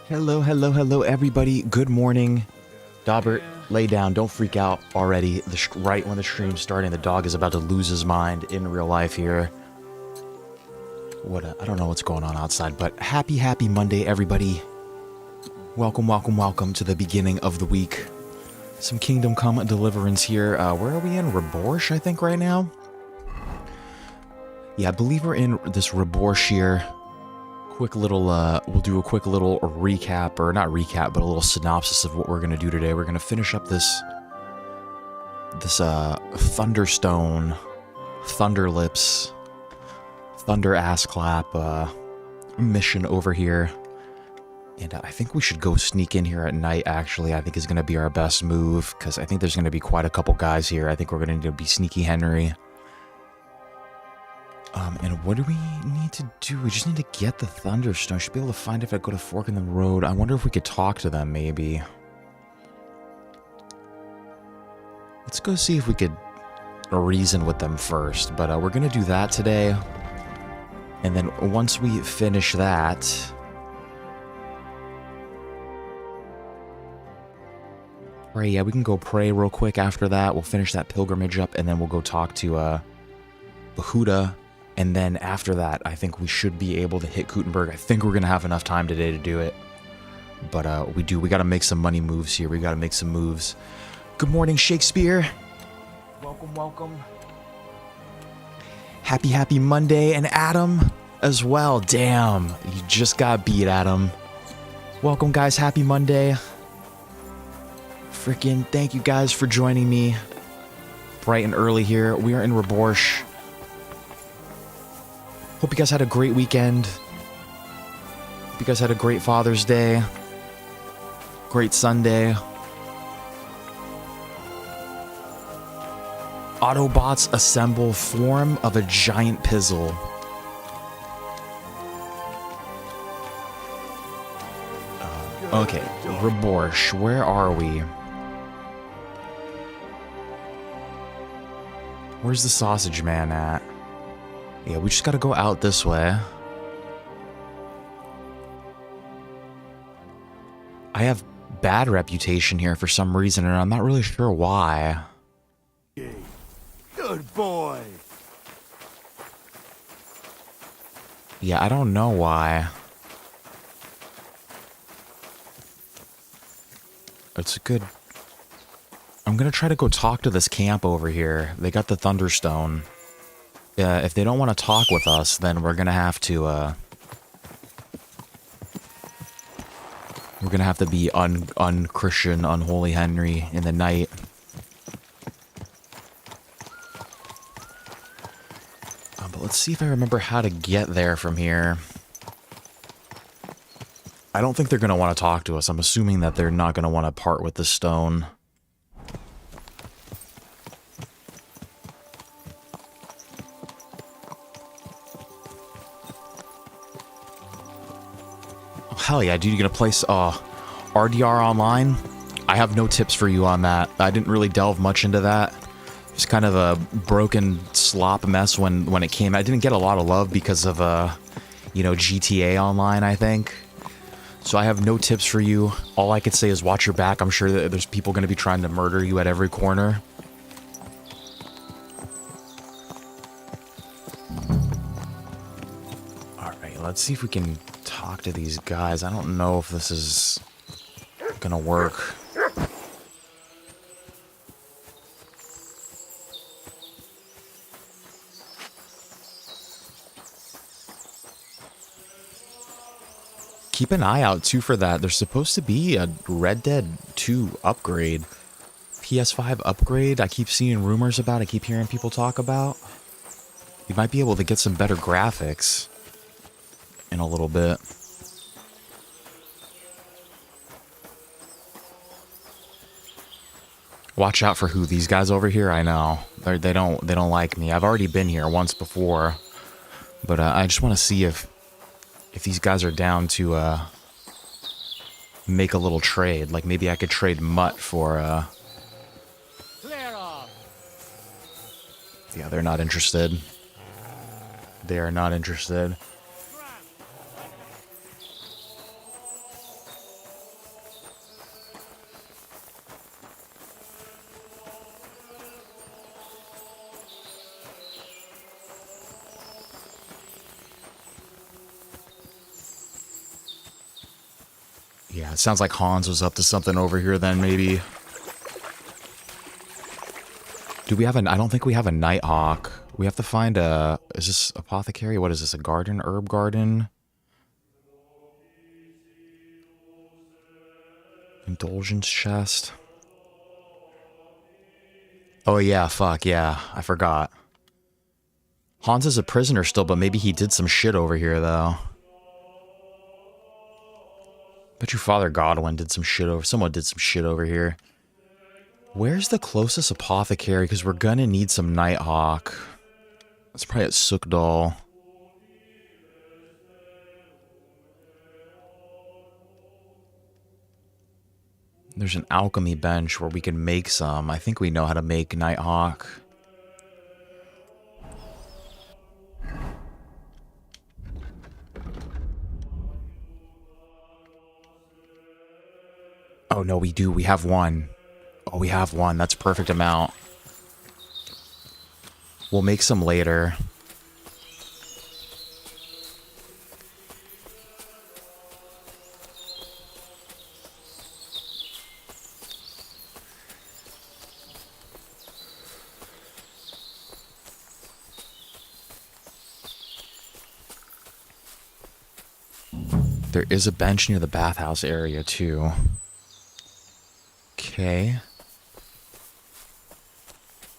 Hello, hello, hello, everybody. Good morning. Daubert, lay down. Don't freak out already. Right when the stream's starting, the dog is about to lose his mind in real life here. I don't know what's going on outside, but happy Monday, everybody. Welcome, welcome, welcome to the beginning of the week. Some Kingdom Come Deliverance here. Where are we in? Reborsh, I think, right now? Yeah, I believe we're in this Reborsh here. Quick little, we'll do a quick little recap, or not recap, but a little synopsis of what we're going to do today. We're going to finish up this Thunderstone, Thunderlips, Thunder Ass Clap, mission over here. And I think we should go sneak in here at night, actually. I think is going to be our best move, because I think there's going to be quite a couple guys here. I think we're going to need to be Sneaky Henry. And what do we need to do? We just need to get the Thunderstone. Should be able to find it if I go to Fork in the Road. I wonder if we could talk to them, maybe. Let's go see if we could reason with them first. But we're going to do that today. And then once we finish that... Pray, yeah, we can go pray real quick after that. We'll finish that pilgrimage up, and then we'll go talk to Bahuda. And then after that, I think we should be able to hit Kuttenberg. I think we're going to have enough time today to do it. But we got to make some money moves here. We got to make some moves. Good morning, Shakespeare. Welcome, welcome. Happy Monday. And Adam as well. Damn, you just got beat, Adam. Welcome, guys. Happy Monday. Freaking thank you guys for joining me. Bright and early here. We are in Reborsh. Hope you guys had a great weekend. Hope you guys had a great Father's Day. Great Sunday. Autobots assemble form of a giant pizzle. Okay, Reborsh, where are we? Where's the sausage man at? Yeah, we just gotta go out this way. I have bad reputation here for some reason, and I'm not really sure why. Good boy. Yeah, I don't know why. It's good. I'm gonna try to go talk to this camp over here. They got the Thunderstone. If they don't want to talk with us, then we're gonna have to, we're gonna have to be un-Christian, unholy Henry in the night. But let's see if I remember how to get there from here. I don't think they're gonna want to talk to us. I'm assuming that they're not gonna want to part with the stone. Hell yeah, dude, you gonna play RDR online? I have no tips for you on that. I didn't really delve much into that. It's kind of a broken slop mess when it came. I didn't get a lot of love because of, you know, GTA Online, I think. So I have no tips for you. All I could say is watch your back. I'm sure that there's people gonna be trying to murder you at every corner. Alright, let's see if we can talk to these guys. I don't know if this is gonna work. Keep an eye out too for that. There's supposed to be a Red Dead 2 upgrade. PS5 upgrade I keep seeing rumors about. I keep hearing people talk about. You might be able to get some better graphics in a little bit. Watch out for who? These guys over here? I know. They don't like me. I've already been here once before. But I just want to see if these guys are down to make a little trade. Like maybe I could trade Mutt for Clear off. Yeah, they're not interested. They are not interested. Yeah, it sounds like Hans was up to something over here then, maybe. Do we have I don't think we have a Nighthawk. We have to find a... Is this apothecary? What is this, a garden? Herb garden? Indulgence chest. Oh yeah, fuck, yeah. I forgot. Hans is a prisoner still, but maybe he did some shit over here, though. Bet you Father Godwin did some shit over... Someone did some shit over here. Where's the closest apothecary? Because we're gonna need some Nighthawk. It's probably at Sukdal. There's an alchemy bench where we can make some. I think we know how to make Nighthawk. Oh, no, we do. We have one. Oh, we have one. That's perfect amount. We'll make some later. There is a bench near the bathhouse area, too. Okay.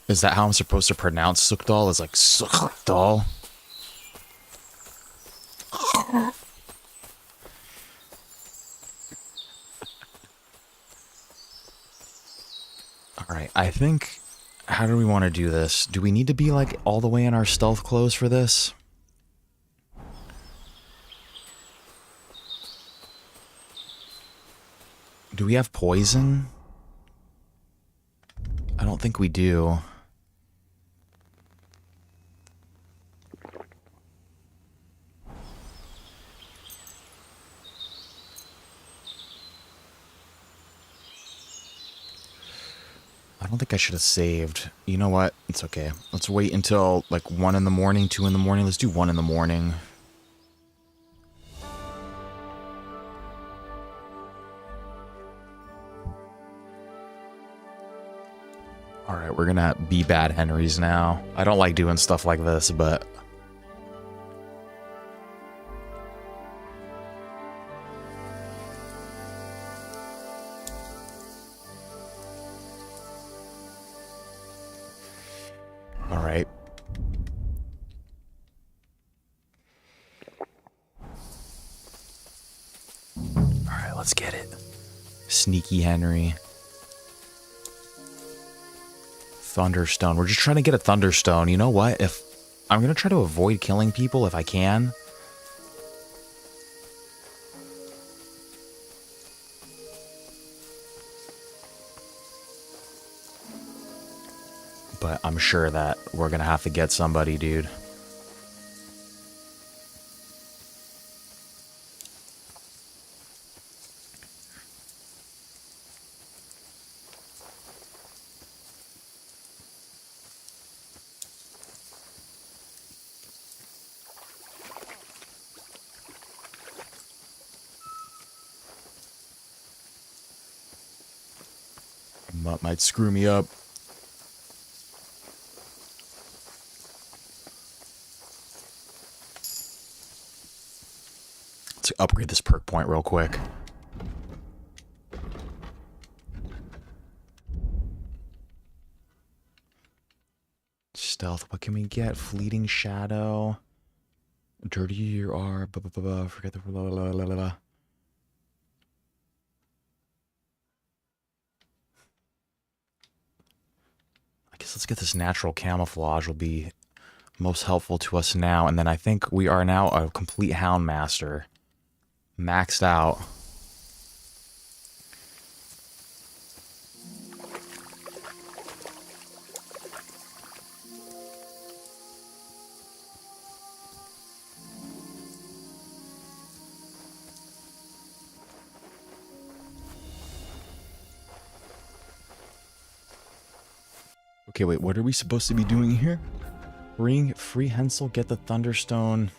Is that how I'm supposed to pronounce Sukdal? It's like Sukdal. Alright, I think... How do we want to do this? Do we need to be, like, all the way in our stealth clothes for this? Do we have poison? I don't think we do. I don't think I should have saved. You know what? It's okay. Let's wait until like 1 in the morning, 2 in the morning. Let's do 1 in the morning. Alright, we're gonna be bad Henrys now. I don't like doing stuff like this, but... Alright. Alright, let's get it. Sneaky Henry. Thunderstone. We're just trying to get a Thunderstone. You know what? If I'm going to try to avoid killing people if I can. But I'm sure that we're going to have to get somebody, dude. Might screw me up. Let's upgrade this perk point real quick. Stealth, what can we get? Fleeting Shadow. Dirty you are. Forget the blah, blah, blah, blah, blah. I guess let's get this natural camouflage will be most helpful to us now. And then I think we are now a complete Hound Master. Maxed out. Okay, wait, what are we supposed to be doing here? Ring, free Hensel, get the Thunderstone.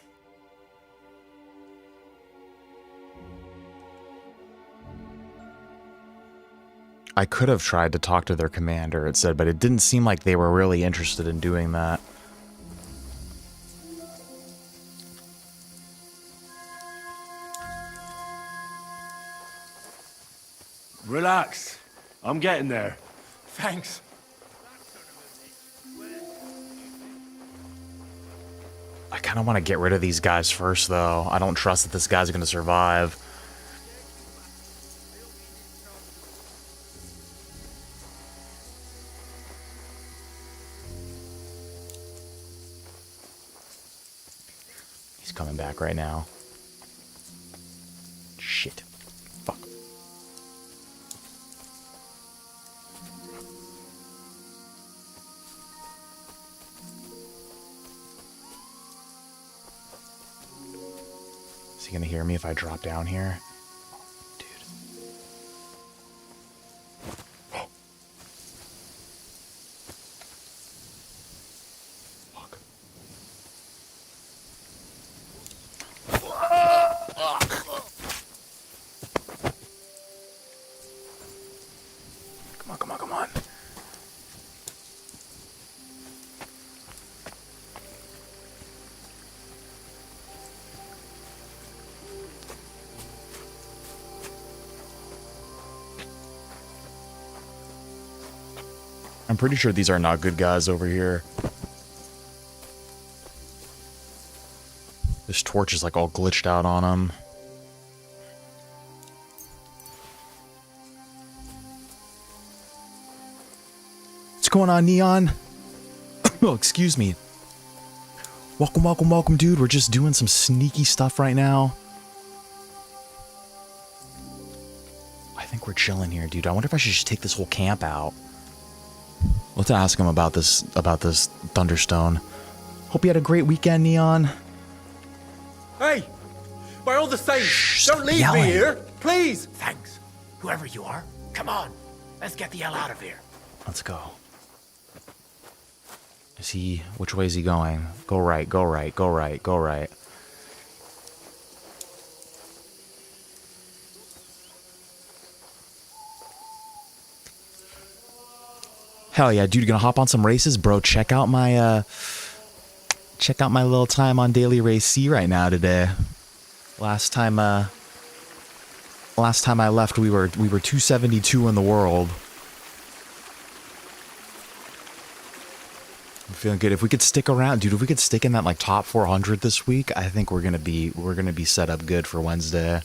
I could have tried to talk to their commander, it said, but it didn't seem like they were really interested in doing that. Relax. I'm getting there. Thanks. I kind of want to get rid of these guys first, though. I don't trust that this guy's going to survive. He's coming back right now. Shit. Fuck. Is he gonna hear me if I drop down here? Dude. Fuck. Come on, come on, come on. I'm pretty sure these are not good guys over here. This torch is like all glitched out on them. What's going on, Neon? Oh, excuse me. Welcome, welcome, welcome, dude. We're just doing some sneaky stuff right now. I think we're chilling here, dude. I wonder if I should just take this whole camp out. Let's ask him about this Thunderstone. Hope you had a great weekend, Neon. Hey! By all the saints, Shh, don't stop leave yelling. me here! Please! Thanks. Whoever you are, come on. Let's get the hell out of here. Let's go. Is he... Which way is he going? Go right, go right, go right, go right. Hell yeah, dude, you gonna hop on some races? Bro, check out my little time on Daily Race C right now today. Last time I left, we were 272 in the world. I'm feeling good. If we could stick around, dude, if we could stick in that like top 400 this week, I think we're gonna be set up good for Wednesday.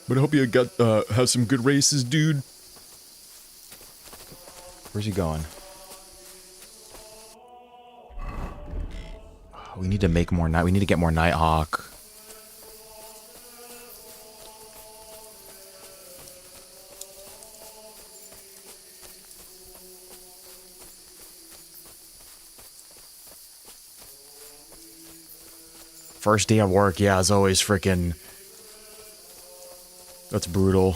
But I hope you got have some good races, dude. Where's he going? We need to make more night. We need to get more Nighthawk. First day of work, yeah, as always, freaking. That's brutal.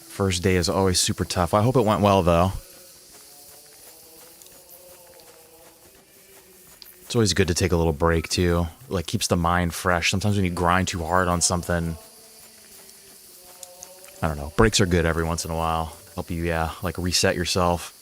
First day is always super tough. I hope it went well, though. It's always good to take a little break, too. Like, keeps the mind fresh. Sometimes when you grind too hard on something, I don't know. Breaks are good every once in a while. Help you, yeah, like reset yourself.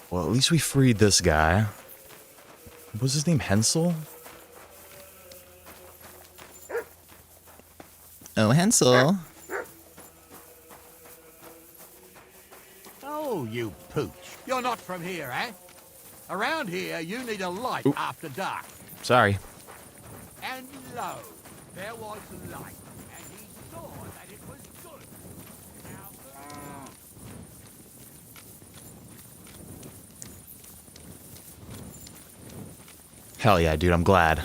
Well, at least we freed this guy. What was his name? Hensel? Oh, Hensel. Oh, you pooch. You're not from here, eh? Around here, you need a light after dark. Sorry. And lo, there was light, and he saw that it was good. Now, Hell yeah, dude, I'm glad.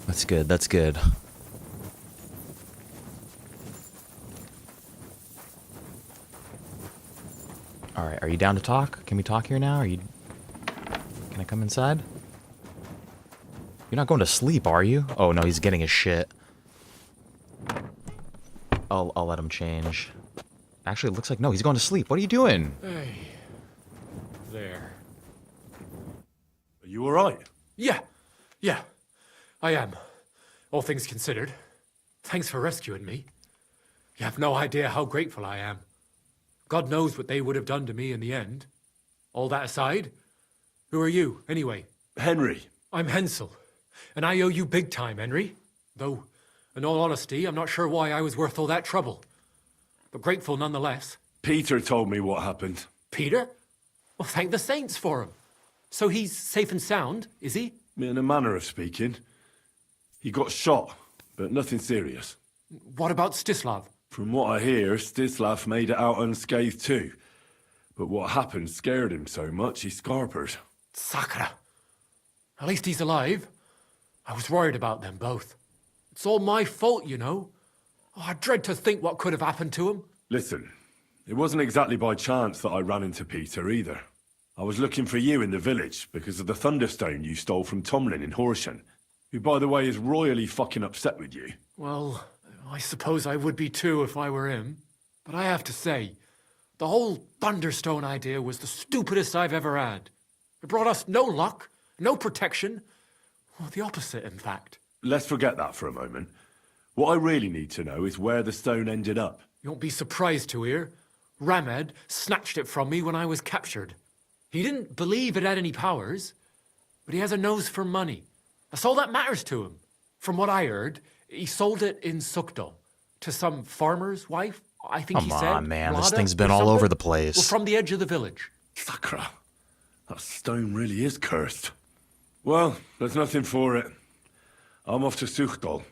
That's good, that's good. Alright, are you down to talk? Can we talk here now? Can I come inside? You're not going to sleep, are you? Oh no, he's getting his shit. I'll let him change. Actually, it looks like no, he's going to sleep. What are you doing? Hey. There. Are you alright? Yeah. Yeah. I am. All things considered. Thanks for rescuing me. You have no idea how grateful I am. God knows what they would have done to me in the end. All that aside, who are you, anyway? Henry. I'm Hensel, and I owe you big time, Henry. Though, in all honesty, I'm not sure why I was worth all that trouble. But grateful nonetheless. Peter told me what happened. Peter? Well, thank the saints for him. So he's safe and sound, is he? In a manner of speaking. He got shot, but nothing serious. What about Stislav? From what I hear, Stislav made it out unscathed too. But what happened scared him so much he scarpered. Sakra. At least he's alive. I was worried about them both. It's all my fault, you know. Oh, I dread to think what could have happened to him. Listen, it wasn't exactly by chance that I ran into Peter either. I was looking for you in the village because of the Thunderstone you stole from Tomlin in Horsham, who, by the way, is royally fucking upset with you. Well, I suppose I would be too if I were him. But I have to say, the whole Thunderstone idea was the stupidest I've ever had. It brought us no luck, no protection. Well, the opposite, in fact. Let's forget that for a moment. What I really need to know is where the stone ended up. You won't be surprised to hear. Ramed snatched it from me when I was captured. He didn't believe it had any powers, but he has a nose for money. That's all that matters to him. From what I heard, he sold it in Sukdal to some farmer's wife, I think he said. Come on, man, this Rada thing's or been all something. over the place. Well, from the edge of the village. Sakra. That stone really is cursed. Well, there's nothing for it. I'm off to Sukdal.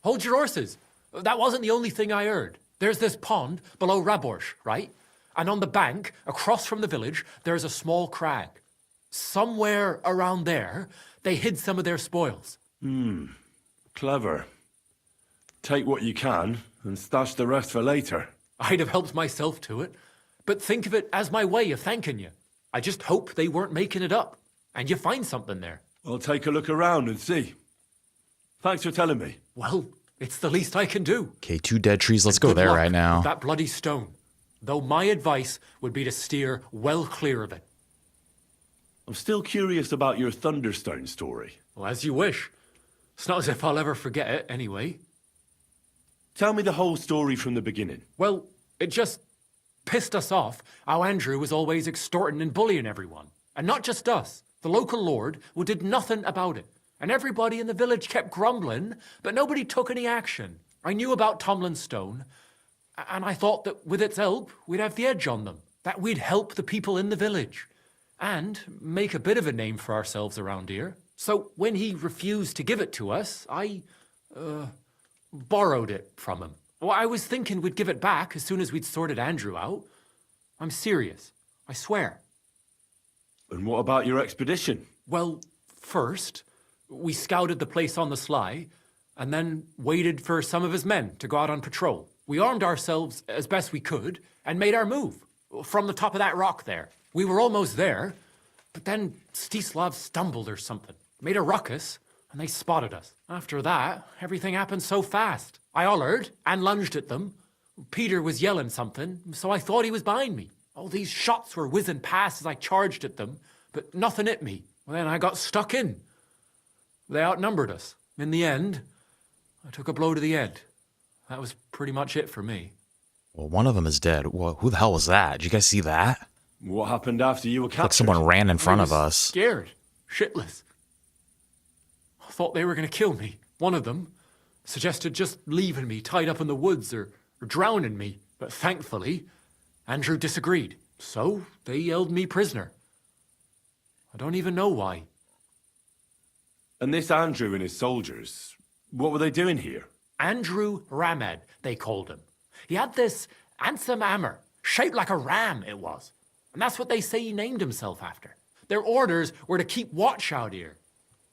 Hold your horses. That wasn't the only thing I heard. There's this pond below Raborsh, right? And on the bank, across from the village, there's a small crag. Somewhere around there, they hid some of their spoils. Clever. Take what you can and stash the rest for later. I'd have helped myself to it, but think of it as my way of thanking you. I just hope they weren't making it up, and you find something there. I'll take a look around and see. Thanks for telling me. Well, it's the least I can do. Okay, 2 dead trees. Let's go Good there luck right now. with that bloody stone. Though my advice would be to steer well clear of it. I'm still curious about your Thunderstone story. Well, as you wish. It's not as if I'll ever forget it, anyway. Tell me the whole story from the beginning. Well, it just pissed us off how Andrew was always extorting and bullying everyone. And not just us. The local lord who did nothing about it. And everybody in the village kept grumbling, but nobody took any action. I knew about Tomlin's stone, and I thought that with its help, we'd have the edge on them. That we'd help the people in the village. And make a bit of a name for ourselves around here. So when he refused to give it to us, I borrowed it from him. Well, I was thinking we'd give it back as soon as we'd sorted Andrew out. I'm serious. I swear. And what about your expedition? Well, first, we scouted the place on the sly, and then waited for some of his men to go out on patrol. We armed ourselves as best we could, and made our move, from the top of that rock there. We were almost there, but then Stislav stumbled or something, made a ruckus, and they spotted us. After that, everything happened so fast. I hollered and lunged at them. Peter was yelling something, so I thought he was behind me. All these shots were whizzing past as I charged at them, but nothing hit me. Well, then I got stuck in. They outnumbered us. In the end, I took a blow to the head. That was pretty much it for me. Well, one of them is dead. Well, who the hell was that? Did you guys see that? What happened after you were captured? Like someone ran in front I of was us. Scared. Shitless. I thought they were going to kill me. One of them suggested just leaving me tied up in the woods or drowning me. But thankfully, Andrew disagreed. So they held me prisoner. I don't even know why. And this Andrew and his soldiers, what were they doing here? Andrew Ramed, they called him. He had this handsome hammer, shaped like a ram it was. And that's what they say he named himself after. Their orders were to keep watch out here.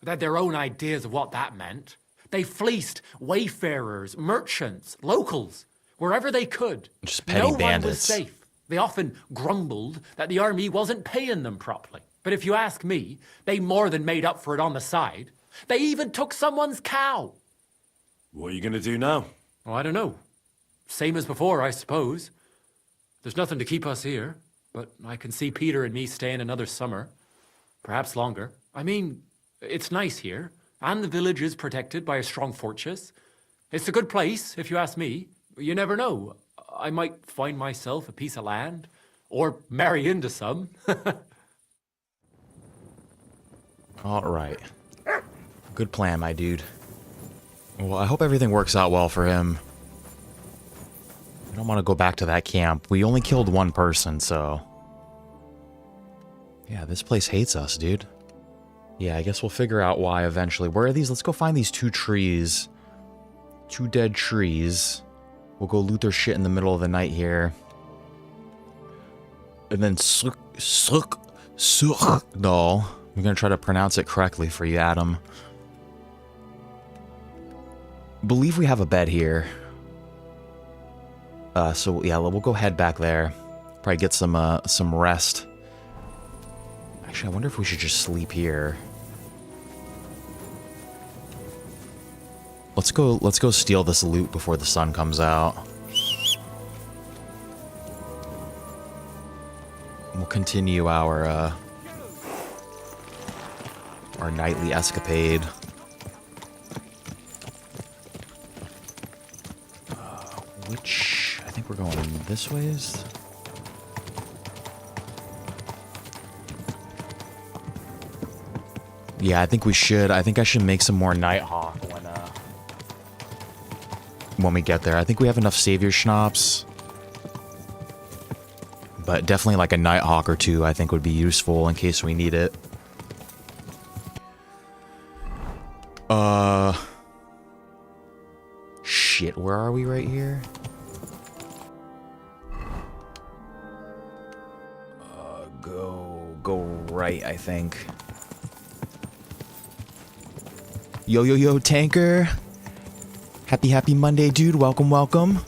They had their own ideas of what that meant. They fleeced wayfarers, merchants, locals, wherever they could. Just petty no one was bandits. safe. They often grumbled that the army wasn't paying them properly. But if you ask me, they more than made up for it on the side. They even took someone's cow. What are you going to do now? Oh, I don't know. Same as before, I suppose. There's nothing to keep us here, but I can see Peter and me staying another summer. Perhaps longer. I mean, it's nice here, and the village is protected by a strong fortress. It's a good place, if you ask me. You never know. I might find myself a piece of land, or marry into some. All right. Good plan, my dude. Well, I hope everything works out well for him. I don't want to go back to that camp. We only killed one person, so... Yeah, this place hates us, dude. Yeah, I guess we'll figure out why eventually. Where are these? Let's go find these 2 trees. 2 dead trees. We'll go loot their shit in the middle of the night here. And then no. I'm gonna try to pronounce it correctly for you, Adam. Believe we have a bed here. So yeah, we'll go head back there. Probably get some rest. Actually, I wonder if we should just sleep here. Let's go steal this loot before the sun comes out. We'll continue our nightly escapade. Which I think we're going this ways. Yeah, I think we should. I think I should make some more Nighthawk when we get there. I think we have enough Savior Schnapps. But definitely like a Nighthawk or 2 I think would be useful in case we need it. Shit, where are we right here? Go right, I think. Yo, tanker. Happy Monday, dude. Welcome. Hope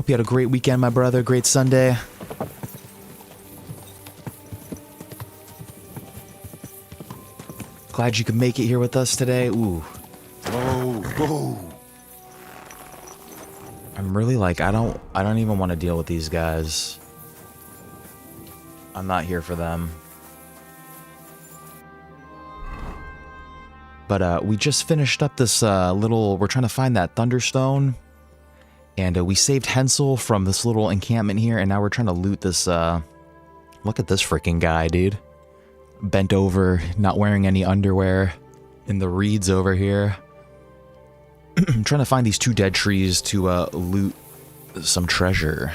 you had a great weekend, my brother. Great Sunday. Glad you could make it here with us today. Ooh. Oh. I'm really like, I don't even want to deal with these guys. I'm not here for them. But we just finished up this we're trying to find that Thunderstone. And we saved Hensel from this little encampment here, and now we're trying to loot this, look at this freaking guy, dude. Bent over, not wearing any underwear, in the reeds over here. I'm trying to find these 2 dead trees to loot some treasure.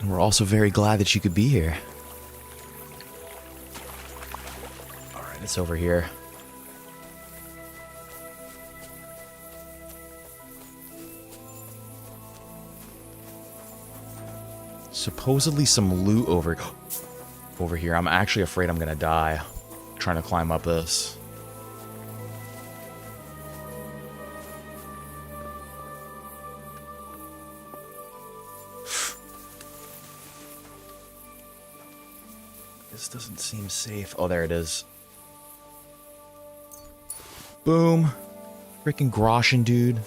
And we're also very glad that you could be here. Alright, it's over here. Supposedly some loot over here. I'm actually afraid I'm gonna die trying to climb up this. This doesn't seem safe. Oh, there it is. Boom. Freaking Groshin, dude.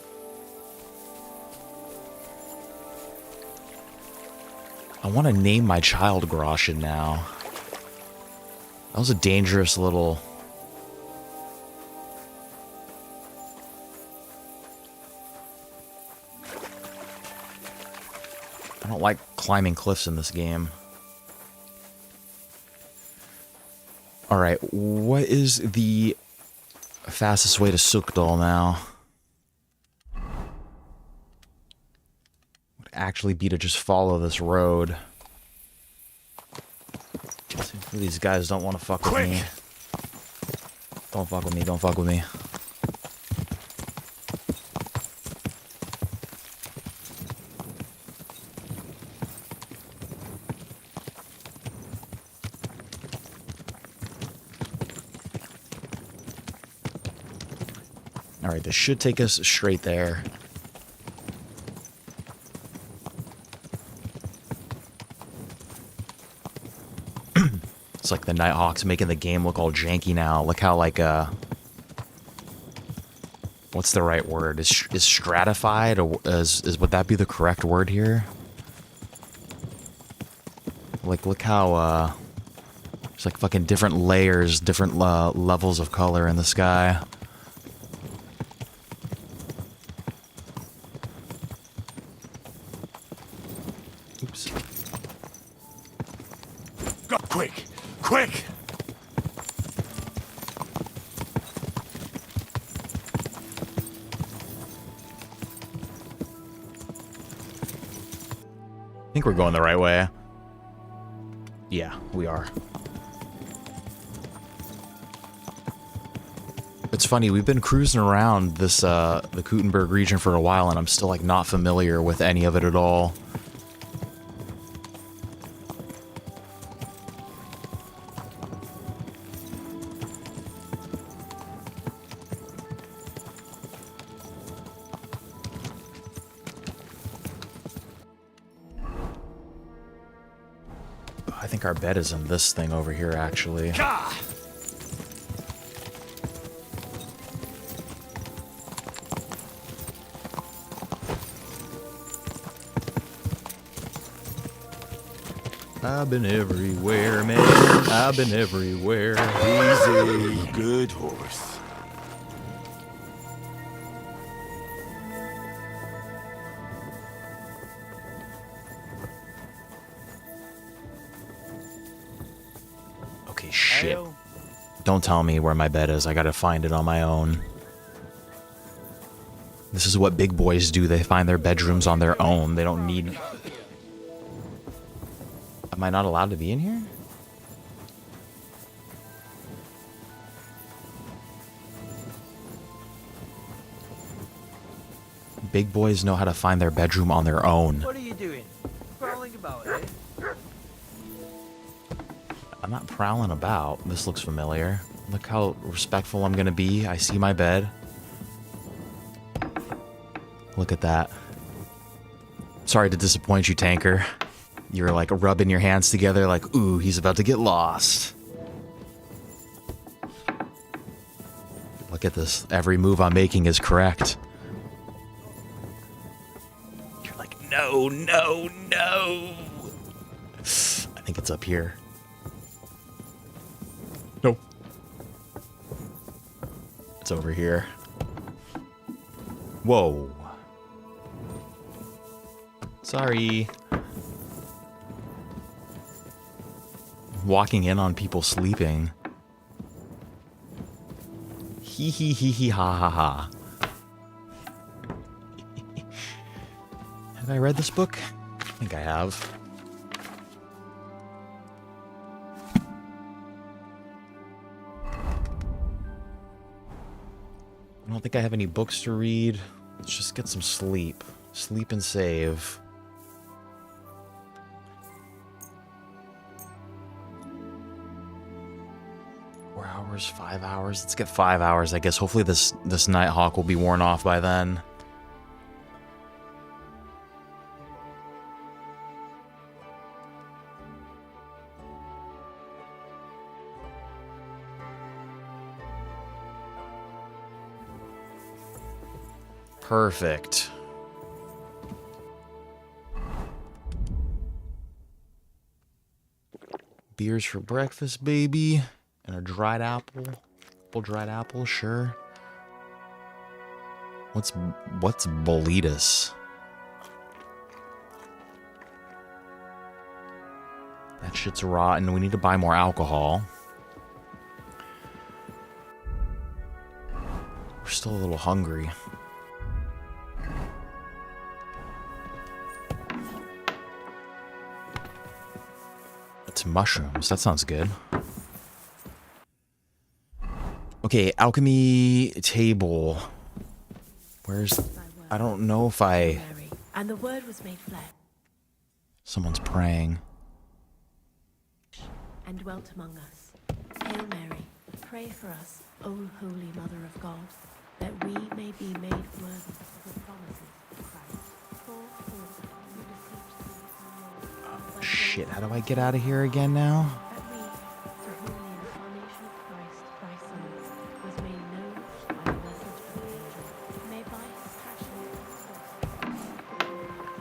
I want to name my child Groshin now. That was a dangerous little... I don't like climbing cliffs in this game. Alright, what is the fastest way to Sukdal now? Would actually be to just follow this road. These guys don't want to fuck with me. Don't fuck with me, don't fuck with me. Alright, this should take us straight there. It's like the Nighthawks making the game look all janky now. Look how, like, what's the right word? Is stratified? Or would that be the correct word here? Like, look how, there's like fucking different layers, different levels of color in the sky. Oops. Go quick! Quick! I think we're going the right way. Yeah, we are. It's funny, we've been cruising around this, the Kuttenberg region for a while, and I'm still, like, not familiar with any of it at all. I think our bed is in this thing over here, actually. Gah! I've been everywhere, man. I've been everywhere. Easy, good horse. Okay, shit. Don't tell me where my bed is. I gotta find it on my own. This is what big boys do. They find their bedrooms on their own. They don't need... Am I not allowed to be in here? Big boys know how to find their bedroom on their own. What are you doing? Prowling about, eh? I'm not prowling about. This looks familiar. Look how respectful I'm gonna be. I see my bed. Look at that. Sorry to disappoint you, Tanker. You're like rubbing your hands together like, ooh, he's about to get lost. Look at this. Every move I'm making is correct. You're like, no, no, no. I think it's up here. Nope. It's over here. Whoa. Sorry. Walking in on people sleeping. Hee hee hee hee ha ha ha. Have I read this book? I think I have. I don't think I have any books to read. Let's just get some sleep. Sleep and save. Hours, 5 hours. Let's get 5 hours, I guess. Hopefully this Nighthawk will be worn off by then. Perfect. Beers for breakfast, baby. And a dried apple. Dried apple, sure. What's Boletus? That shit's rotten. We need to buy more alcohol. We're still a little hungry. It's mushrooms. That sounds good. Okay, alchemy table. Where's... I don't know if I... And the word was made flesh. Someone's praying. And dwelt among us. Hail Mary, pray for us, O Holy Mother of God, that that we may be made worthy of the promises of Christ. For also we beseech thee, O Lord, by the Shit, grace how do I get out of here again now? that we, to whom the incarnation of Christ, thy Son, was made known by the message of the angel, may by his passion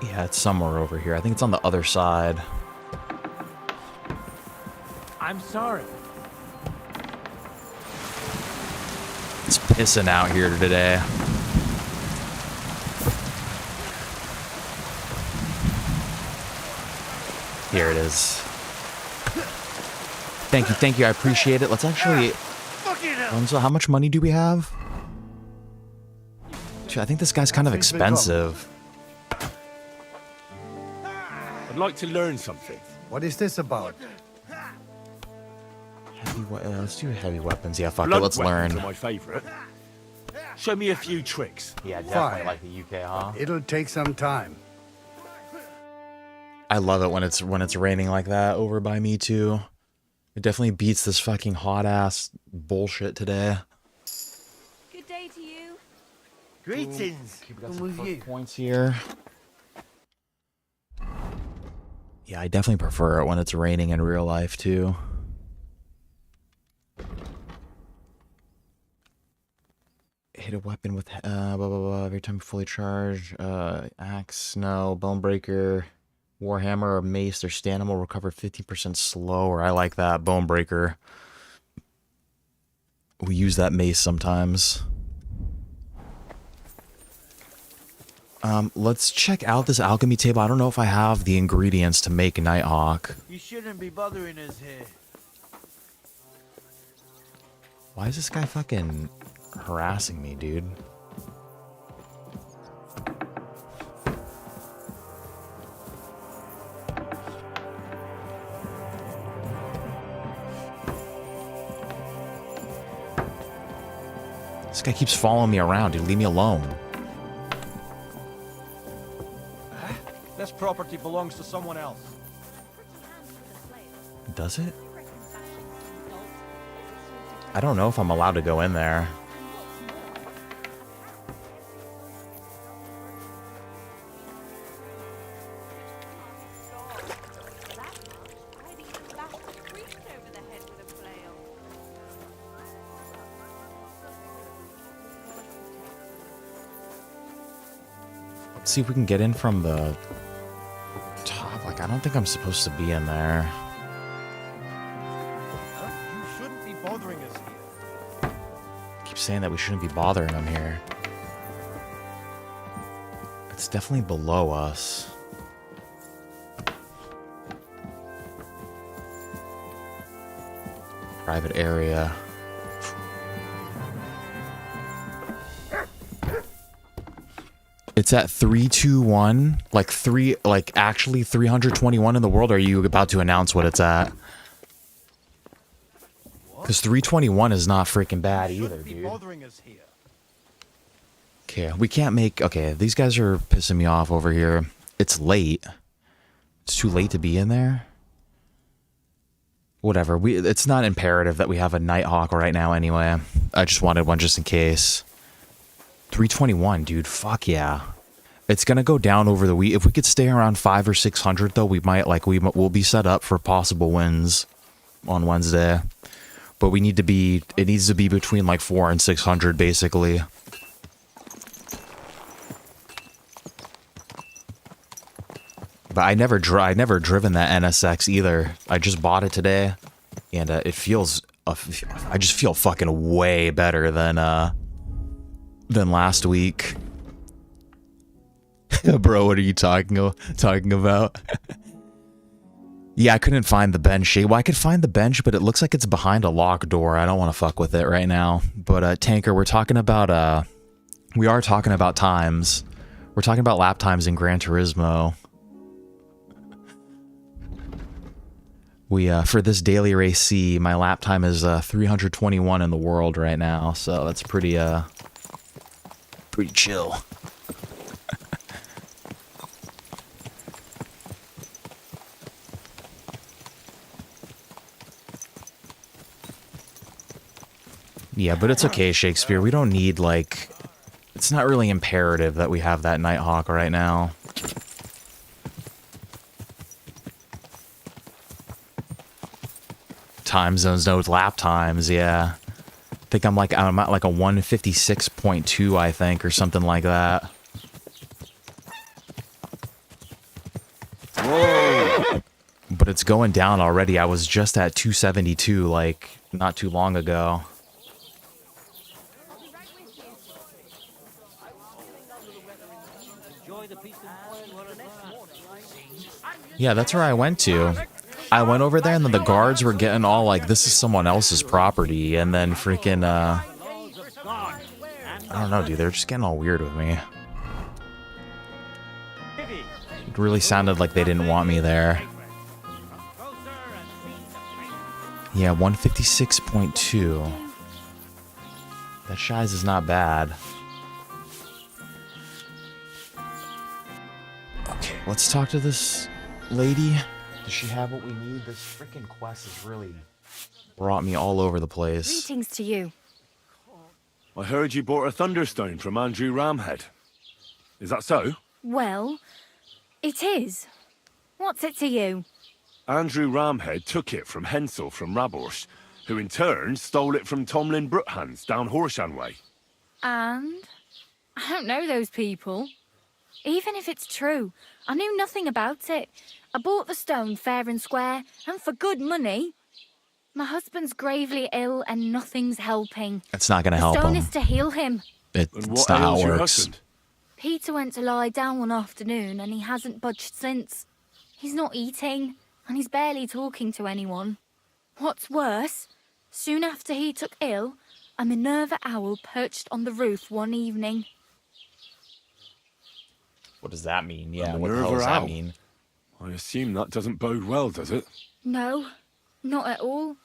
also. Yeah, it's somewhere over here. I think it's on the other side. I'm sorry. It's pissing out here today. Here it is. Thank you, I appreciate it. Let's actually... So how much money do we have? Dude, I think this guy's kind of expensive. I'd like to learn something. What is this about? Let's do heavy weapons. Yeah, fuck it, Blunt let's weapons learn. are my favourite. Show me a few tricks. Yeah, definitely like the UK, huh? It'll take some time. I love it when it's raining like that over by me too. It definitely beats this fucking hot ass bullshit today. Good day to you. Greetings. I'm with you. Points here. Yeah, I definitely prefer it when it's raining in real life too. Hit a weapon with blah blah blah every time you fully charge. Axe, snow, bone breaker, warhammer, or mace. Their stamina will recover 50% slower. I like that bone breaker. We use that mace sometimes. Let's check out this alchemy table. I don't know if I have the ingredients to make Nighthawk. You shouldn't be bothering us here. Why is this guy fucking harassing me, dude? This guy keeps following me around, dude. Leave me alone. This property belongs to someone else. Does it? I don't know if I'm allowed to go in there. Let's see if we can get in from the top. Like, I don't think I'm supposed to be in there. You shouldn't be bothering us here. Keep saying that we shouldn't be bothering him here. It's definitely below us. Private area. It's at 321, like actually 321 in the world. Or are you about to announce what it's at? Because 321 is not freaking bad either, dude. Bothering us here. Okay, we can't make... Okay, these guys are pissing me off over here. It's late. It's too late to be in there. Whatever. It's not imperative that we have a Nighthawk right now anyway. I just wanted one just in case. 321, dude. Fuck yeah. It's gonna go down over the week. If we could stay around 500 or 600, though, we might, we'll be set up for possible wins on Wednesday. But we need to be... It needs to be between, 400 and 600, basically. But I never driven that NSX either. I just bought it today, and it feels... I just feel fucking way better than last week. Bro, what are you talking about? Yeah, I couldn't find the bench. Well, I could find the bench, but it looks like it's behind a locked door. I don't want to fuck with it right now. But Tanker, we're talking about we are talking about times. We're talking about lap times in Gran Turismo. We for this daily race C, my lap time is 321 in the world right now, so that's pretty chill. Yeah, but it's okay, Shakespeare. We don't need It's not really imperative that we have that Nighthawk right now. Time zones, no lap times, yeah. I think I'm at like a 156.2, I think, or something like that. Whoa! But it's going down already. I was just at 272, like, not too long ago. Yeah, that's where I went to. I went over there and then the guards were getting all like, this is someone else's property. And then freaking, I don't know, dude. They're just getting all weird with me. It really sounded like they didn't want me there. Yeah, 156.2. That shiz is not bad. Okay, let's talk to this lady. Does she have what we need? This freaking quest has really brought me all over the place. Greetings to you. I heard you bought a Thunderstone from Andrew Ramhead. Is that so? Well, it is. What's it to you? Andrew Ramhead took it from Hensel from Raborsh, who in turn stole it from Tomlin Brookhans down Horshan way. And? I don't know those people. Even if it's true, I knew nothing about it. I bought the stone fair and square, and for good money. My husband's gravely ill and nothing's helping. It's not going to help The stone him. is to heal him. It's What not how ails it your works. husband? Peter went to lie down one afternoon and he hasn't budged since. He's not eating, and he's barely talking to anyone. What's worse, soon after he took ill, a Minerva owl perched on the roof one evening. What does that mean? Yeah, A what the hell Minerva does that owl? mean? I assume that doesn't bode well, does it? No, not at all.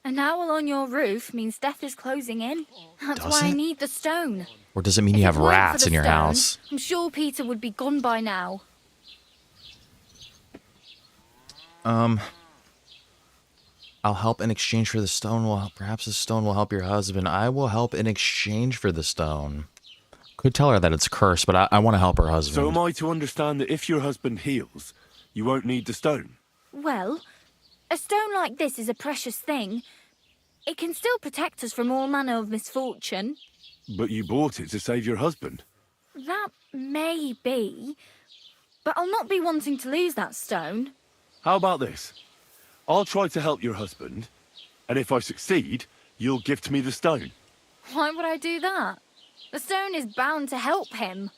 An owl on your roof means death is closing in. That's Does why I it? need the stone. Or does it mean If you it have weren't for rats the in your stone, house? I'm sure Peter would be gone by now. I'll help in exchange for the stone. Well, perhaps the stone will help your husband. I will help in exchange for the stone. Could tell her that it's cursed, but I want to help her husband. So am I to understand that if your husband heals, you won't need the stone? Well, a stone like this is a precious thing. It can still protect us from all manner of misfortune. But you bought it to save your husband. That may be, but I'll not be wanting to lose that stone. How about this? I'll try to help your husband, and if I succeed, you'll gift me the stone. Why would I do that? The stone is bound to help him.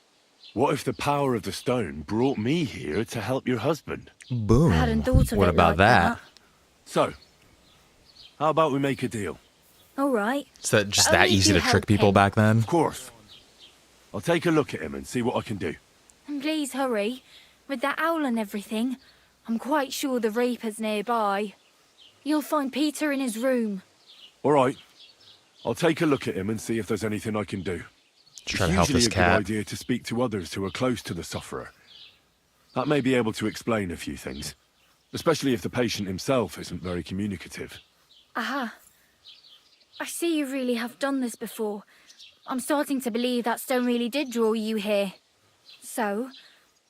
What if the power of the stone brought me here to help your husband? Boom. I hadn't thought of What it about like that? So, how about we make a deal? All right. Is that just But that only if easy you to trick help people him. back then? Of course. I'll take a look at him and see what I can do. And please hurry. With that owl and everything, I'm quite sure the Reaper's nearby. You'll find Peter in his room. All right. I'll take a look at him and see if there's anything I can do. Just try to help this Usually a cat. good idea to speak to others who are close to the sufferer. That may be able to explain a few things, especially if the patient himself isn't very communicative. Aha. I see you really have done this before. I'm starting to believe that stone really did draw you here. So,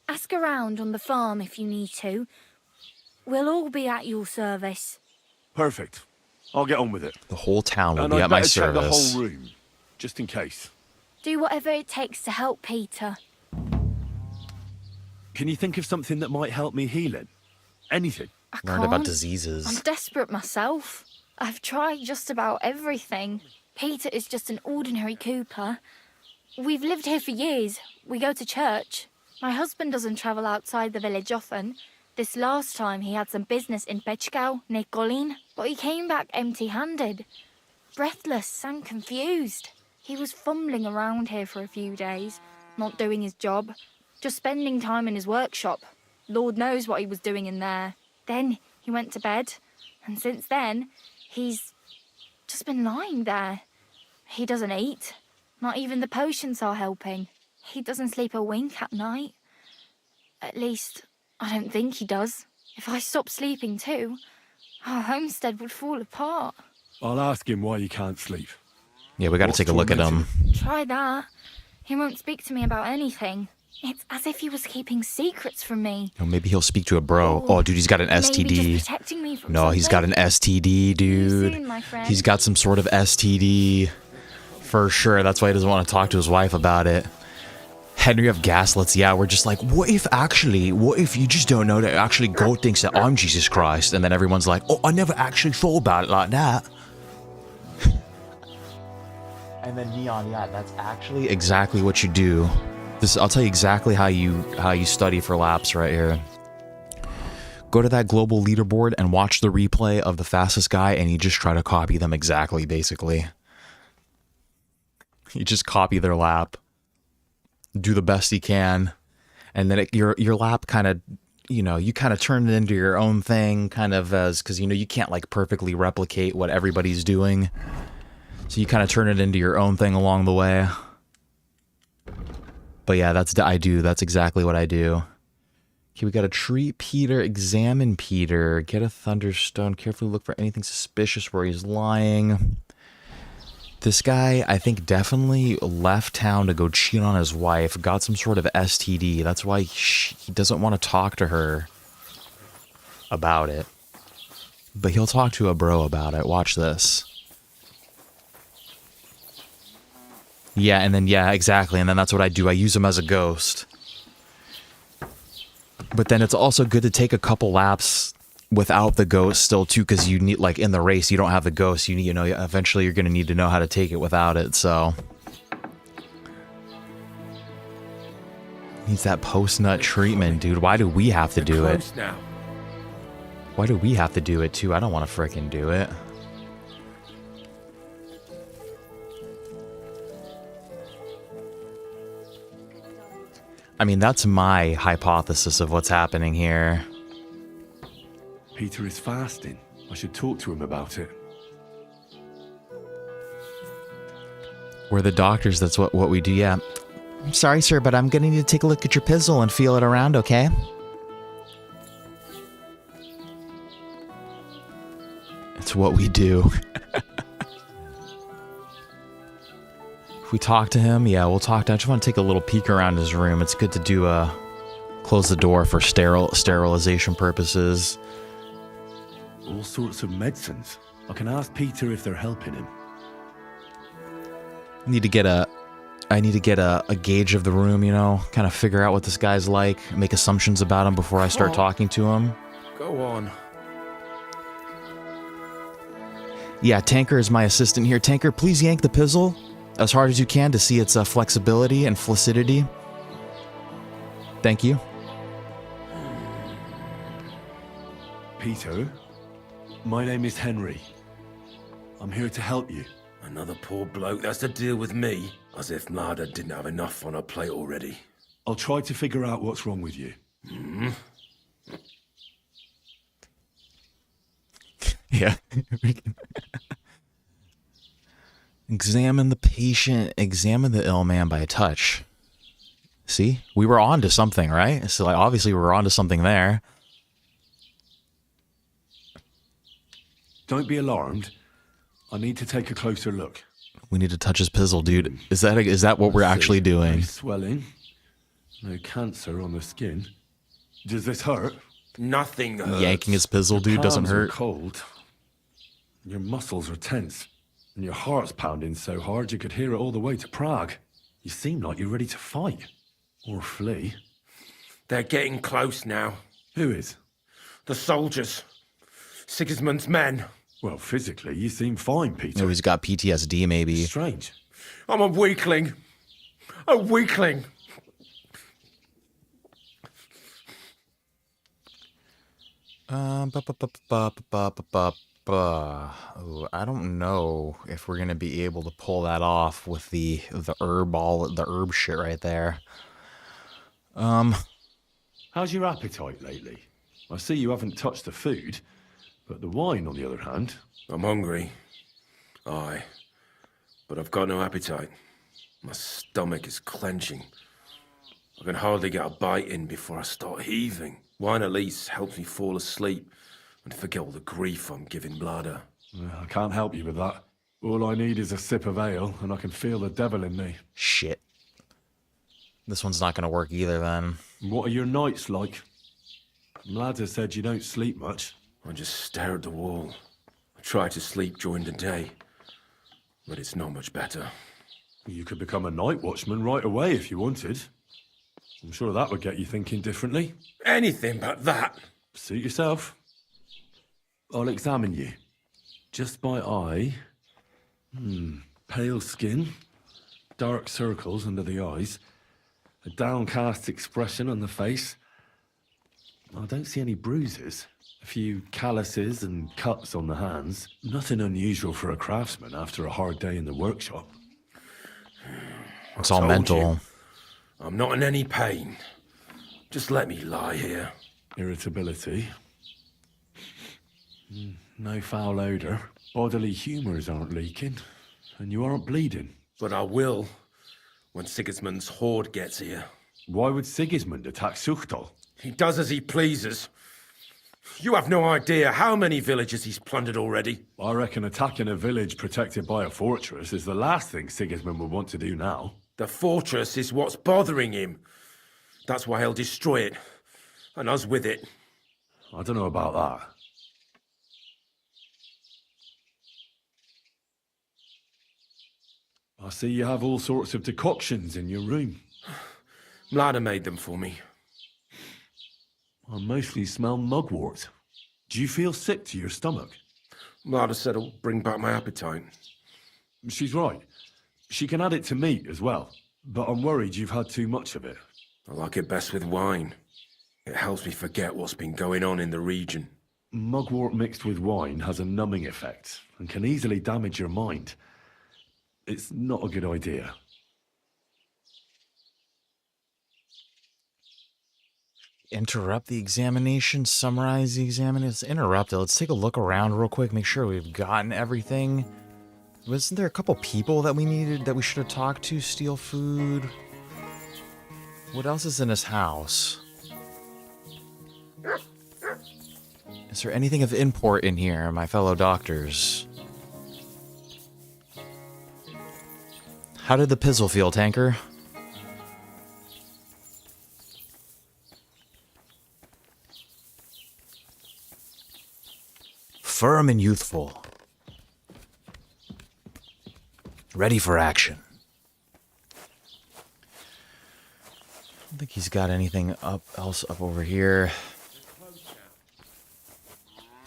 ask around on the farm if you need to. We'll all be at your service. Perfect. I'll get on with it. The whole town will And be I'd at my better check the service. whole room, just in case. Do whatever it takes to help Peter. Can you think of something that might help me heal him? Anything? I Learned about can't. diseases. I'm desperate myself. I've tried just about everything. Peter is just an ordinary cooper. We've lived here for years. We go to church. My husband doesn't travel outside the village often. This last time he had some business in Pechgau, near Golin, but he came back empty-handed. Breathless and confused. He was fumbling around here for a few days, not doing his job, just spending time in his workshop. Lord knows what he was doing in there. Then he went to bed, and since then, he's just been lying there. He doesn't eat. Not even the potions are helping. He doesn't sleep a wink at night. At least, I don't think he does. If I stopped sleeping too, our homestead would fall apart. I'll ask him why he can't sleep. Yeah, we got to What's take a look at him. tormenting? Try that. He won't speak to me about anything. It's as if he was keeping secrets from me. Oh, maybe he'll speak to a bro. Oh, dude, he's got an Maybe just STD. protecting me from No, he's got an something. STD, dude. soon, my friend. He's got some sort of STD. For sure. That's why he doesn't want to talk to his wife about it. Henry of Gaslets, yeah, we're just like, what if you just don't know that actually God thinks that I'm Jesus Christ? And then everyone's like, oh, I never actually thought about it like that. And then Neon, yeah, that's actually exactly what you do. I'll tell you exactly how you study for laps right here. Go to that global leaderboard and watch the replay of the fastest guy, and you just try to copy them exactly, basically. You just copy their lap, do the best you can, and then your lap kind of, you kind of turn it into your own thing, kind of because you can't like perfectly replicate what everybody's doing, so you kind of turn it into your own thing along the way. But yeah, that's exactly what I do. Okay, we got to treat Peter, examine Peter, get a thunderstone, carefully look for anything suspicious where he's lying. This guy, I think, definitely left town to go cheat on his wife, got some sort of STD. That's why he doesn't want to talk to her about it. But he'll talk to a bro about it. Watch this. Yeah, and then, yeah, exactly. And then that's what I do. I use him as a ghost. But then it's also good to take a couple laps without the ghost still too, because you need, like, in the race you don't have the ghost, eventually you're going to need to know how to take it without it. So needs that post-nut treatment, dude. Why do we have to do it? Why do we have to do it too? I don't want to frickin' do it. I mean, that's my hypothesis of what's happening here. Peter is fasting. I should talk to him about it. We're the doctors, that's what we do, yeah. I'm sorry, sir, but I'm gonna need to take a look at your pizzle and feel it around, okay? It's what we do. If we talk to him, yeah, we'll talk to him. I just want to take a little peek around his room. It's good to do close the door for sterilization purposes. All sorts of medicines. I can ask Peter if they're helping him. I need to get a gauge of the room, kind of figure out what this guy's like, make assumptions about him before I start talking to him. Go on. Yeah, Tanker is my assistant here. Tanker, please yank the pizzle as hard as you can to see its flexibility and flaccidity. Thank you. Peter, my name is Henry. I'm here to help you. Another poor bloke that's to deal with me, as if Marder didn't have enough on her plate already. I'll try to figure out what's wrong with you. Yeah. Examine the patient, examine the ill man by a touch. See? We were on to something, right? So, like, obviously we were on to something there. Don't be alarmed. I need to take a closer look. We need to touch his pizzle, dude. Is that what we're actually doing? No swelling. No cancer on the skin. Does this hurt? Nothing hurts. Yanking his pizzle, dude, Your doesn't palms are hurt. cold. Your muscles are tense. And your heart's pounding so hard you could hear it all the way to Prague. You seem like you're ready to fight. Or flee. They're getting close now. Who is? The soldiers. Sigismund's men. Well, physically, you seem fine, Peter. Oh, he's got PTSD, maybe. Strange. I'm a weakling. A weakling. Oh, I don't know if we're gonna be able to pull that off with the herb shit right there. How's your appetite lately? I see you haven't touched the food, but the wine, on the other hand... I'm hungry. Aye. But I've got no appetite. My stomach is clenching. I can hardly get a bite in before I start heaving. Wine at least helps me fall asleep and forget all the grief I'm giving Bladder. I can't help you with that. All I need is a sip of ale, and I can feel the devil in me. Shit. This one's not going to work either then. What are your nights like? Lads have said you don't sleep much. I just stare at the wall. I try to sleep during the day, but it's not much better. You could become a night watchman right away if you wanted. I'm sure that would get you thinking differently. Anything but that. Suit yourself. I'll examine you. Just by eye. Pale skin. Dark circles under the eyes. A downcast expression on the face. I don't see any bruises. A few calluses and cuts on the hands. Nothing unusual for a craftsman after a hard day in the workshop. It's all mental. I'm not in any pain. Just let me lie here. Irritability. No foul odour. Bodily humours aren't leaking. And you aren't bleeding. But I will when Sigismund's horde gets here. Why would Sigismund attack Suchtal? He does as he pleases. You have no idea how many villages he's plundered already. I reckon attacking a village protected by a fortress is the last thing Sigismund would want to do now. The fortress is what's bothering him. That's why he'll destroy it. And us with it. I don't know about that. I see you have all sorts of decoctions in your room. Mlada made them for me. I mostly smell mugwort. Do you feel sick to your stomach? Mlada said it'll bring back my appetite. She's right. She can add it to meat as well. But I'm worried you've had too much of it. I like it best with wine. It helps me forget what's been going on in the region. Mugwort mixed with wine has a numbing effect and can easily damage your mind. It's not a good idea. Interrupt the examination, summarize the examination. Let's interrupt it. Let's take a look around real quick, make sure we've gotten everything. Wasn't there a couple people that we should have talked to? Steal food. What else is in his house? Is there anything of import in here, my fellow doctors? How did the pizzle feel, Tanker? Firm and youthful. Ready for action. I don't think he's got anything else up over here.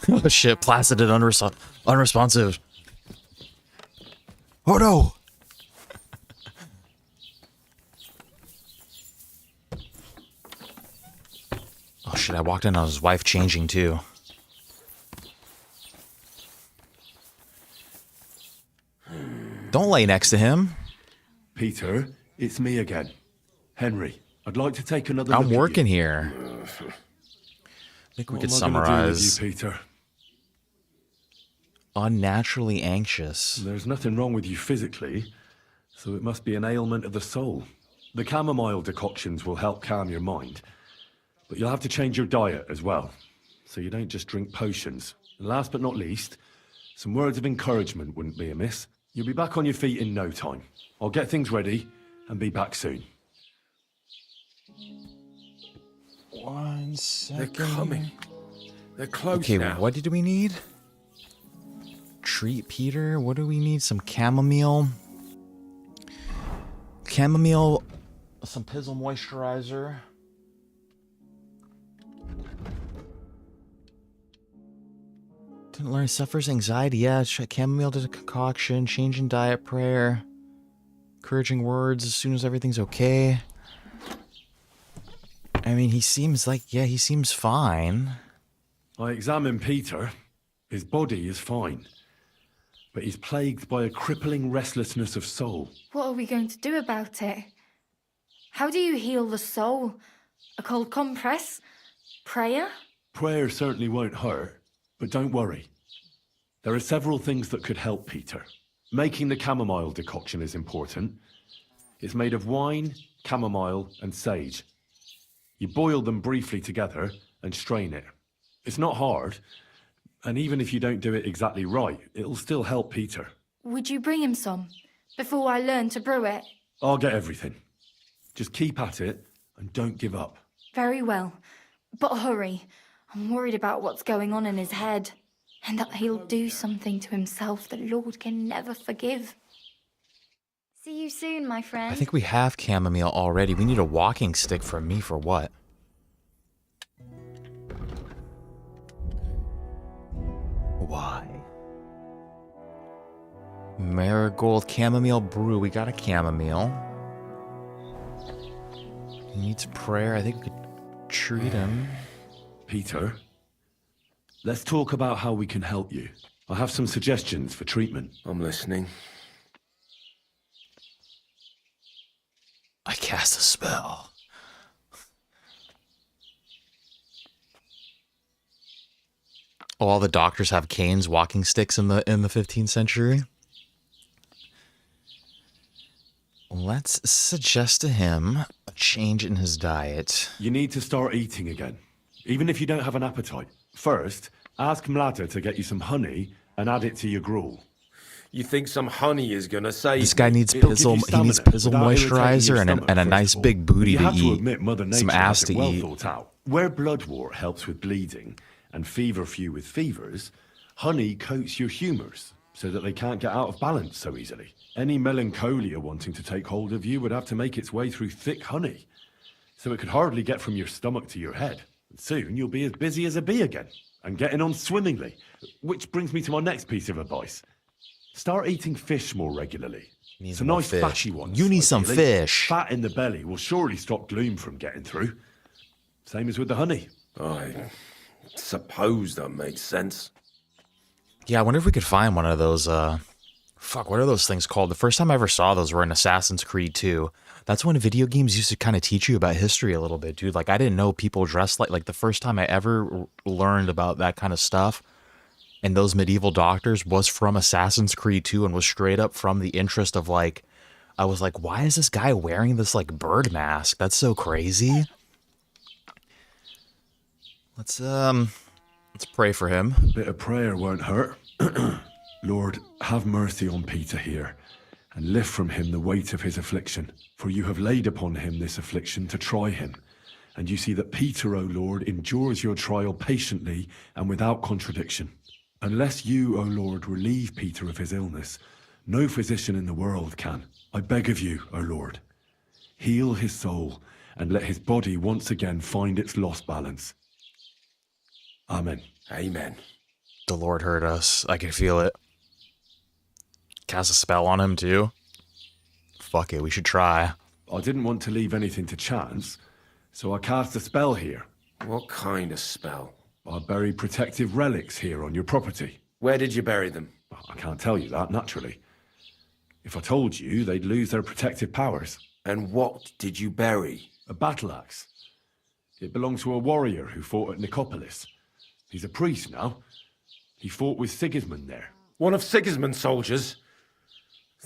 Oh shit, placid and unresponsive. Oh no! Oh shit, I walked in on his wife changing too. Don't lay next to him. Peter, it's me again. Henry, I'd like to take another look I'm at working you. here. I think we could What am I gonna do with summarize. you, Peter? Unnaturally anxious. There's nothing wrong with you physically, so it must be an ailment of the soul. The chamomile decoctions will help calm your mind, but you'll have to change your diet as well, so you don't just drink potions. And last but not least, some words of encouragement wouldn't be amiss. You'll be back on your feet in no time. I'll get things ready and be back soon. 1 second. They're coming. They're close Okay, now. what did we need? Treat Peter. What do we need? Some chamomile. Chamomile. Some pizzle moisturizer. Didn't learn he suffers anxiety. Yeah, chamomile to the concoction. Changing diet, prayer. Encouraging words as soon as everything's okay. I mean, he seems like, yeah, he seems fine. I examined Peter. His body is fine, but he's plagued by a crippling restlessness of soul. What are we going to do about it? How do you heal the soul? A cold compress? Prayer? Prayer certainly won't hurt, but don't worry. There are several things that could help Peter. Making the chamomile decoction is important. It's made of wine, chamomile, and sage. You boil them briefly together and strain it. It's not hard, and even if you don't do it exactly right, it'll still help Peter. Would you bring him some before I learn to brew it? I'll get everything. Just keep at it and don't give up. Very well. But hurry. I'm worried about what's going on in his head. And that he'll do something to himself the Lord can never forgive. See you soon, my friend. I think we have chamomile already. We need a walking stick from me for what? Why? Marigold chamomile brew. We got a chamomile. He needs prayer. I think we could treat him. Peter, let's talk about how we can help you. I have some suggestions for treatment. I'm listening. I cast a spell. Oh, all the doctors have canes, walking sticks in the 15th century. Let's suggest to him a change in his diet. You need to start eating again, even if you don't have an appetite. First, ask Mlada to get you some honey and add it to your gruel. You think some honey is gonna save This guy me? needs It'll give you pizzle. He needs stamina pizzle without irritating moisturizer your and stomach, a first nice of all. big booty You to have to eat. admit, Mother Nature Some has ass it to well eat. thought out. Where bloodwort helps with bleeding and feverfew with fevers, honey coats your humours so that they can't get out of balance so easily. Any melancholia wanting to take hold of you would have to make its way through thick honey, so it could hardly get from your stomach to your head. And soon you'll be as busy as a bee again, and getting on swimmingly. Which brings me to my next piece of advice. Start eating fish more regularly. Needs Some more nice fish. fatty ones. You need some ideally. fish. Fat in the belly will surely stop gloom from getting through. Same as with the honey. I suppose that makes sense. Yeah, I wonder if we could find one of those, fuck, what are those things called? The first time I ever saw those were in Assassin's Creed 2. That's when video games used to kind of teach you about history a little bit, dude. Like, I didn't know people dressed like the first time I ever learned about that kind of stuff and those medieval doctors was from Assassin's Creed 2 and was straight up from the interest of, like, I was like, why is this guy wearing this, like, bird mask? That's so crazy. Let's pray for him. Bit of prayer won't hurt. Lord, have mercy on Peter here, and lift from him the weight of his affliction. For you have laid upon him this affliction to try him. And you see that Peter, O Lord, endures your trial patiently and without contradiction. Unless you, O Lord, relieve Peter of his illness, no physician in the world can. I beg of you, O Lord, heal his soul and let his body once again find its lost balance. Amen. Amen. The Lord heard us. I can feel it. Cast a spell on him, too. Fuck it, we should try. I didn't want to leave anything to chance, so I cast a spell here. What kind of spell? I bury protective relics here on your property. Where did you bury them? I can't tell you that, naturally. If I told you, they'd lose their protective powers. And what did you bury? A battle axe. It belonged to a warrior who fought at Nicopolis. He's a priest now. He fought with Sigismund there. One of Sigismund's soldiers?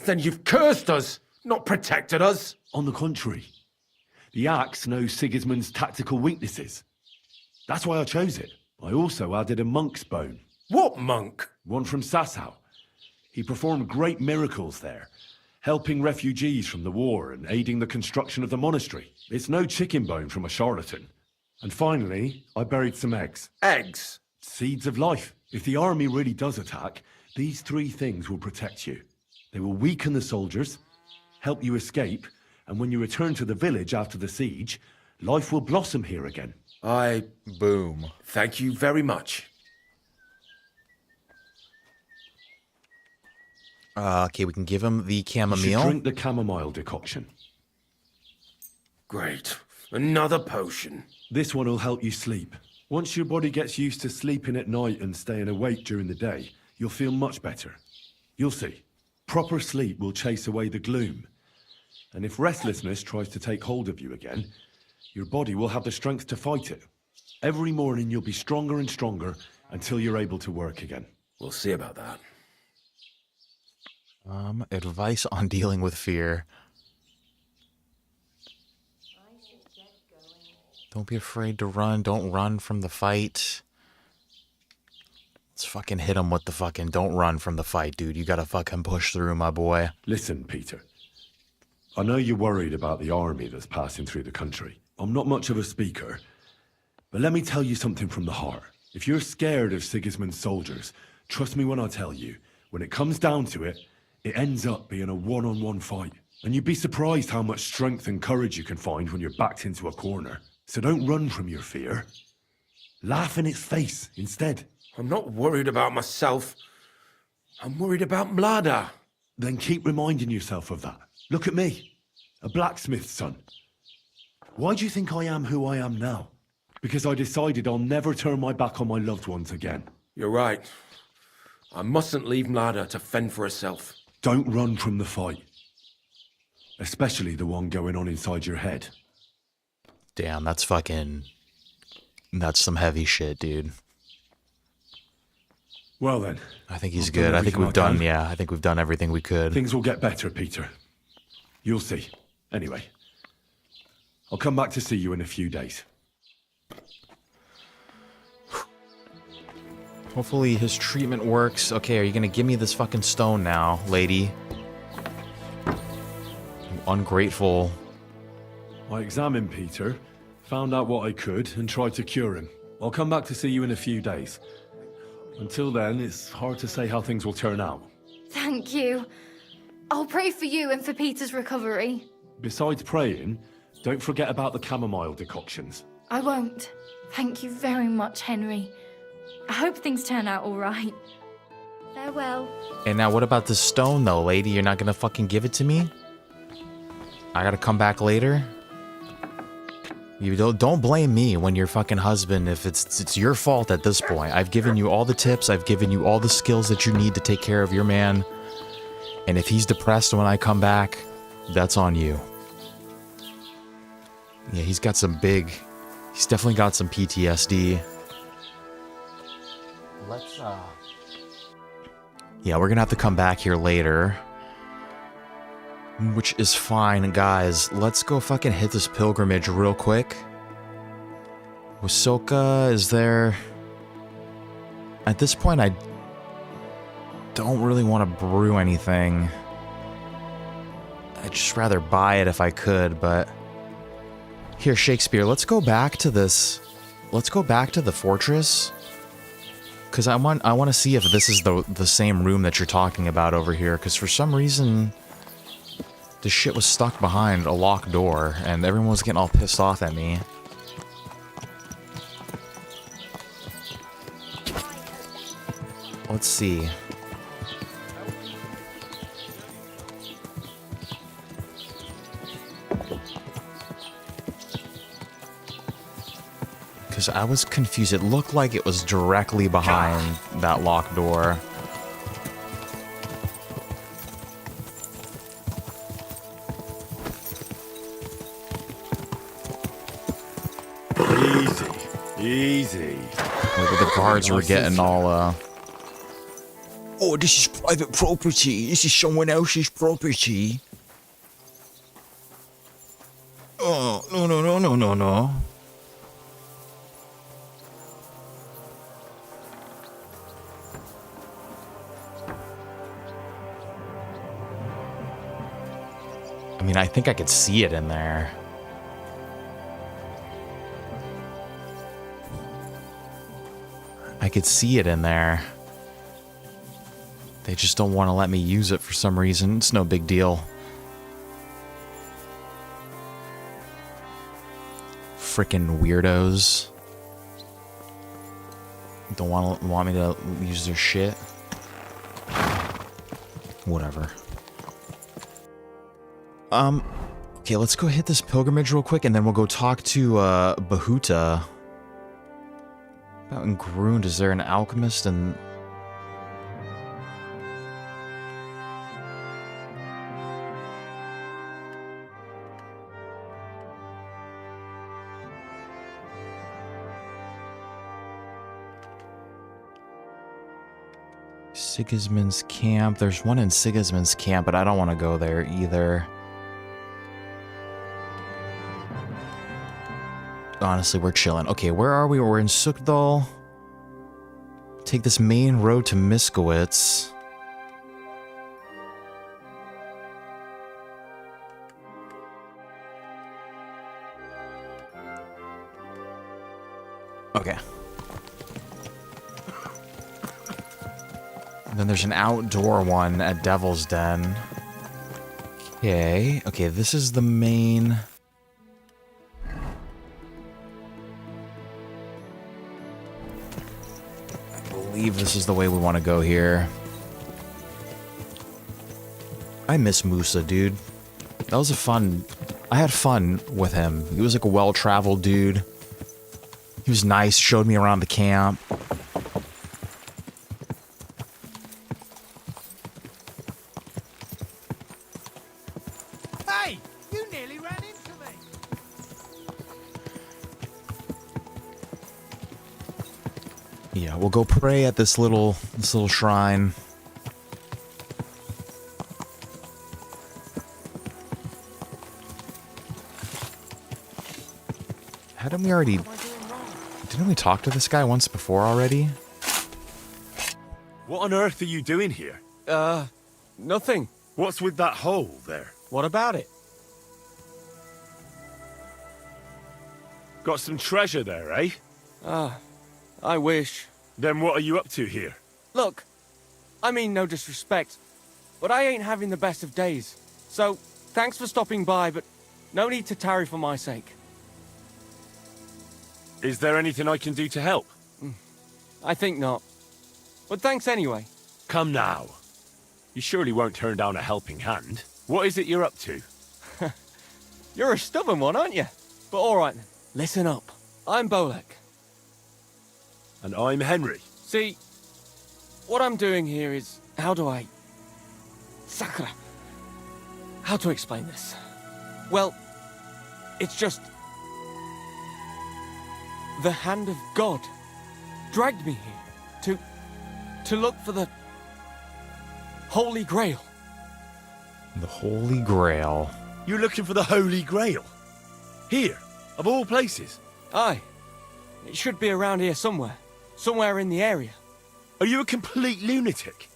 Then you've cursed us, not protected us. On the contrary, the axe knows Sigismund's tactical weaknesses. That's why I chose it. I also added a monk's bone. What monk? One from Sasau. He performed great miracles there, helping refugees from the war and aiding the construction of the monastery. It's no chicken bone from a charlatan. And finally, I buried some eggs. Eggs? Seeds of life. If the army really does attack, these three things will protect you. They will weaken the soldiers, help you escape, and when you return to the village after the siege, life will blossom here again. Boom. Thank you very much. Okay, we can give him the You should chamomile. drink the chamomile decoction. Great. Another potion. This one will help you sleep. Once your body gets used to sleeping at night and staying awake during the day, you'll feel much better. You'll see. Proper sleep will chase away the gloom. And if restlessness tries to take hold of you again, your body will have the strength to fight it. Every morning you'll be stronger and stronger until you're able to work again. We'll see about that. Advice on dealing with fear. Don't be afraid to run. Don't run from the fight. Let's fucking hit him with the fucking don't run from the fight, dude. You gotta fucking push through, my boy. Listen, Peter. I know you're worried about the army that's passing through the country. I'm not much of a speaker, but let me tell you something from the heart. If you're scared of Sigismund's soldiers, trust me when I tell you, when it comes down to it, it ends up being a one-on-one fight. And you'd be surprised how much strength and courage you can find when you're backed into a corner. So don't run from your fear. Laugh in its face instead. I'm not worried about myself. I'm worried about Mlada. Then keep reminding yourself of that. Look at me, a blacksmith's son. Why do you think I am who I am now? Because I decided I'll never turn my back on my loved ones again. You're right. I mustn't leave Mlada to fend for herself. Don't run from the fight. Especially the one going on inside your head. Damn, that's fucking... That's some heavy shit, dude. Well then. I think he's I've done good. I think everything we've I done, can. yeah, I think we've done everything we could. Things will get better, Peter. You'll see. Anyway. I'll come back to see you in a few days. Hopefully his treatment works. Okay, are you gonna give me this fucking stone now, lady? You ungrateful. I examined Peter, found out what I could, and tried to cure him. I'll come back to see you in a few days. Until then, it's hard to say how things will turn out. Thank you. I'll pray for you and for Peter's recovery. Besides praying, don't forget about the chamomile decoctions. I won't. Thank you very much, Henry. I hope things turn out all right. Farewell. And now what about this stone, though, lady? You're not gonna fucking give it to me? I gotta come back later? You don't blame me when your fucking husband, if it's your fault at this point. I've given you all the tips, I've given you all the skills that you need to take care of your man. And if he's depressed when I come back, that's on you. Yeah, he's definitely got some PTSD. Yeah, we're gonna have to come back here later. Which is fine, guys. Let's go fucking hit this pilgrimage real quick. Wasoka, is there... At this point, I don't really want to brew anything. I'd just rather buy it if I could, but... Here, Shakespeare, let's go back to this. Let's go back to the fortress. Because I want to see if this is the same room that you're talking about over here. Because for some reason... This shit was stuck behind a locked door, and everyone was getting all pissed off at me. Let's see. Because I was confused. It looked like it was directly behind that locked door. Easy. The guards were getting all, Oh, this is private property. This is someone else's property. Oh, no. I mean, I think I could see it in there. I could see it in there. They just don't want to let me use it for some reason. It's no big deal. Frickin' weirdos. Don't want me to use their shit. Whatever. Okay, let's go hit this pilgrimage real quick, and then we'll go talk to Bahuta. Out in Grund, is there an alchemist and... Sigismund's camp. There's one in Sigismund's camp, but I don't want to go there either. Honestly, we're chilling. Okay, where are we? We're in Sukdal. Take this main road to Miskowitz. Okay. And then there's an outdoor one at Devil's Den. Okay. Okay, this is the main... I believe this is the way we want to go here. I miss Musa, dude. That was a fun... I had fun with him. He was like a well-traveled dude. He was nice, showed me around the camp. Hey! You nearly ran into me! Yeah, we'll go pray at this little shrine. Hadn't we already... Didn't we talk to this guy once before already? What on earth are you doing here? Nothing. What's with that hole there? What about it? Got some treasure there, eh? I wish. Then what are you up to here? Look, I mean no disrespect, but I ain't having the best of days. So, thanks for stopping by, but no need to tarry for my sake. Is there anything I can do to help? I think not. But thanks anyway. Come now. You surely won't turn down a helping hand. What is it you're up to? You're a stubborn one, aren't you? But alright then, listen up. I'm Bolek. And I'm Henry. See, what I'm doing here is... How do I... Sakura. How to explain this? Well, it's just... The hand of God dragged me here to look for the Holy Grail. The Holy Grail. You're looking for the Holy Grail? Here, of all places? Aye. It should be around here somewhere. Somewhere in the area. Are you a complete lunatic?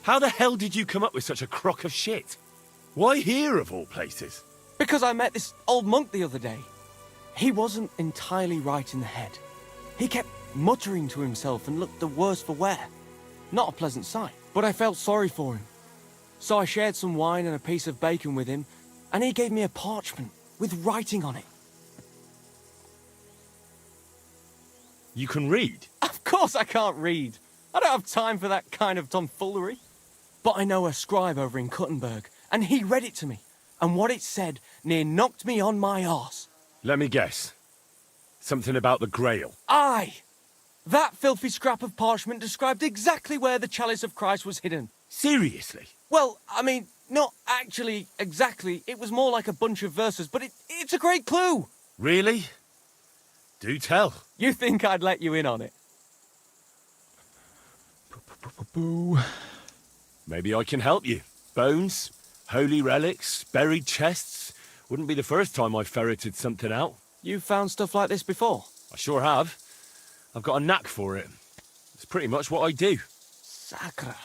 How the hell did you come up with such a crock of shit? Why here, of all places? Because I met this old monk the other day. He wasn't entirely right in the head. He kept muttering to himself and looked the worse for wear. Not a pleasant sight, but I felt sorry for him. So I shared some wine and a piece of bacon with him, and he gave me a parchment with writing on it. You can read? Of course I can't read. I don't have time for that kind of tomfoolery. But I know a scribe over in Kuttenberg, and he read it to me. And what it said near knocked me on my arse. Let me guess. Something about the Grail. Aye! That filthy scrap of parchment described exactly where the chalice of Christ was hidden. Seriously? Well, I mean, not actually exactly. It was more like a bunch of verses, but it's a great clue. Really? Do tell. You think I'd let you in on it? Boo. Maybe I can help you. Bones, holy relics, buried chests. Wouldn't be the first time I ferreted something out. You've found stuff like this before? I sure have. I've got a knack for it. It's pretty much what I do. Sakura.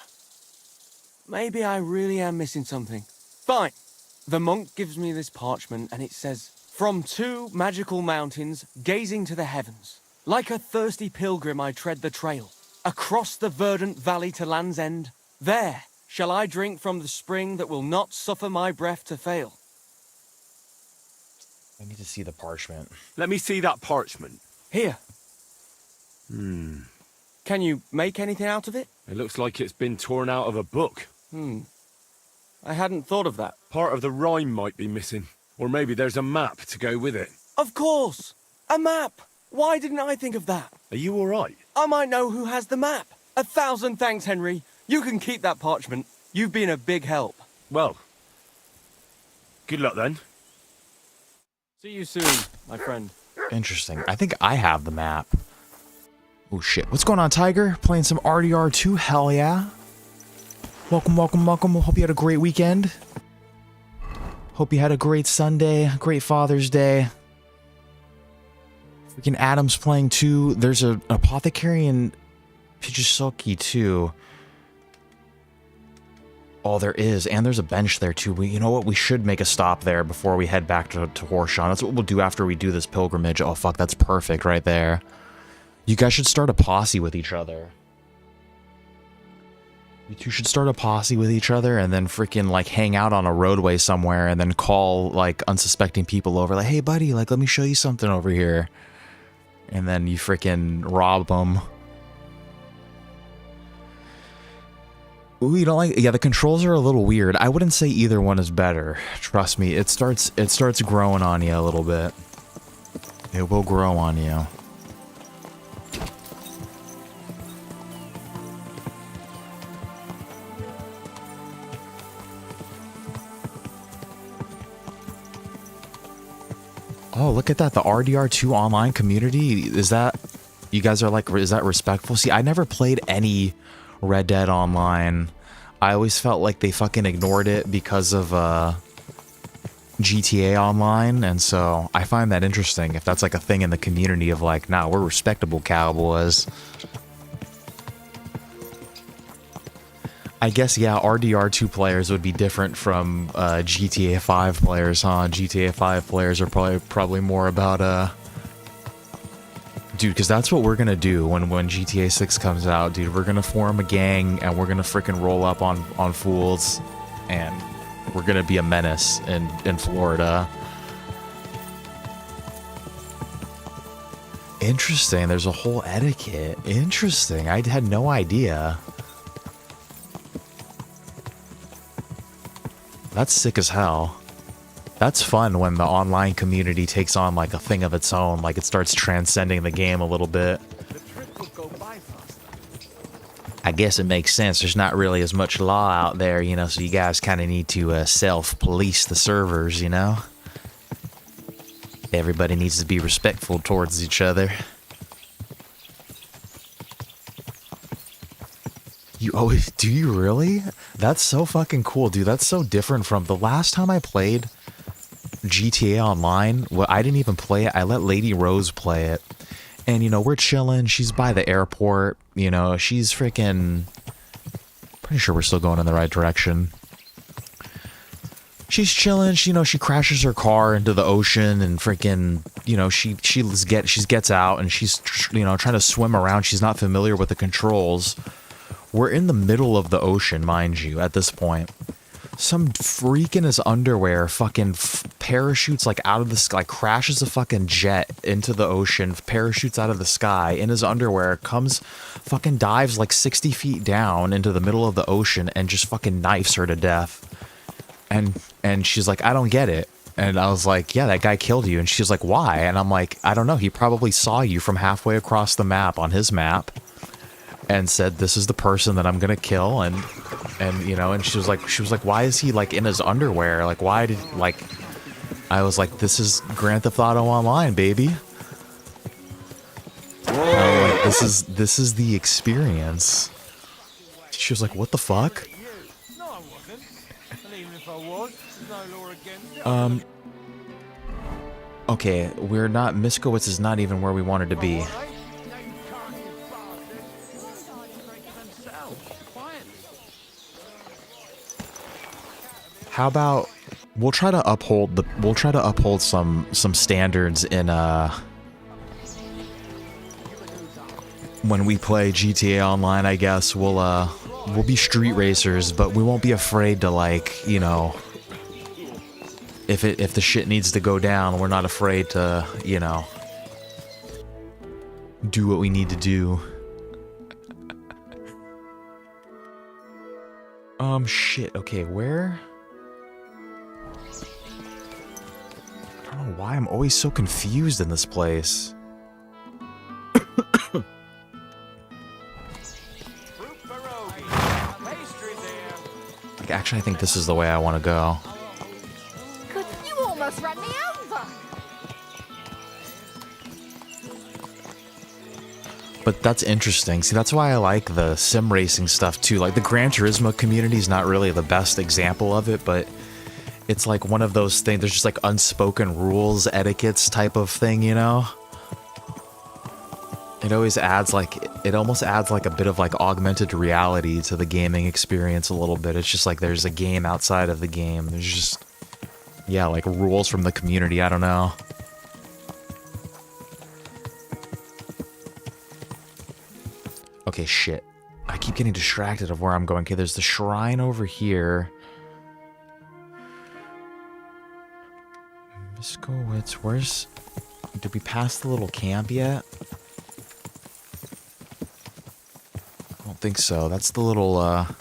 Maybe I really am missing something. Fine. The monk gives me this parchment and it says, "From two magical mountains, gazing to the heavens. Like a thirsty pilgrim I tread the trail. Across the verdant valley to Land's End. There shall I drink from the spring that will not suffer my breath to fail." I need to see the parchment. Let me see that parchment. Here. Can you make anything out of it? It looks like it's been torn out of a book. I hadn't thought of that. Part of the rhyme might be missing. Or maybe there's a map to go with it. Of course! A map! Why didn't I think of that? Are you alright? I might know who has the map. 1,000 thanks, Henry. You can keep that parchment. You've been a big help. Well, good luck then. See you soon, my friend. Interesting. I think I have the map. Oh shit. What's going on, Tiger? Playing some RDR2? Hell yeah. Welcome, welcome, welcome. Hope you had a great weekend. Hope you had a great Sunday. Great Father's Day. Freaking Adam's playing too. There's an apothecary in Pichisoki too. Oh, there is. And there's a bench there too. You know what? We should make a stop there before we head back to Horshan. That's what we'll do after we do this pilgrimage. Oh, fuck. That's perfect right there. You guys should start a posse with each other. You two should start a posse with each other and then freaking like hang out on a roadway somewhere and then call like unsuspecting people over like, hey buddy, like let me show you something over here. And then you freaking rob them. Ooh, you don't like, yeah, the controls are a little weird. I wouldn't say either one is better. Trust me, it starts growing on you a little bit. It will grow on you. Oh, look at that. The RDR2 online community. Is that, you guys are like, is that respectful? See, I never played any Red Dead Online. I always felt like they fucking ignored it because of GTA Online. And so I find that interesting if that's like a thing in the community of like, nah, we're respectable cowboys. I guess, yeah, RDR2 players would be different from GTA 5 players, huh? GTA 5 players are probably more about, dude, because that's what we're gonna do when GTA 6 comes out, dude. We're gonna form a gang, and we're gonna freaking roll up on fools, and we're gonna be a menace in Florida. Interesting, there's a whole etiquette. Interesting, I had no idea. That's sick as hell. That's fun when the online community takes on like a thing of its own, like it starts transcending the game a little bit. I guess it makes sense. There's not really as much law out there, you know, so you guys kind of need to self-police the servers, you know? Everybody needs to be respectful towards each other. You always, do you really? That's so fucking cool, dude. That's so different from the last time I played GTA Online. Well, I didn't even play it. I let Lady Rose play it. And, you know, we're chilling. She's by the airport. You know, she's freaking... Pretty sure we're still going in the right direction. She's chilling. She, you know, she crashes her car into the ocean and freaking, you know, she gets out and she's, you know, trying to swim around. She's not familiar with the controls. We're in the middle of the ocean, mind you, at this point. Some freak in his underwear fucking parachutes like out of the sky, like crashes a fucking jet into the ocean, parachutes out of the sky in his underwear, comes, fucking dives like 60 feet down into the middle of the ocean and just fucking knifes her to death. And she's like, I don't get it. And I was like, yeah, that guy killed you. And she's like, why? And I'm like, I don't know. He probably saw you from halfway across the map on his map. And said, this is the person that I'm gonna kill, and you know, and she was like, why is he like in his underwear? Like, why did, like, I was like, this is Grand Theft Auto Online, baby. Like, this is the experience. She was like, what the fuck? No, I wasn't. And even if I was, there's no law against it. Okay, we're not, Miskowitz is not even where we wanted to be. How about we'll try to uphold some standards in when we play GTA Online, I guess. We'll be street racers, but we won't be afraid to, like, you know, if the shit needs to go down, we're not afraid to, you know, do what we need to do. Shit. Okay, where? I don't know why I'm always so confused in this place. Like, actually, I think this is the way I want to go. You almost ran me over. But that's interesting. See, that's why I like the sim racing stuff too. Like, the Gran Turismo community is not really the best example of it, but it's like one of those things. There's just like unspoken rules, etiquettes type of thing, you know? It always adds like, it almost adds like a bit of like augmented reality to the gaming experience a little bit. It's just like there's a game outside of the game. There's just, yeah, like rules from the community. I don't know. Okay, shit. I keep getting distracted of where I'm going. Okay, there's the shrine over here. Miskowitz, where's... Did we pass the little camp yet? I don't think so. That's the little, I'm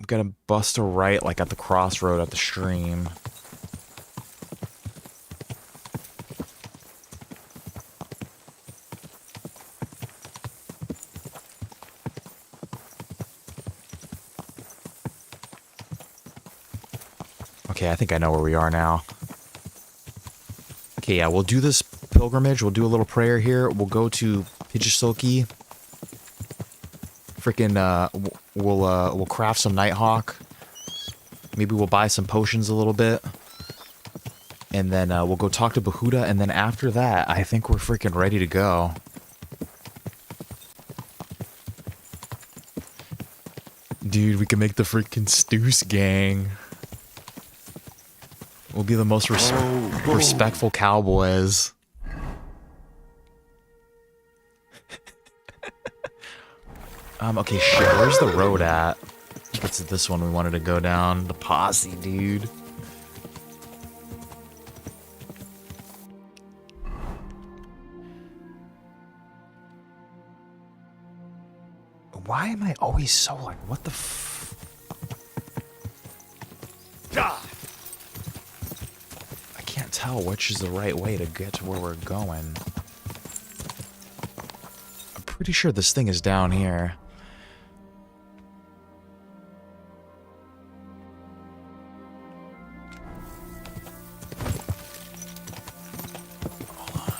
gonna bust a right, like, at the crossroad at the stream. Okay, I think I know where we are now. Okay, yeah, we'll do this pilgrimage. We'll do a little prayer here. We'll go to Pijistoki. Freaking, we'll craft some Nighthawk. Maybe we'll buy some potions a little bit. And then we'll go talk to Bahuda. And then after that, I think we're freaking ready to go. Dude, we can make the freaking Stoos gang. We'll be the most respectful cowboys. Okay, shit, where's the road at? It's this one we wanted to go down. The posse, dude. Why am I always so like, what the f... I can't tell which is the right way to get to where we're going. I'm pretty sure this thing is down here. Hold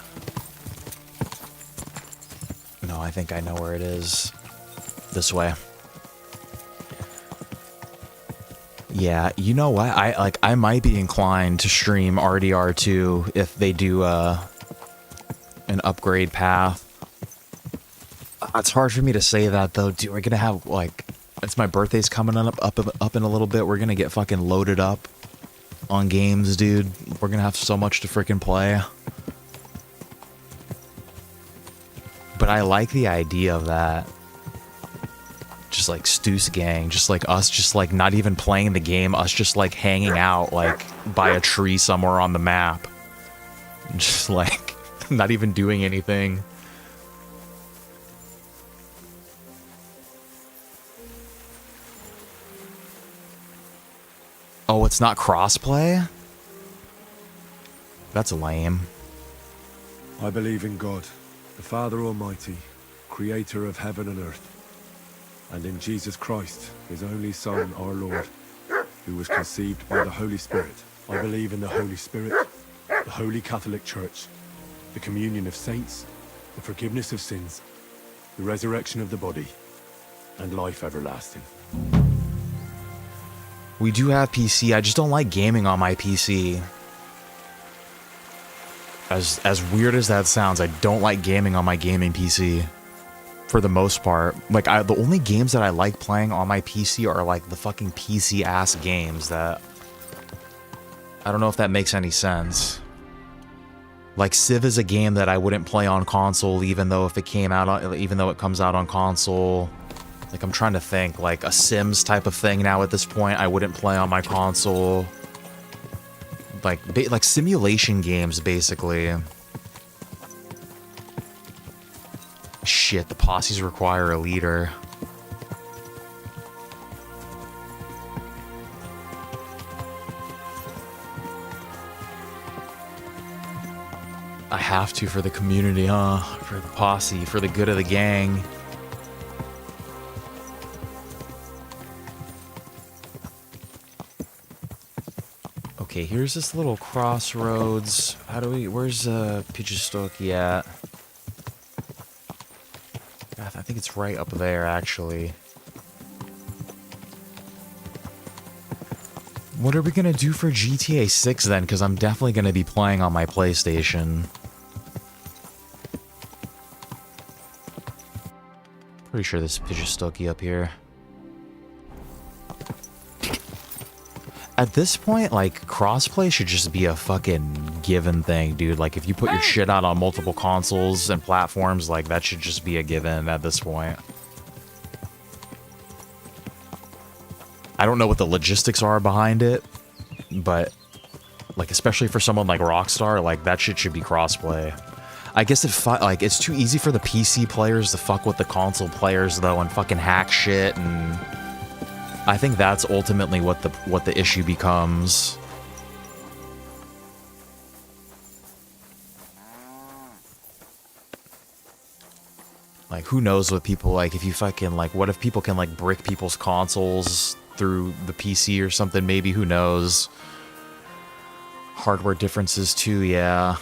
on. No, I think I know where it is. This way. Yeah, you know what? I might be inclined to stream RDR2 if they do an upgrade path. It's hard for me to say that though, dude. We're gonna have like, it's my birthday's coming up in a little bit. We're gonna get fucking loaded up on games, dude. We're gonna have so much to freaking play. But I like the idea of that. Just like Stoos gang, just like us, just like not even playing the game, us just like hanging out like by a tree somewhere on the map. Just like not even doing anything. Oh, it's not crossplay? That's lame. I believe in God, the Father Almighty, creator of heaven and earth, and in Jesus Christ, his only Son, our Lord, who was conceived by the Holy Spirit. I believe in the Holy Spirit, the Holy Catholic Church, the communion of saints, the forgiveness of sins, the resurrection of the body, and life everlasting. We do have PC, I just don't like gaming on my PC. As weird as that sounds, I don't like gaming on my gaming PC. For the most part. Like, the only games that I like playing on my PC are, like, the fucking PC-ass games that... I don't know if that makes any sense. Like, Civ is a game that I wouldn't play on console, even though it comes out on console. Like, I'm trying to think. Like, a Sims type of thing now at this point, I wouldn't play on my console. Like simulation games, basically. Shit, the posses require a leader. I have to for the community, huh? For the posse, for the good of the gang. Okay, here's this little crossroads. Where's Pijistoki at? I think it's right up there, actually. What are we gonna do for GTA 6 then? Because I'm definitely gonna be playing on my PlayStation. Pretty sure this is Pijistoki up here. At this point, like, crossplay should just be a fucking given thing, dude. Like, if you put your shit out on multiple consoles and platforms, like, that should just be a given at this point. I don't know what the logistics are behind it, but, like, especially for someone like Rockstar, like, that shit should be crossplay. I guess it's too easy for the PC players to fuck with the console players, though, and fucking hack shit, and I think that's ultimately what the issue becomes. Like, who knows what people, like, if you fucking, like, what if people can, like, brick people's consoles through the PC or something, maybe, who knows? Hardware differences, too, yeah.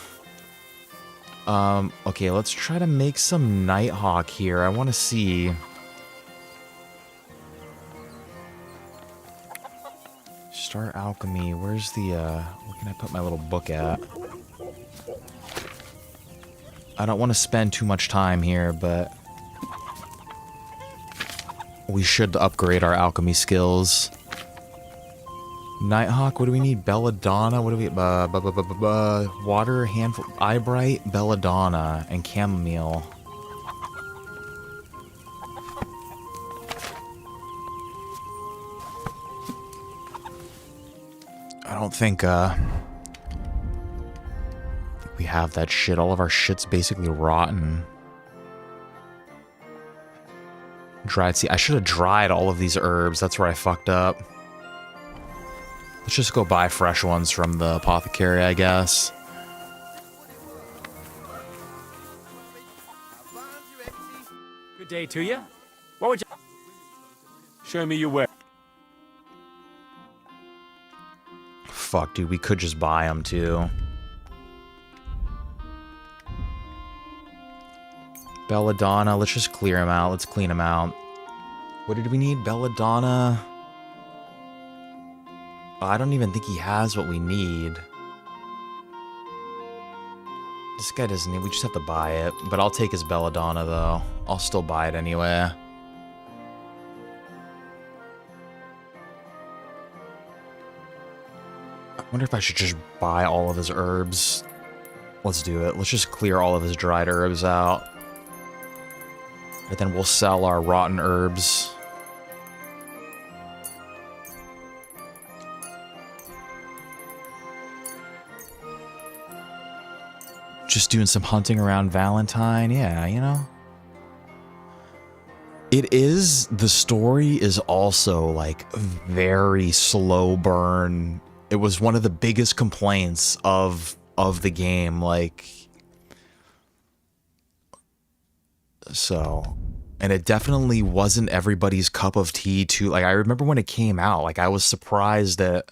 Okay, let's try to make some Nighthawk here. I want to see... Start alchemy. Where's the, where can I put my little book at? I don't want to spend too much time here, but we should upgrade our alchemy skills. Nighthawk, what do we need? Belladonna, what do we... water, handful... Eyebright, Belladonna, and chamomile. I don't think, we have that shit. All of our shit's basically rotten. Dried seed. I should have dried all of these herbs. That's where I fucked up. Let's just go buy fresh ones from the apothecary, I guess. Good day to you. What would you... Show me your way. Fuck, dude, we could just buy them, too. Belladonna, let's just clear him out. Let's clean him out. What did we need? Belladonna. I don't even think he has what we need. This guy doesn't need... We just have to buy it. But I'll take his Belladonna, though. I'll still buy it anyway. I wonder if I should just buy all of his herbs. Let's do it. Let's just clear all of his dried herbs out. And then we'll sell our rotten herbs. Just doing some hunting around Valentine. Yeah, you know. It is... The story is also, like, very slow burn. It was one of the biggest complaints of the game, like... So... And it definitely wasn't everybody's cup of tea, too. Like, I remember when it came out, like, I was surprised at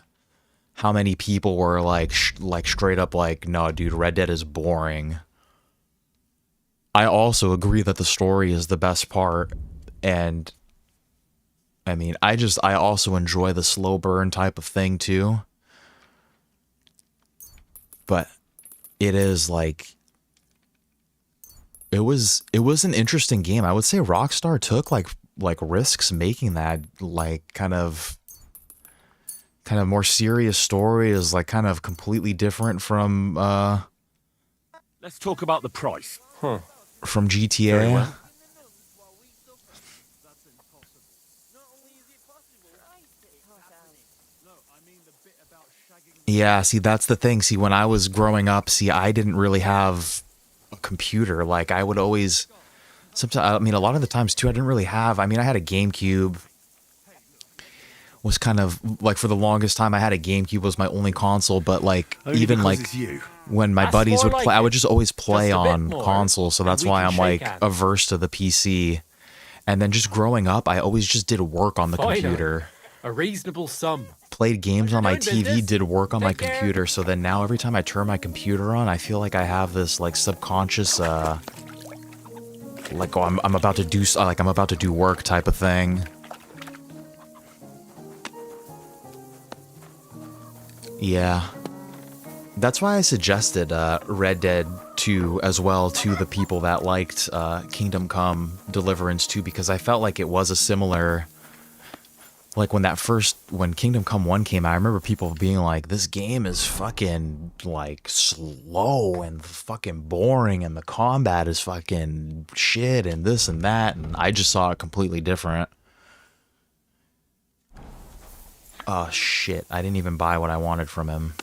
how many people were, like, straight up like, no, dude, Red Dead is boring. I also agree that the story is the best part, and... I mean, I also enjoy the slow burn type of thing, too. But it is, like... It was an interesting game. I would say Rockstar took like risks making that, like, kind of more serious story is, like, kind of completely different from Let's talk about the price. From GTA. Yeah, see, that's the thing. See, when I was growing up, see, I didn't really have a computer. Like, I would always... Sometimes, I mean, a lot of the times, too, I didn't really have... I mean, I had a GameCube. Was kind of... Like, for the longest time, I had a GameCube was my only console. But, like, Only even, because like... it's you. When my buddies would more play... like I would it. just always play Just a bit on more, console. So and that's we why can I'm, shake like, hands. averse to the PC. And then just growing up, I always just did work on the Finally. computer. A reasonable sum. Played games on my doing, TV, business? did work on my Take care. computer, so then now every time I turn my computer on, I feel like I have this, like, subconscious, like, oh, I'm about to do, like, I'm about to do work type of thing. Yeah. That's why I suggested Red Dead 2 as well to the people that liked Kingdom Come Deliverance 2, because I felt like it was a similar Like when Kingdom Come 1 came out, I remember people being like, this game is fucking like slow and fucking boring and the combat is fucking shit and this and that, and I just saw it completely different. Oh shit, I didn't even buy what I wanted from him.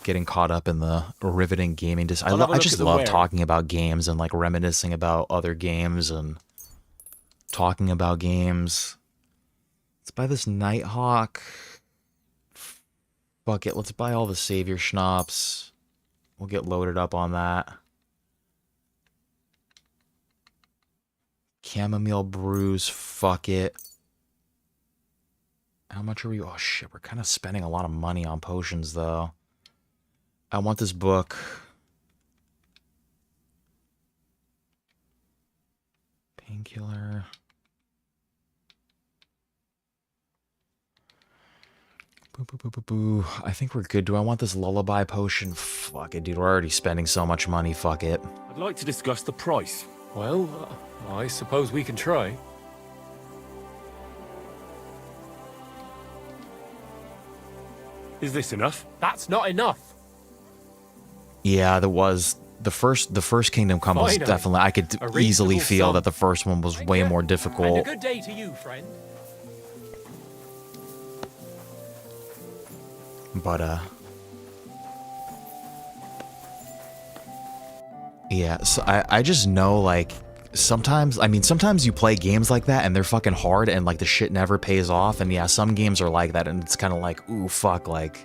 Getting caught up in the riveting gaming. I just love talking about games and like reminiscing about other games and talking about games. Let's buy this Nighthawk. Fuck it, let's buy all the Savior Schnapps. We'll get loaded up on that. Chamomile Brews, fuck it. How much are we? Oh shit, we're kind of spending a lot of money on potions though. I want this book. Painkiller. Boo, boo, boo, boo, boo. I think we're good. Do I want this lullaby potion? Fuck it, dude. We're already spending so much money. Fuck it. I'd like to discuss the price. Well, I suppose we can try. Is this enough? That's not enough. Yeah, there was the first Kingdom Come was Finally, definitely. I could a easily reasonable feel sum. that the first one was way more And a difficult. good day to you, friend. But yeah. So I just know like sometimes. I mean, sometimes you play games like that and they're fucking hard and like the shit never pays off. And yeah, some games are like that and it's kind of like, ooh, fuck, like.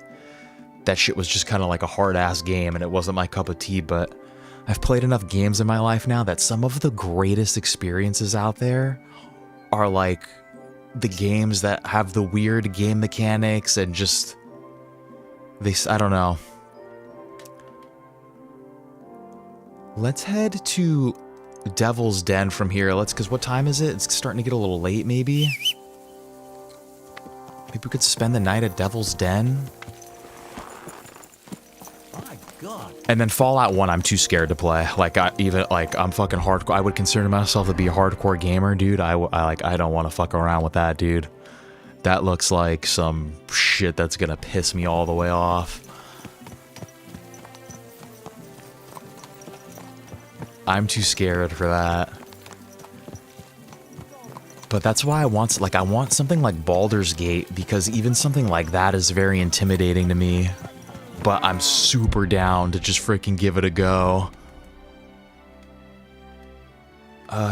That shit was just kind of like a hard-ass game and it wasn't my cup of tea, but I've played enough games in my life now that some of the greatest experiences out there are like the games that have the weird game mechanics and just... I don't know. Let's head to Devil's Den from here. Because what time is it? It's starting to get a little late, maybe? Maybe we could spend the night at Devil's Den? God. And then Fallout 1, I'm too scared to play. Like, I'm fucking hardcore. I would consider myself to be a hardcore gamer, dude. I don't want to fuck around with that, dude. That looks like some shit that's gonna piss me all the way off. I'm too scared for that. But that's why I want something like Baldur's Gate, because even something like that is very intimidating to me. But I'm super down to just freaking give it a go.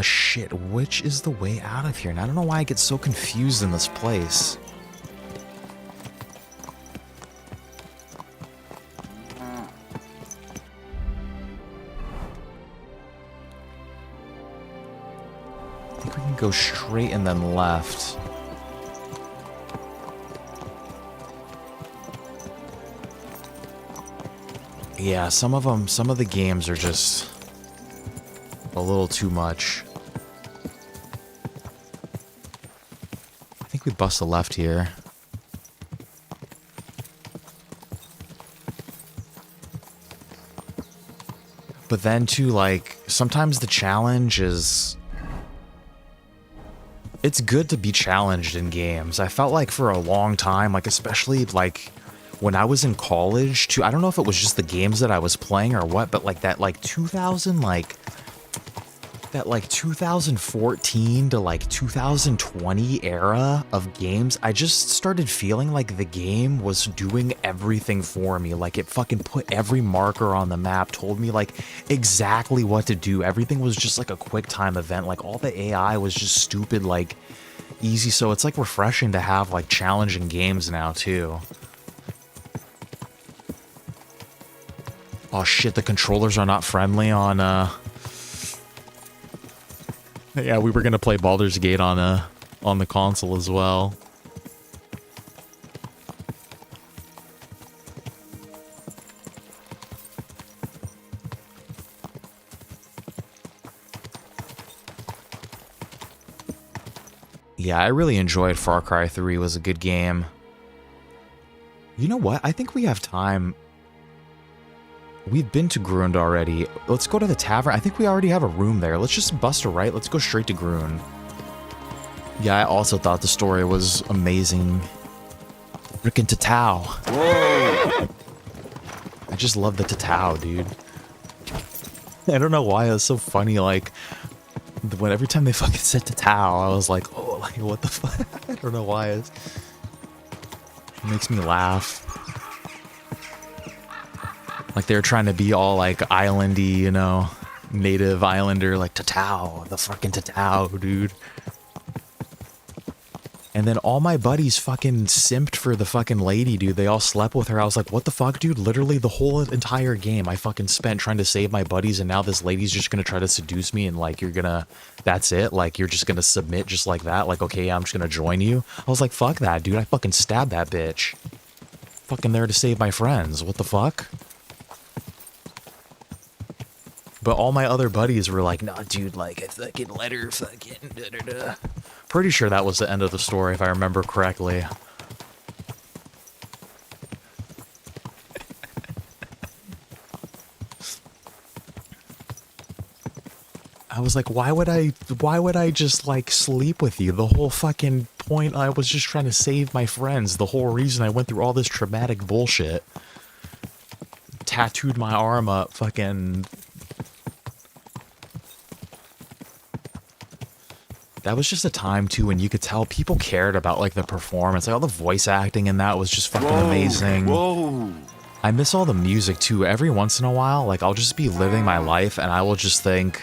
Shit, which is the way out of here? And I don't know why I get so confused in this place. I think we can go straight and then left. Yeah, some of the games are just a little too much. I think we bust a left here. But then too, like, sometimes the challenge is... It's good to be challenged in games. I felt like for a long time, like, especially, like... When I was in college, too, I don't know if it was just the games that I was playing or what, but like that 2014 to like 2020 era of games, I just started feeling like the game was doing everything for me. Like it fucking put every marker on the map, told me like exactly what to do. Everything was just like a quick time event. Like all the AI was just stupid, like easy. So it's like refreshing to have like challenging games now too. Oh shit, the controllers are not friendly on, Yeah, we were gonna play Baldur's Gate on the console as well. Yeah, I really enjoyed Far Cry 3. It was a good game. You know what? I think we have time... We've been to Grund already. Let's go to the tavern. I think we already have a room there. Let's just bust a right. Let's go straight to Grund. Yeah, I also thought the story was amazing. Frickin' Tatao. Whoa! I just love the Tatao, dude. I don't know why it was so funny, like, when every time they fucking said Tatao, I was like, oh, like, what the fuck? I don't know why. It makes me laugh. Like, they were trying to be all, like, islandy, you know, native islander, like, Tatao, the fucking Tatao, dude. And then all my buddies fucking simped for the fucking lady, dude. They all slept with her. I was like, what the fuck, dude? Literally the whole entire game I fucking spent trying to save my buddies, and now this lady's just gonna try to seduce me, and like, you're gonna... That's it? Like, you're just gonna submit just like that? Like, okay, yeah, I'm just gonna join you? I was like, fuck that, dude. I fucking stabbed that bitch. Fucking there to save my friends. What the fuck? But all my other buddies were like, nah, dude, like, I fucking let her fucking da-da-da. Pretty sure that was the end of the story, if I remember correctly. I was like, why would I just, like, sleep with you? The whole fucking point, I was just trying to save my friends. The whole reason I went through all this traumatic bullshit. Tattooed my arm up, fucking... That was just a time, too, when you could tell people cared about, like, the performance. Like, all the voice acting in that was just fucking amazing. Whoa! I miss all the music, too. Every once in a while, like, I'll just be living my life, and I will just think,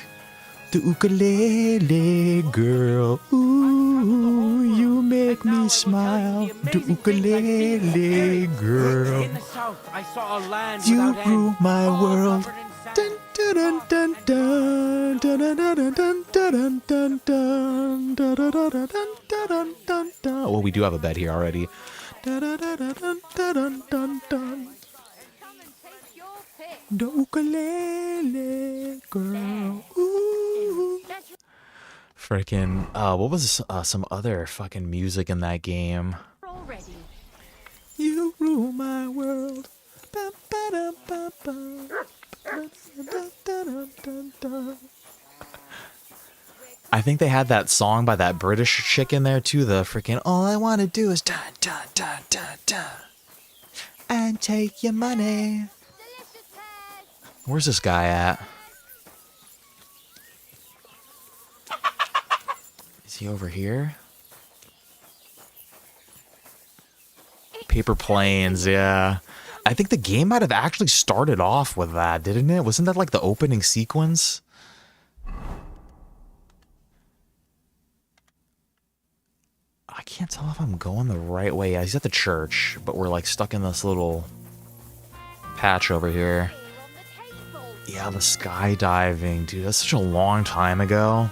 the ukulele girl, ooh, you make me smile. The ukulele girl, In the south, I saw a land you without rule end, my all world. covered in sand. Dun, dun, dun, dun, dun, dun, dun, dun, dun, dun, dun, dun, dun, dun, dun, dun, dun, dun. Well, we do have a bed here already. Dun, dun, dun, dun, dun, dun, dun. Come and take your pick. The ukulele girl. Ooh. Freaking, what was some other fucking music in that game? Already. You rule my world. Ba, ba, da, ba, ba. I think they had that song by that British chick in there too, the freaking all I want to do is dun dun dun dun dun and take your money. Where's this guy at? Is he over here? Paper planes, yeah. I think the game might have actually started off with that, didn't it? Wasn't that like the opening sequence? I can't tell if I'm going the right way. Yeah, he's at the church, but we're like stuck in this little patch over here. Yeah, the skydiving, dude. That's such a long time ago.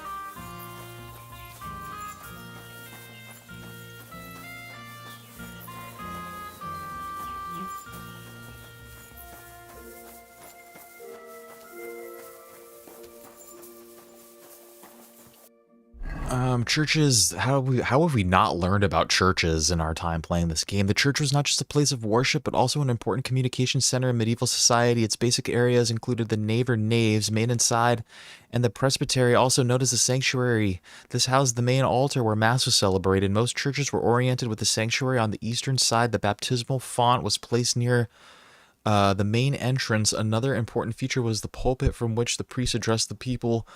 Churches, how have we not learned about churches in our time playing this game? The church was not just a place of worship, but also an important communication center in medieval society. Its basic areas included the nave or naves, main and side, and the presbytery, also known as the sanctuary. This housed the main altar where mass was celebrated. Most churches were oriented with the sanctuary on the eastern side. The baptismal font was placed near the main entrance. Another important feature was the pulpit from which the priest addressed the people.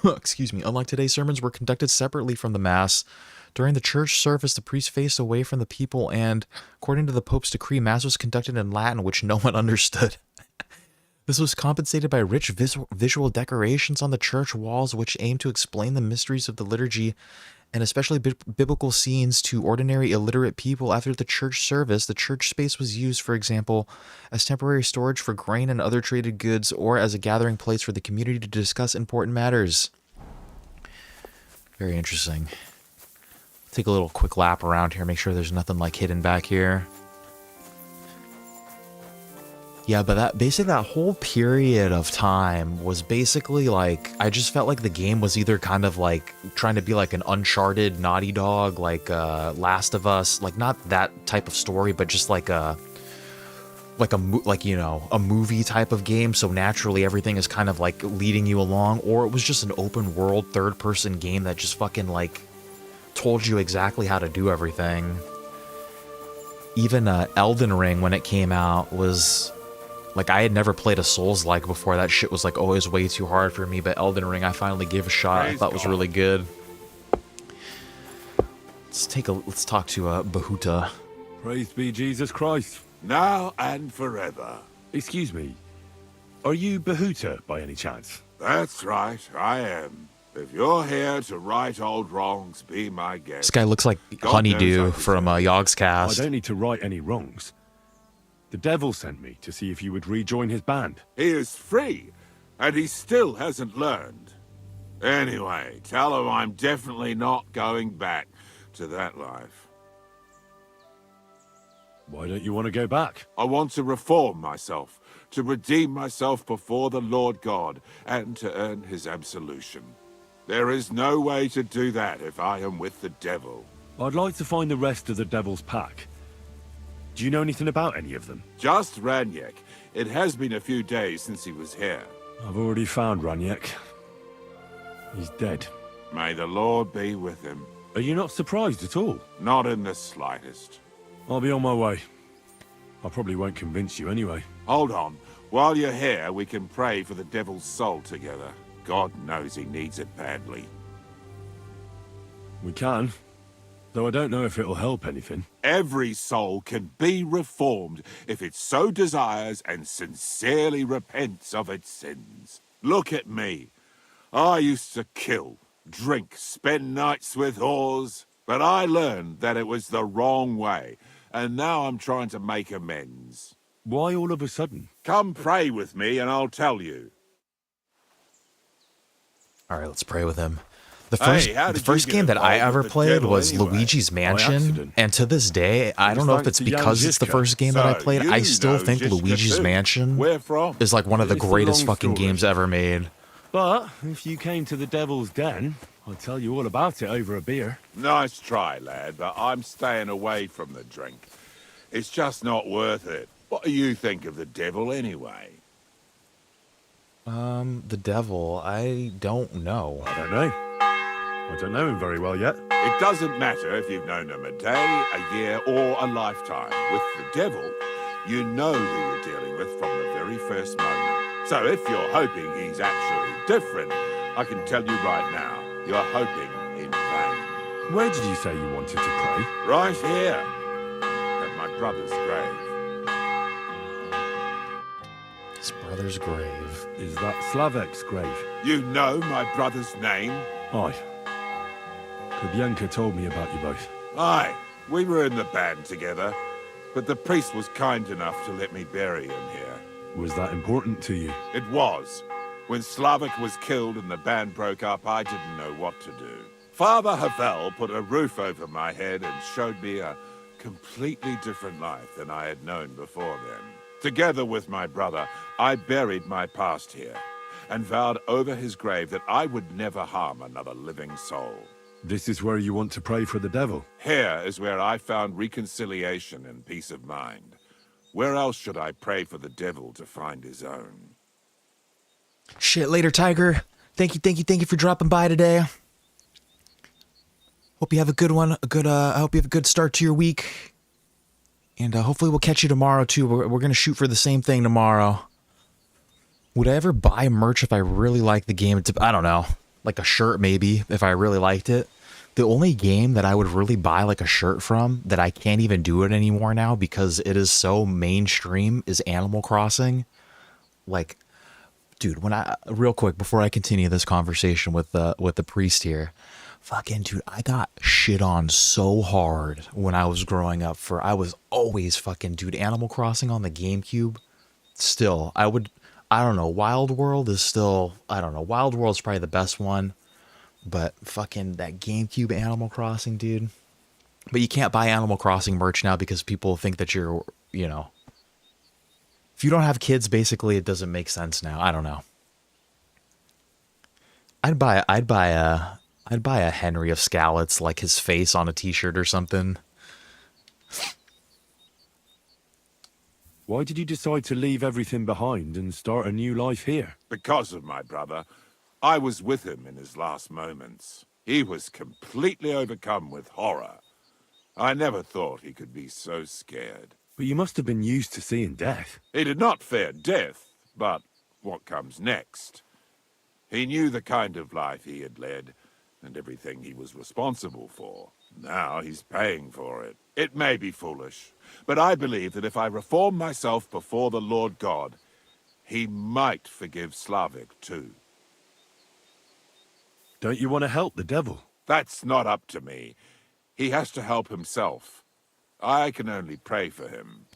Excuse me. Unlike today's sermons were conducted separately from the Mass. During the church service, the priest faced away from the people, and according to the Pope's decree, Mass was conducted in Latin, which no one understood. This was compensated by rich visual decorations on the church walls, which aimed to explain the mysteries of the liturgy, and especially biblical scenes to ordinary illiterate people. After the church service, the church space was used, for example, as temporary storage for grain and other traded goods, or as a gathering place for the community to discuss important matters. Very interesting. Take a little quick lap around here, make sure there's nothing like hidden back here. Yeah, but that whole period of time was basically like, I just felt like the game was either kind of like trying to be like an Uncharted, Naughty Dog, like Last of Us, like not that type of story, but just like a movie type of game. So naturally everything is kind of like leading you along, or it was just an open world third person game that just fucking like told you exactly how to do everything. Even Elden Ring, when it came out, was... Like, I had never played a Souls-like before. That shit was, like, always way too hard for me. But Elden Ring, I finally gave a shot. I thought was really good. Let's talk to Bahuta. Praised be Jesus Christ. Now and forever. Excuse me. Are you Bahuta, by any chance? That's right, I am. If you're here to right old wrongs, be my guest. This guy looks like God Honeydew knows I from Yogg's I cast. don't need to right any wrongs. The devil sent me to see if you would rejoin his band. He is free, and he still hasn't learned. Anyway, tell him I'm definitely not going back to that life. Why don't you want to go back? I want to reform myself, to redeem myself before the Lord God, and to earn his absolution. There is no way to do that if I am with the devil. I'd like to find the rest of the devil's pack. Do you know anything about any of them? Just Ranyek. It has been a few days since he was here. I've already found Ranyek. He's dead. May the Lord be with him. Are you not surprised at all? Not in the slightest. I'll be on my way. I probably won't convince you anyway. Hold on. While you're here, we can pray for the devil's soul together. God knows he needs it badly. We can. Though I don't know if it'll help anything. Every soul can be reformed if it so desires and sincerely repents of its sins. Look at me. I used to kill, drink, spend nights with whores, but I learned that it was the wrong way, and now I'm trying to make amends. Why all of a sudden? Come pray with me and I'll tell you. Alright, let's pray with him. The Hey, first game that I ever played was Luigi's Mansion, accident. and to this day, I don't know if thanks it's to young because it's the Zizka. first game that I So, played. you I still know think Zizka Luigi's too. Mansion Where from? is like one of the It's a greatest long fucking story. games ever made. But if you came to the devil's den, I'd tell you all about it over a beer. Nice try, lad, but I'm staying away from the drink. It's just not worth it. What do you think of the devil anyway? The devil, I don't know. I don't know. I don't know him very well yet. It doesn't matter if you've known him a day, a year, or a lifetime. With the devil, you know who you're dealing with from the very first moment. So if you're hoping he's actually different, I can tell you right now, you're hoping in vain. Where did you say you wanted to pray? Right here, at my brother's grave. His brother's grave. Is that Slavek's grave? You know my brother's name? Aye. Kubyanka told me about you both. Aye, we were in the band together, but the priest was kind enough to let me bury him here. Was that important to you? It was. When Slavik was killed and the band broke up, I didn't know what to do. Father Havel put a roof over my head and showed me a completely different life than I had known before then. Together with my brother, I buried my past here and vowed over his grave that I would never harm another living soul. This is where you want to pray for the devil? Here is where I found reconciliation and peace of mind. Where else should I pray for the devil to find his own? Shit, later, Tiger. Thank you for dropping by today. Hope you have a good one. I hope you have a good start to your week. And hopefully we'll catch you tomorrow, too. We're going to shoot for the same thing tomorrow. Would I ever buy merch if I really liked the game? I don't know. Like a shirt, maybe, if I really liked it. The only game that I would really buy like a shirt from that I can't even do it anymore now because it is so mainstream is Animal Crossing. Like, dude, real quick before I continue this conversation with the priest here, fucking dude, I got shit on so hard when I was growing up I was always fucking, dude, Animal Crossing on the GameCube. Still, I don't know, Wild World is still, I don't know, Wild World's probably the best one. But fucking that GameCube Animal Crossing, dude. But you can't buy Animal Crossing merch now because people think that you're, you know. If you don't have kids, basically, it doesn't make sense now. I don't know. I'd buy a Henry of Skalitz, like his face on a t-shirt or something. Why did you decide to leave everything behind and start a new life here? Because of my brother. I was with him in his last moments. He was completely overcome with horror. I never thought he could be so scared. But you must have been used to seeing death. He did not fear death, but what comes next? He knew the kind of life he had led, and everything he was responsible for. Now he's paying for it. It may be foolish, but I believe that if I reform myself before the Lord God, he might forgive Slavik too. Don't you want to help the devil? That's not up to me. He has to help himself. I can only pray for him.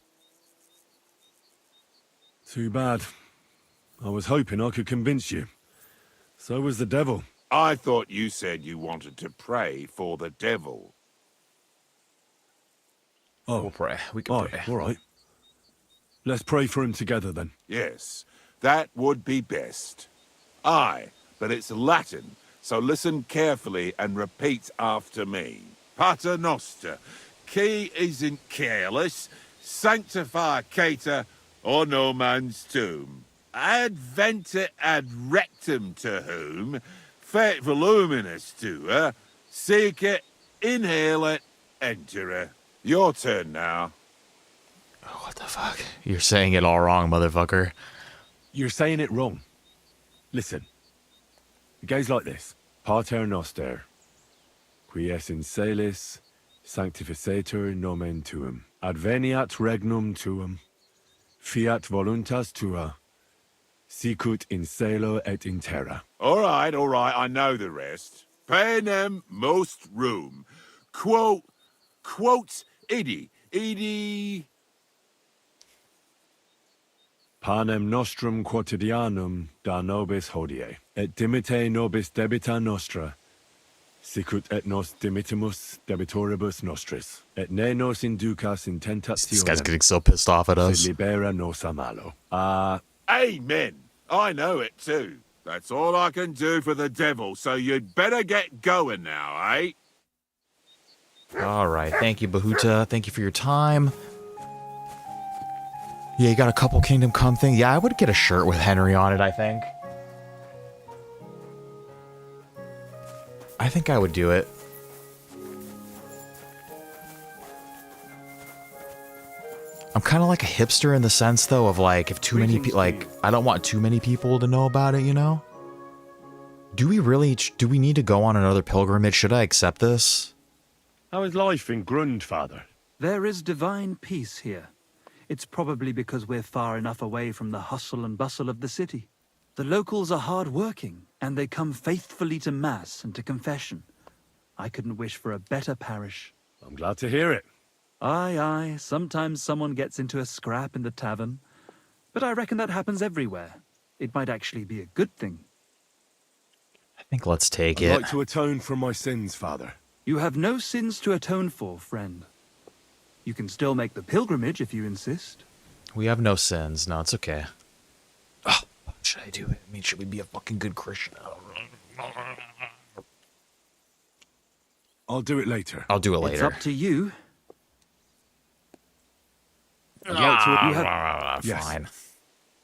Too bad. I was hoping I could convince you. So was the devil. I thought you said you wanted to pray for the devil. Oh, We'll pray. We can pray. all right. Let's pray for him together then. Yes, that would be best. Aye, but it's Latin, so listen carefully and repeat after me. Pater Noster, qui isn't careless, sanctify cater, or no man's tomb. Adventure ad rectum to whom, fet voluminous to her, seek it, inhale it, enter her. Your turn now. Oh, what the fuck? You're saying it all wrong, motherfucker. You're saying it wrong. Listen. It goes like this. Pater Noster, qui es in celis, sanctificetur nomen tuum. Adveniat regnum tuum. Fiat voluntas tua. Sicut in celo et in terra. All right, I know the rest. Panem most room. Quote, idi. Panem nostrum quotidianum da nobis hodie, et dimite nobis debita nostra, sicut et nos dimitimus debitoribus nostris, et ne nos inducas in tentationem. This guy's getting so pissed off at us. Sed libera nos a malo. Amen. I know it too. That's all I can do for the devil, so you'd better get going now, eh? All right. Thank you, Bahuta. Thank you for your time. Yeah, you got a couple Kingdom Come thing. Yeah, I would get a shirt with Henry on it, I think. I think I would do it. I'm kind of like a hipster in the sense, though, of like, if too many people, like, I don't want too many people to know about it, you know? Do we need to go on another pilgrimage? Should I accept this? How is life in Grund, Father? There is divine peace here. It's probably because we're far enough away from the hustle and bustle of the city. The locals are hard-working, and they come faithfully to Mass and to confession. I couldn't wish for a better parish. I'm glad to hear it. Aye, sometimes someone gets into a scrap in the tavern, but I reckon that happens everywhere. It might actually be a good thing. I think let's take I'd it. like to atone for my sins, Father. You have no sins to atone for, friend. You can still make the pilgrimage if you insist. We have no sins. No, it's okay. Oh, should I do it? I mean, should we be a fucking good Christian? I'll do it later. I'll do it It's later. up to you. Yes. Fine.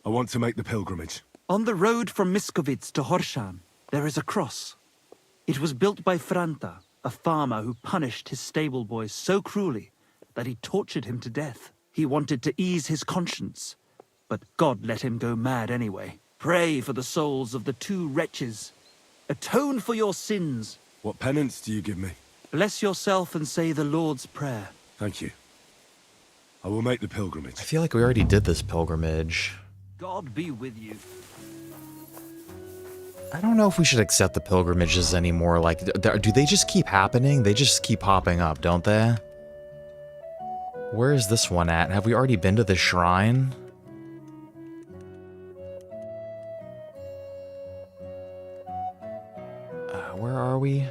I want to make the pilgrimage. On the road from Miskovitz to Horshan, there is a cross. It was built by Franta, a farmer who punished his stable boys so cruelly that he tortured him to death. He wanted to ease his conscience, but God let him go mad anyway. Pray for the souls of the two wretches. Atone for your sins. What penance do you give me? Bless yourself and say the Lord's Prayer. Thank you. I will make the pilgrimage. I feel like we already did this pilgrimage. God be with you. I don't know if we should accept the pilgrimages anymore. Like, do they just keep happening? They just keep popping up, don't they? Where is this one at? Have we already been to the shrine? Where are we?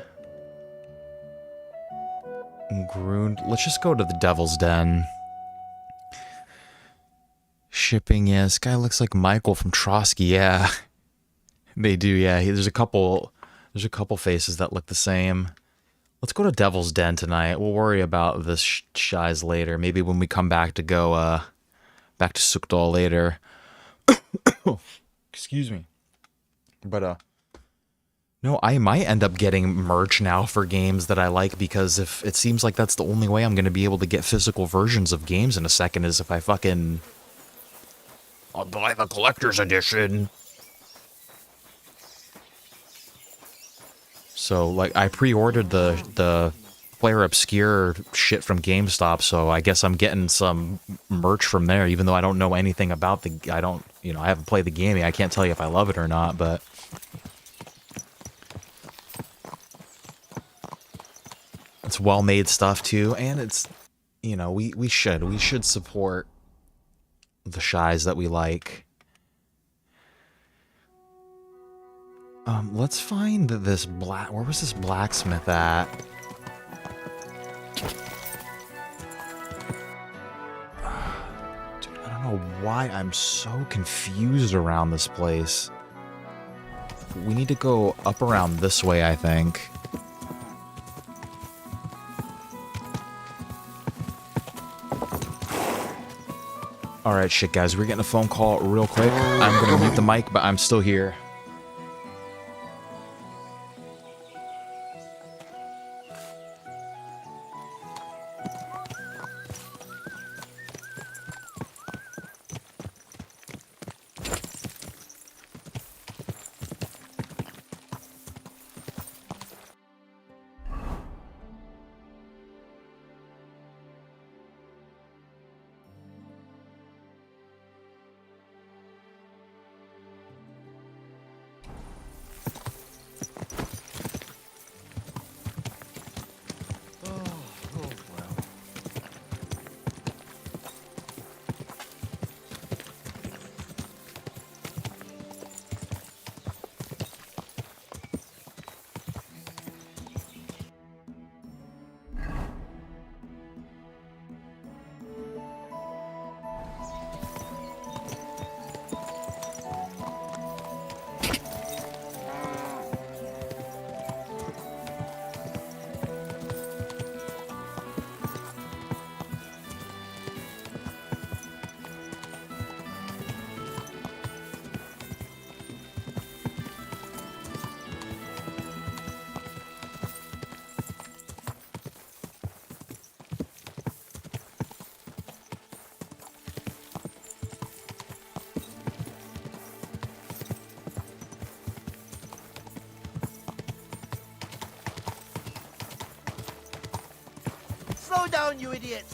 Grund. Let's just go to the Devil's Den. Shipping, yeah. This guy looks like Michael from Trotsky, yeah. They do, yeah. There's a couple faces that look the same. Let's go to Devil's Den tonight. We'll worry about this shiz later. Maybe when we come back to go, back to Sukdal later. Excuse me. But, No, I might end up getting merch now for games that I like, because if it seems like that's the only way I'm going to be able to get physical versions of games in a second is if I fucking... I'll buy the collector's edition. So, like, I pre-ordered the Player Obscure shit from GameStop, so I guess I'm getting some merch from there, even though I don't know anything about the... I don't... You know, I haven't played the game. I can't tell you if I love it or not, but... It's well-made stuff, too, and it's... You know, we should support the shies that we like. Let's find this where was this blacksmith at? Dude, I don't know why I'm so confused around this place. We need to go up around this way, I think. Alright, shit, guys, we're getting a phone call real quick. I'm gonna mute the mic, but I'm still here. Slow down, you idiot!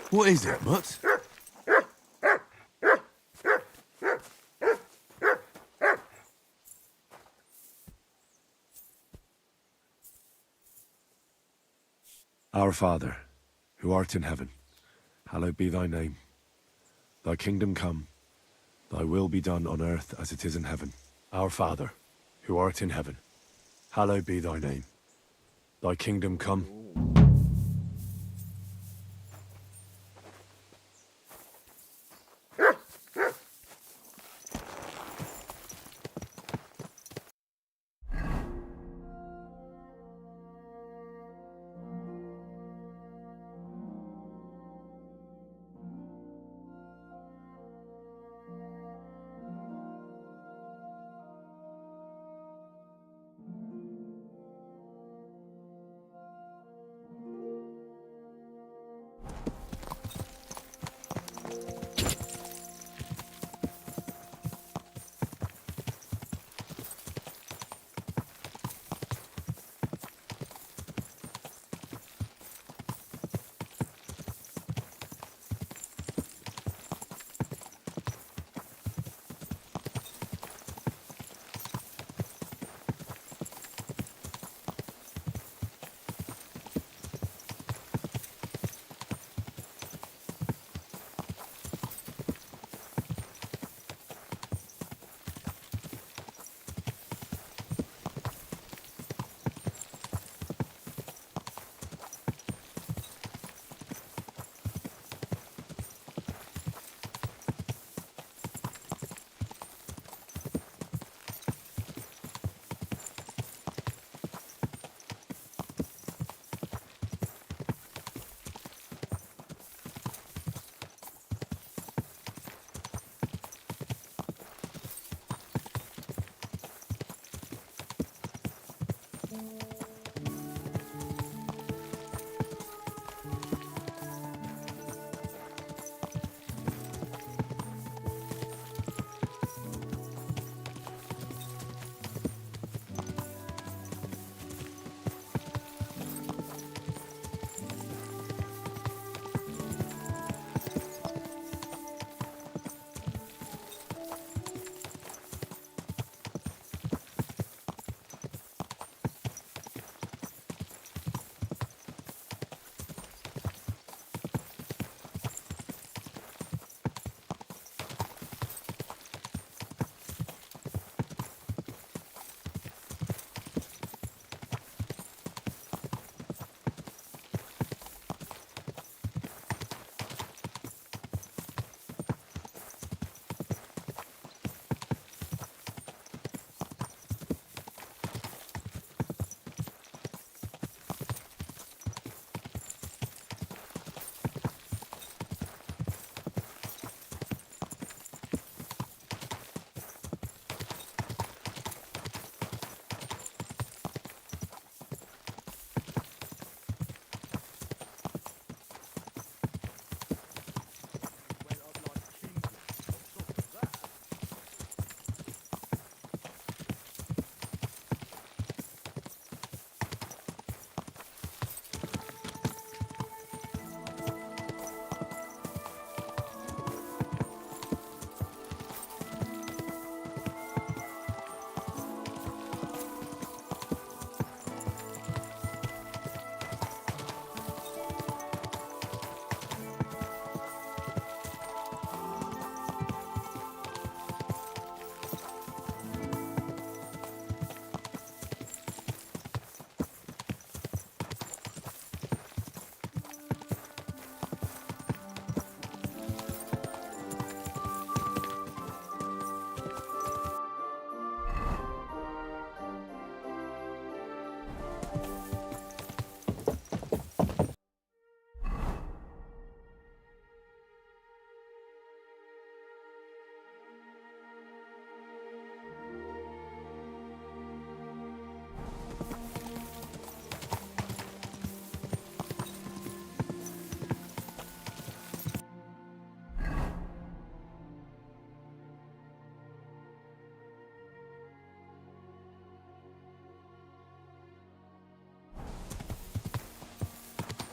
What is it, Mutt? Our Father, who art in heaven, hallowed be thy name. Thy kingdom come, thy will be done on earth as it is in heaven. Our Father, who art in heaven, hallowed be thy name. Thy kingdom come.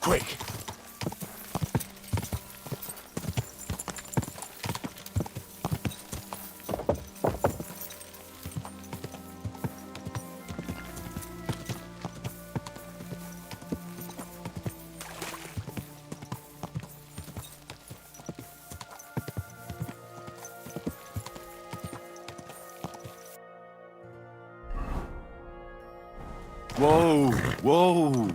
Quick! Whoa, whoa.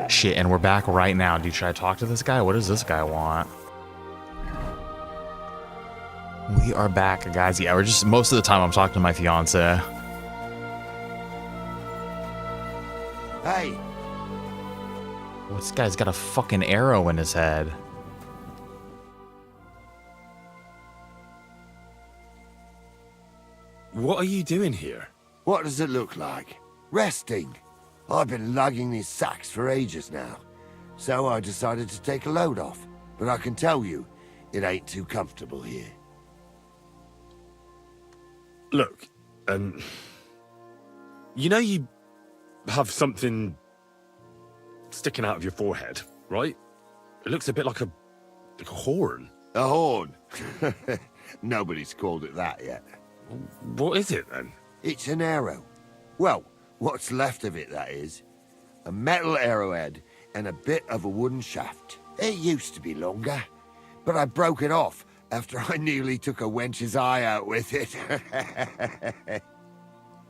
Shit, and we're back right now. Dude, should I talk to this guy? What does this guy want? We are back, guys. Yeah, we're just, most of the time I'm talking to my fiance. Hey, This guy's got a fucking arrow in his head. What are you doing here? what does it look like? Resting. I've been lugging these sacks for ages now, so I decided to take a load off. But I can tell you, it ain't too comfortable here. Look, you know you have something sticking out of your forehead, right? It looks a bit like a horn. A horn? Nobody's called it that yet. What is it, then? It's an arrow. Well, what's left of it, that is. A metal arrowhead and a bit of a wooden shaft. It used to be longer, but I broke it off after I nearly took a wench's eye out with it.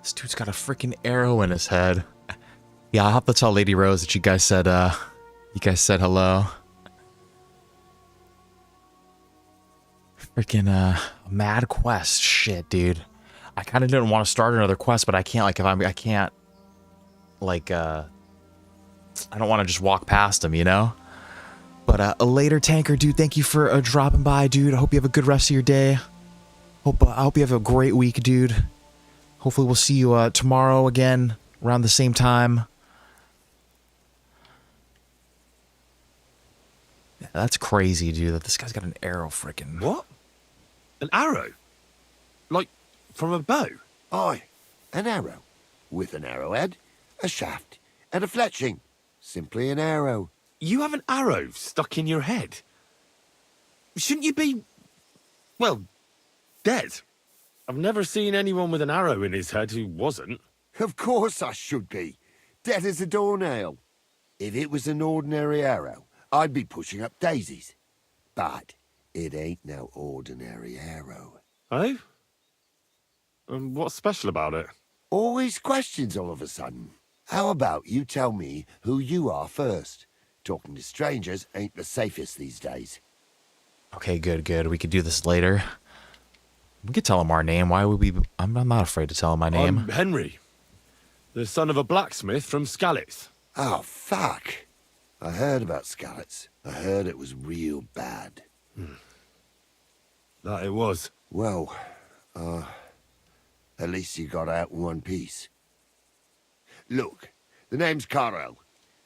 This dude's got a freaking arrow in his head. Yeah, I'll have to tell Lady Rose that you guys said hello. Freaking mad quest shit, dude. I kind of didn't want to start another quest, but I can't, like, I don't want to just walk past him, you know? But a later tanker, dude, thank you for dropping by, dude. I hope you have a good rest of your day. I hope you have a great week, dude. Hopefully we'll see you tomorrow again around the same time. Yeah, that's crazy, dude, that this guy's got an arrow freaking. What? An arrow? Like, from a bow? Aye, an arrow. With an arrowhead, a shaft, and a fletching. Simply an arrow. You have an arrow stuck in your head? Shouldn't you be, well, dead? I've never seen anyone with an arrow in his head who wasn't. Of course I should be. Dead as a doornail. If it was an ordinary arrow, I'd be pushing up daisies. But it ain't no ordinary arrow. Oh? And what's special about it? Always questions all of a sudden. How about you tell me who you are first? Talking to strangers ain't the safest these days. Okay, good. We could do this later. We could tell him our name. Why would we? I'm not afraid to tell him my name. I'm Henry, the son of a blacksmith from Skalitz. Oh, fuck. I heard about Skalitz. I heard it was real bad. That it was. Well, at least you got out in one piece. Look, the name's Carl.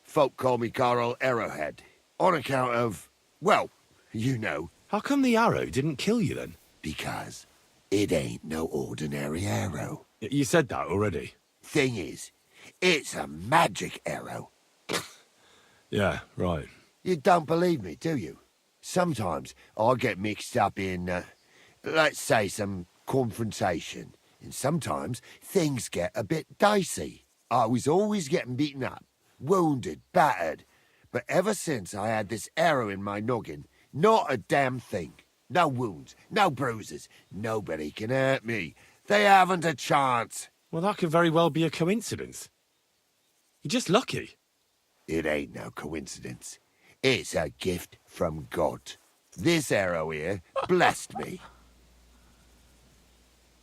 Folk call me Carl Arrowhead. On account of, well, you know. How come the arrow didn't kill you then? Because it ain't no ordinary arrow. You said that already. Thing is, it's a magic arrow. Yeah, right. You don't believe me, do you? Sometimes I get mixed up in, let's say, some confrontation. And sometimes things get a bit dicey. I was always getting beaten up, wounded, battered. But ever since I had this arrow in my noggin, not a damn thing. No wounds, no bruises. Nobody can hurt me. They haven't a chance. Well, that could very well be a coincidence. You're just lucky. It ain't no coincidence. It's a gift from God. This arrow here blessed me.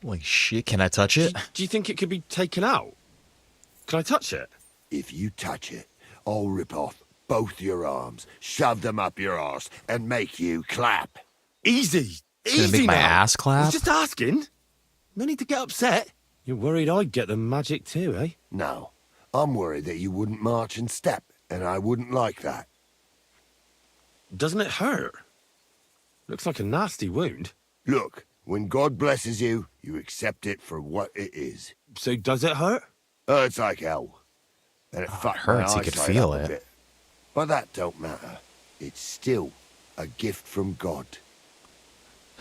Holy shit, can I touch it? Do you think it could be taken out? Can I touch it? If you touch it, I'll rip off both your arms, shove them up your arse, and make you clap. Easy. It's gonna make my ass I clap? was just asking. No need to get upset. You're worried I'd get the magic too, eh? No, I'm worried that you wouldn't march and step, and I wouldn't like that. Doesn't it hurt? Looks like a nasty wound. Look, when God blesses you, you accept it for what it is. So does it hurt? Hurts like hell. And it fucked my hurts, you could eyesight feel up a it. bit. But that don't matter. It's still a gift from God.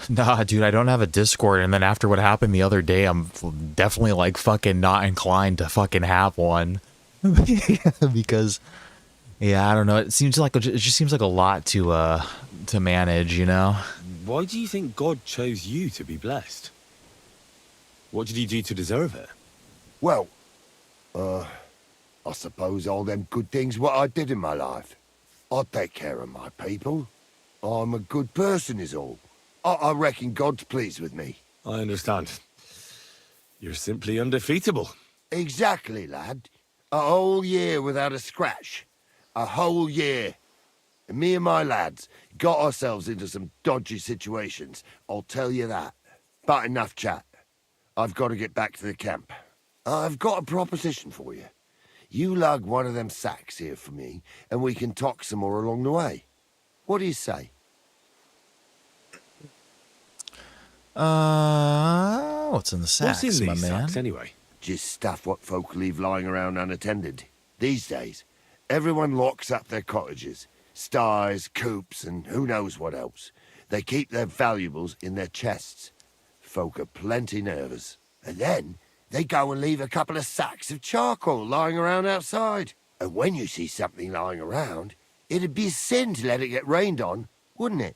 Nah, dude, I don't have a Discord, and then after what happened the other day, I'm definitely like fucking not inclined to fucking have one. Because, yeah, I don't know. It just seems like a lot to manage, you know? Why do you think God chose you to be blessed? What did you do to deserve it? Well, I suppose all them good things what I did in my life. I take care of my people. I'm a good person is all. I reckon God's pleased with me. I understand. You're simply undefeatable. Exactly, lad. A whole year without a scratch. A whole year. And me and my lads got ourselves into some dodgy situations, I'll tell you that. But enough chat. I've got to get back to the camp. I've got a proposition for you. You lug one of them sacks here for me, and we can talk some more along the way. What do you say? What's in the sacks, What's in my these man? sacks anyway? Just stuff what folk leave lying around unattended. These days, everyone locks up their cottages, sties, coops, and who knows what else. They keep their valuables in their chests. Folk are plenty nervous. And then they go and leave a couple of sacks of charcoal lying around outside. And when you see something lying around, it'd be a sin to let it get rained on, wouldn't it?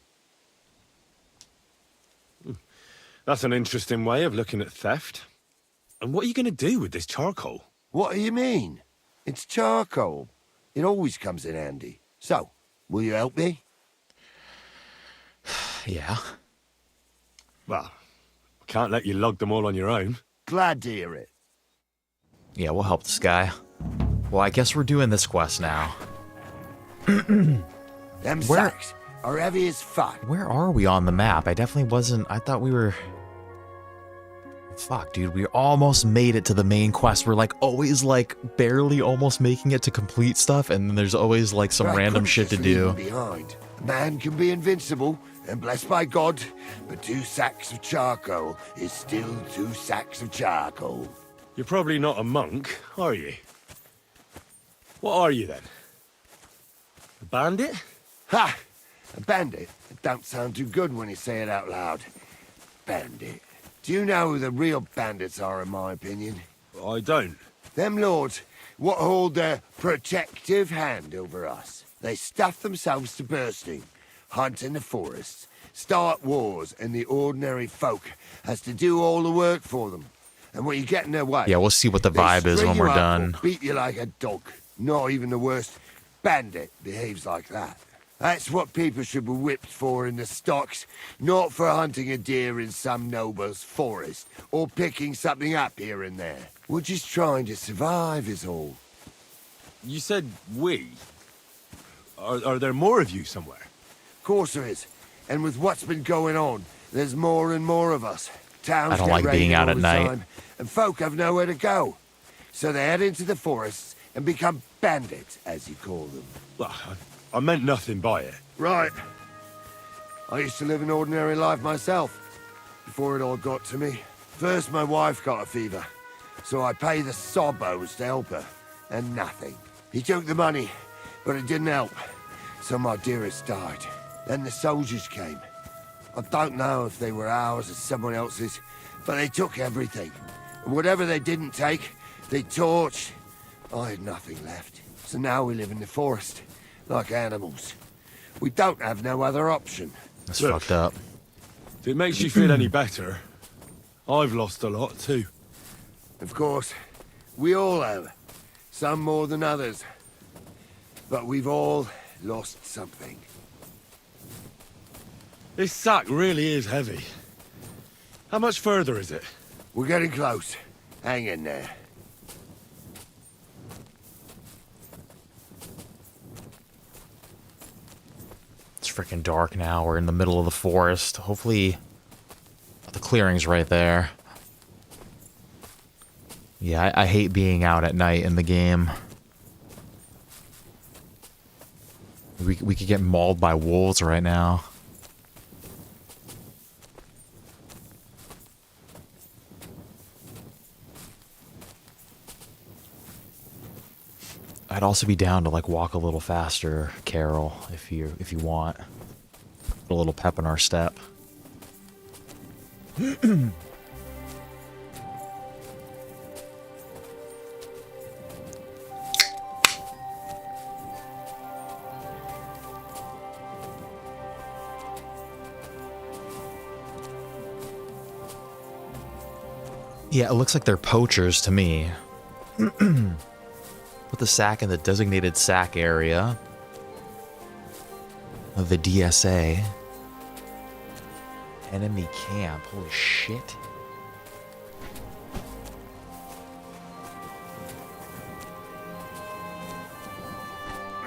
That's an interesting way of looking at theft. And what are you going to do with this charcoal? What do you mean? It's charcoal. It always comes in handy. So, will you help me? Yeah. Well, I can't let you lug them all on your own. Glad to hear it. Yeah, we'll help this guy. Well, I guess we're doing this quest now. Them sacks are heavy as fuck. Where are we on the map? I definitely wasn't... I thought we were... Fuck, dude, we almost made it to the main quest. We're like always like barely almost making it to complete stuff, and then there's always like some random shit to do. Behind. A man can be invincible and blessed by God, but 2 sacks of charcoal is still 2 sacks of charcoal. You're probably not a monk, are you? What are you then? A bandit? Ha! A bandit? It don't sound too good when you say it out loud. Bandit. Do you know who the real bandits are, in my opinion? I don't. Them lords, what hold their protective hand over us. They stuff themselves to bursting, hunt in the forests, start wars, and the ordinary folk has to do all the work for them. And when you get in their way... Yeah, we'll see what the they vibe is string when you we're up done. or beat you like a dog. Not even the worst bandit behaves like that. That's what people should be whipped for in the stocks, not for hunting a deer in some noble's forest, or picking something up here and there. We're just trying to survive is all. You said we. Are there more of you somewhere? Of course there is. And with what's been going on, there's more and more of us. Towns I don't get like being raided out all at the night. time, and folk have nowhere to go. So they head into the forests and become bandits, as you call them. Well, I meant nothing by it. Right. I used to live an ordinary life myself, before it all got to me. First my wife got a fever, so I paid the sobbos to help her, and nothing. He took the money, but it didn't help, so my dearest died. Then the soldiers came. I don't know if they were ours or someone else's, but they took everything. And whatever they didn't take, they torched. I had nothing left, so now we live in the forest, like animals. We don't have no other option. That's Look, fucked up. If it makes you feel any better, I've lost a lot too. Of course, we all have. Some more than others. But we've all lost something. This sack really is heavy. How much further is it? We're getting close. Hang in there. freaking dark now. We're in the middle of the forest. Hopefully the clearing's right there. Yeah, I hate being out at night in the game. We could get mauled by wolves right now. I'd also be down to like walk a little faster, Carol, if you want. Put a little pep in our step. Yeah, it looks like they're poachers to me. Put the sack in the designated sack area of the DSA. Enemy camp. Holy shit.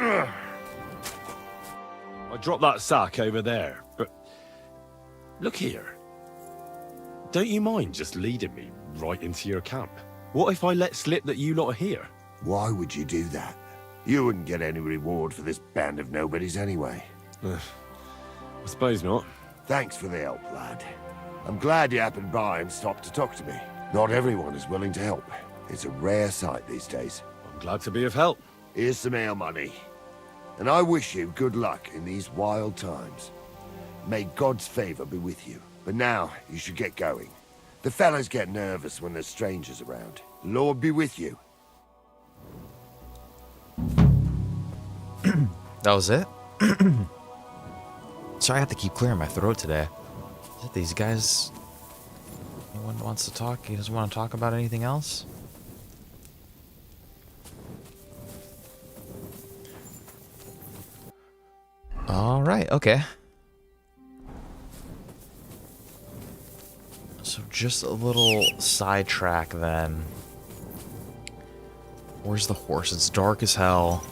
I dropped that sack over there, but look here. Don't you mind just leading me right into your camp? What if I let slip that you lot are here? Why would you do that? You wouldn't get any reward for this band of nobodies anyway. I suppose not. Thanks for the help, lad. I'm glad you happened by and stopped to talk to me. Not everyone is willing to help. It's a rare sight these days. I'm glad to be of help. Here's some ale money. And I wish you good luck in these wild times. May God's favor be with you. But now, you should get going. The fellas get nervous when there's strangers around. Lord be with you. That was it? Sorry, I have to keep clearing my throat today. Is it these guys? Anyone wants to talk? He doesn't want to talk about anything else? Alright, okay. So just a little sidetrack then. Where's the horse? It's dark as hell.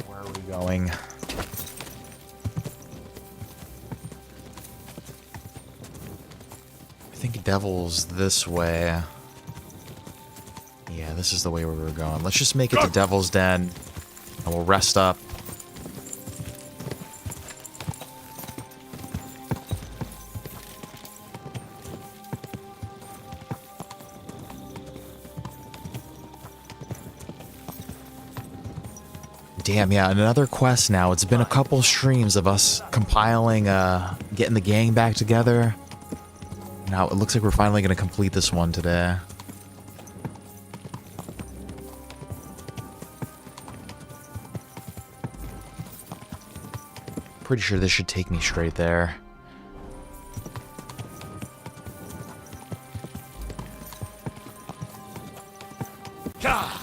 Where are we going? I think Devil's this way. Yeah, this is the way we were going. Let's just make it to Devil's Den, and we'll rest up. Damn, yeah, another quest now. It's been a couple streams of us compiling, getting the gang back together. Now, it looks like we're finally going to complete this one today. Pretty sure this should take me straight there. God!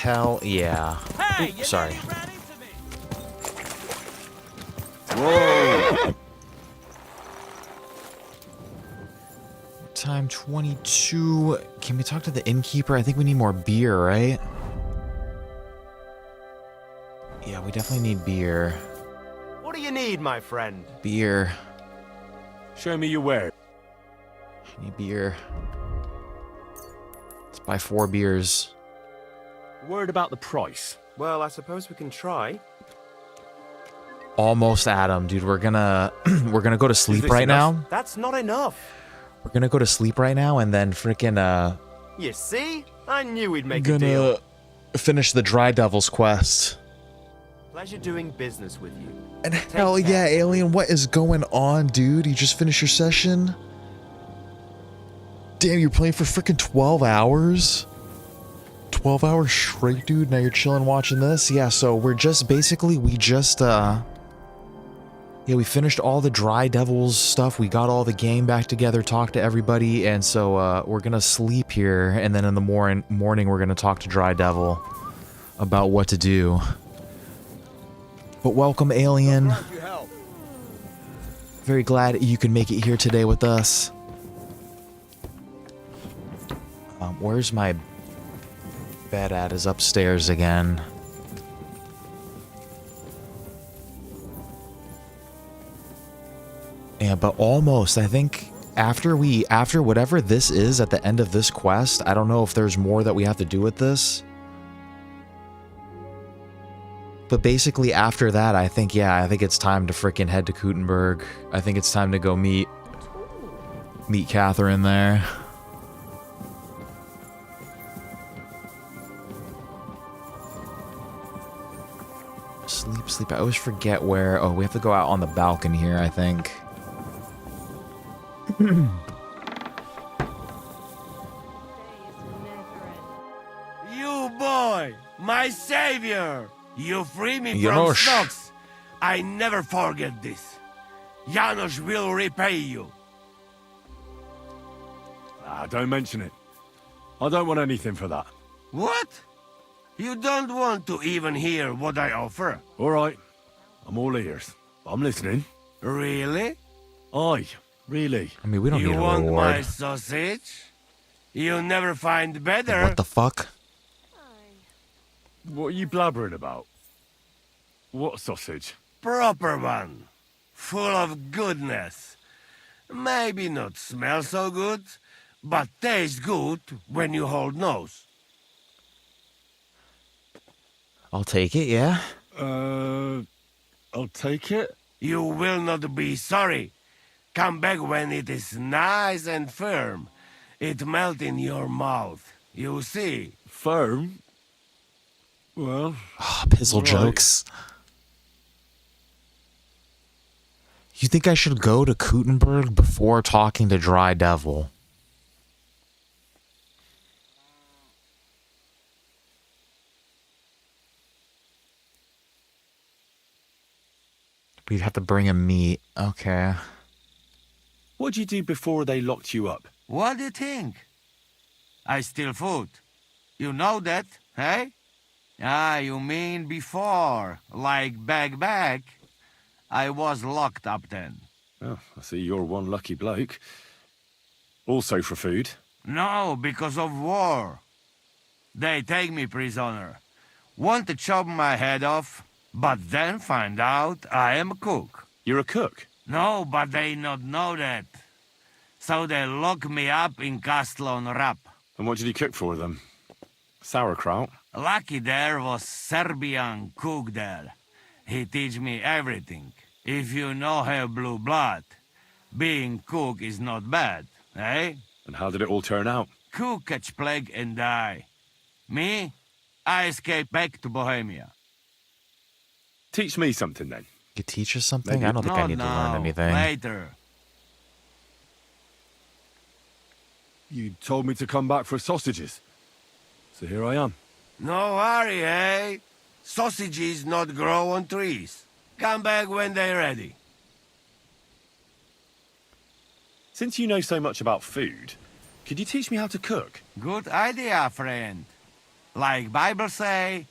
Hell yeah. Hey, Oops, sorry. Whoa! Time 22. Can we talk to the innkeeper? I think we need more beer, right? Yeah, we definitely need beer. What do you need, my friend? Beer. Show me your ware. I need beer. Let's buy 4 beers. Word about the price. Well, I suppose we can try. Almost Adam, dude. We're gonna we're gonna go to sleep this right enough? now. That's not enough. We're gonna go to sleep right now and then freaking You see? I knew we'd make a deal. gonna finish the Dry Devil's quest. Pleasure doing business with you. And hell yeah, Alien, what is going on, dude? You just finished your session? Damn, you're playing for freaking 12 hours? 12 hours straight, dude? Now you're chilling watching this? Yeah, so we're just basically, we finished all the Dry Devils stuff. We got all the gang back together, talked to everybody, and so we're gonna sleep here, and then in the morning we're gonna talk to Dry Devil about what to do. But welcome, alien. Very glad you can make it here today with us. Where's my bed at? Is upstairs again. Yeah, but almost. I think after whatever this is at the end of this quest, I don't know if there's more that we have to do with this. But basically after that, I think it's time to frickin' head to Kuttenberg. I think it's time to go meet Katherine there. Sleep. I always forget where. Oh, we have to go out on the balcony here, I think. You boy, my savior! You free me from Janos. stocks. I never forget this. Janos will repay you. Ah, don't mention it. I don't want anything for that. What? You don't want to even hear what I offer? All right. I'm all ears. I'm listening. Really? Aye, really. I mean, we don't need a You want reward. my sausage? You'll never find better. What the fuck? What are you blabbering about? What sausage? Proper one. Full of goodness. Maybe not smell so good, but taste good when you hold nose. I'll take it, yeah? I'll take it. You will not be sorry. Come back when it is nice and firm. It melt in your mouth. You see. Firm? Well... Pizzle right. jokes. You think I should go to Kuttenberg before talking to Dry Devil? We'd have to bring him meat. Okay. What'd you do before they locked you up? What do you think? I steal food. You know that, hey? Ah, you mean before, like back. I was locked up then. Oh, I see you're one lucky bloke. Also for food? No, because of war. They take me prisoner. Want to chop my head off, but then find out I am a cook. You're a cook? No, but they not know that. So they lock me up in Castle on Rap. And what did you cook for them? Sauerkraut? Lucky there was Serbian cook there. He teach me everything. If you no have blue blood, being cook is not bad, eh? And how did it all turn out? Cook catch plague and die. Me? I escape back to Bohemia. Teach me something then. You teach us something? Maybe. I don't think I Not need to learn now, anything. later. You told me to come back for sausages. So here I am. No hurry, eh? Sausages not grow on trees. Come back when they're ready. Since you know so much about food, could you teach me how to cook? Good idea, friend. Like Bible say,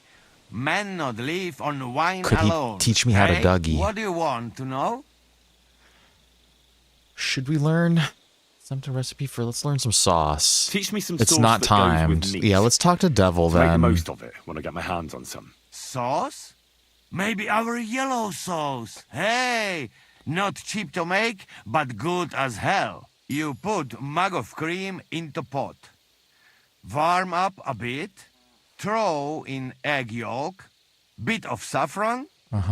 men not live on wine Could he alone. teach me how to eh? Dougie? What do you want to know? Should we learn something recipe for? Let's learn some sauce. Teach me some It's sauce not that timed. goes with meat. Yeah, let's talk to Devil To make the then. most of it when I get my hands on some. Sauce? Maybe our yellow sauce. Hey, not cheap to make, but good as hell. You put mug of cream into pot. Warm up a bit. Throw in egg yolk, bit of saffron,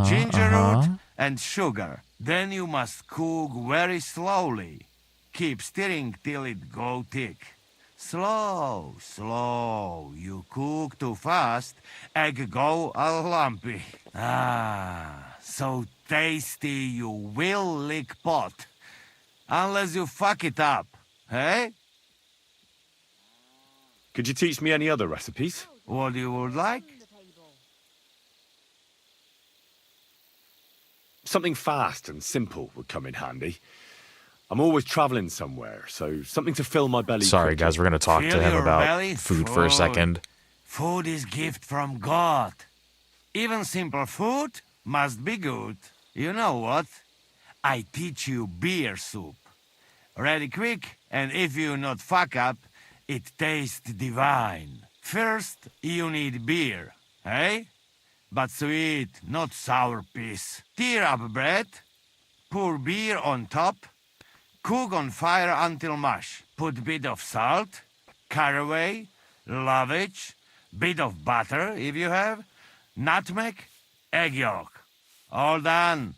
ginger root, and sugar. Then you must cook very slowly. Keep stirring till it go thick. Slow, slow. You cook too fast, egg go all lumpy. Ah, so tasty you will lick pot. Unless you fuck it up, hey? Could you teach me any other recipes? What you would like? Something fast and simple would come in handy. I'm always traveling somewhere, so something to fill my belly. Sorry, quickly. guys, we're gonna talk to Fill him your about belly? food for a Food. second. Food is gift from God. Even simple food, Must be good. You know what? I teach you beer soup. Ready quick, and if you not fuck up, it tastes divine. First, you need beer, eh? But sweet, not sour piss. Tear up bread, pour beer on top, cook on fire until mush. Put bit of salt, caraway, lovage, bit of butter if you have, nutmeg, egg yolk. All done.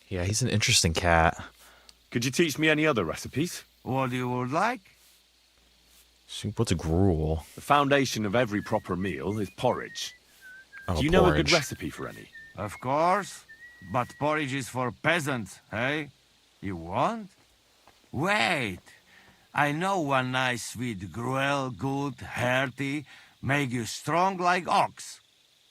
Yeah, he's an interesting cat. Could you teach me any other recipes? What you would like? Soup, what's a gruel? The foundation of every proper meal is porridge. Oh, Do you know a good porridge. recipe for any? Of course. But porridge is for peasants, hey? You want? Wait. I know one nice sweet gruel, good, hearty, make you strong like ox.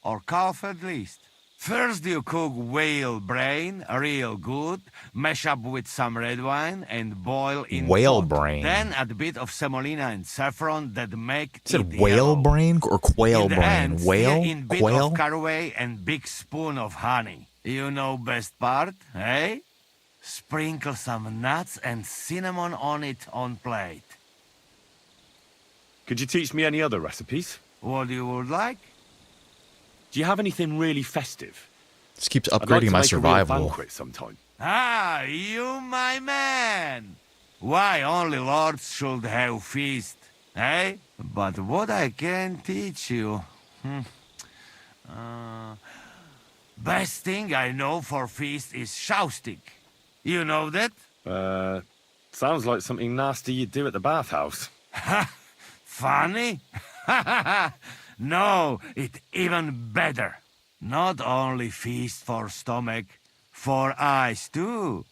Or calf at least. First you cook whale brain, real good, mash up with some red wine and boil in Whale pot. brain? Then add a bit of semolina and saffron that make Is it it whale yellow. brain or quail In the brain? end, Whale? stir in bit Quail? of caraway and big spoon of honey. You know best part, eh? Sprinkle some nuts and cinnamon on it on plate. Could you teach me any other recipes? What you would like? Do you have anything really festive? This keeps I'd like upgrading to my make a real survival. banquet sometime. Ah, you my man! Why only lords should have feast, eh? But what I can teach you... best thing I know for feast is showstick. You know that? Sounds like something nasty you'd do at the bathhouse. Funny? No, it even better. Not only feast for stomach, for eyes too.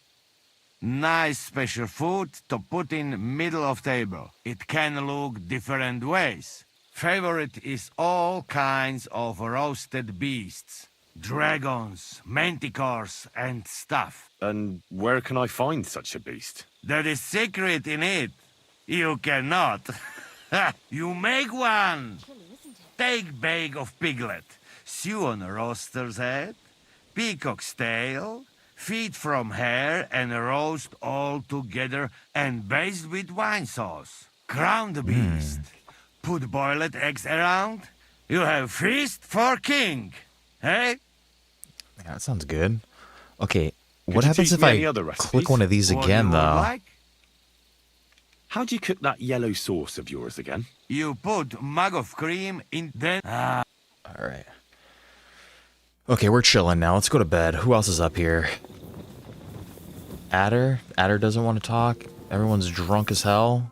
Nice special food to put in middle of table. It can look different ways. Favorite is all kinds of roasted beasts. Dragons, manticores, and stuff. And where can I find such a beast? There is secret in it. You cannot. You make one. Take bag of piglet, stew on a roaster's head, peacock's tail, feet from hair, and roast all together and baste with wine sauce. Crown the beast. Put boiled eggs around. You have feast for king. Hey? Yeah, that sounds good. Okay, Could what you happens teach if me I any other recipes? click one of these What again, you would though? like? How do you cook that yellow sauce of yours again? You put mug of cream in then... All right. Okay, we're chilling now. Let's go to bed. Who else is up here? Adder? Adder doesn't want to talk. Everyone's drunk as hell.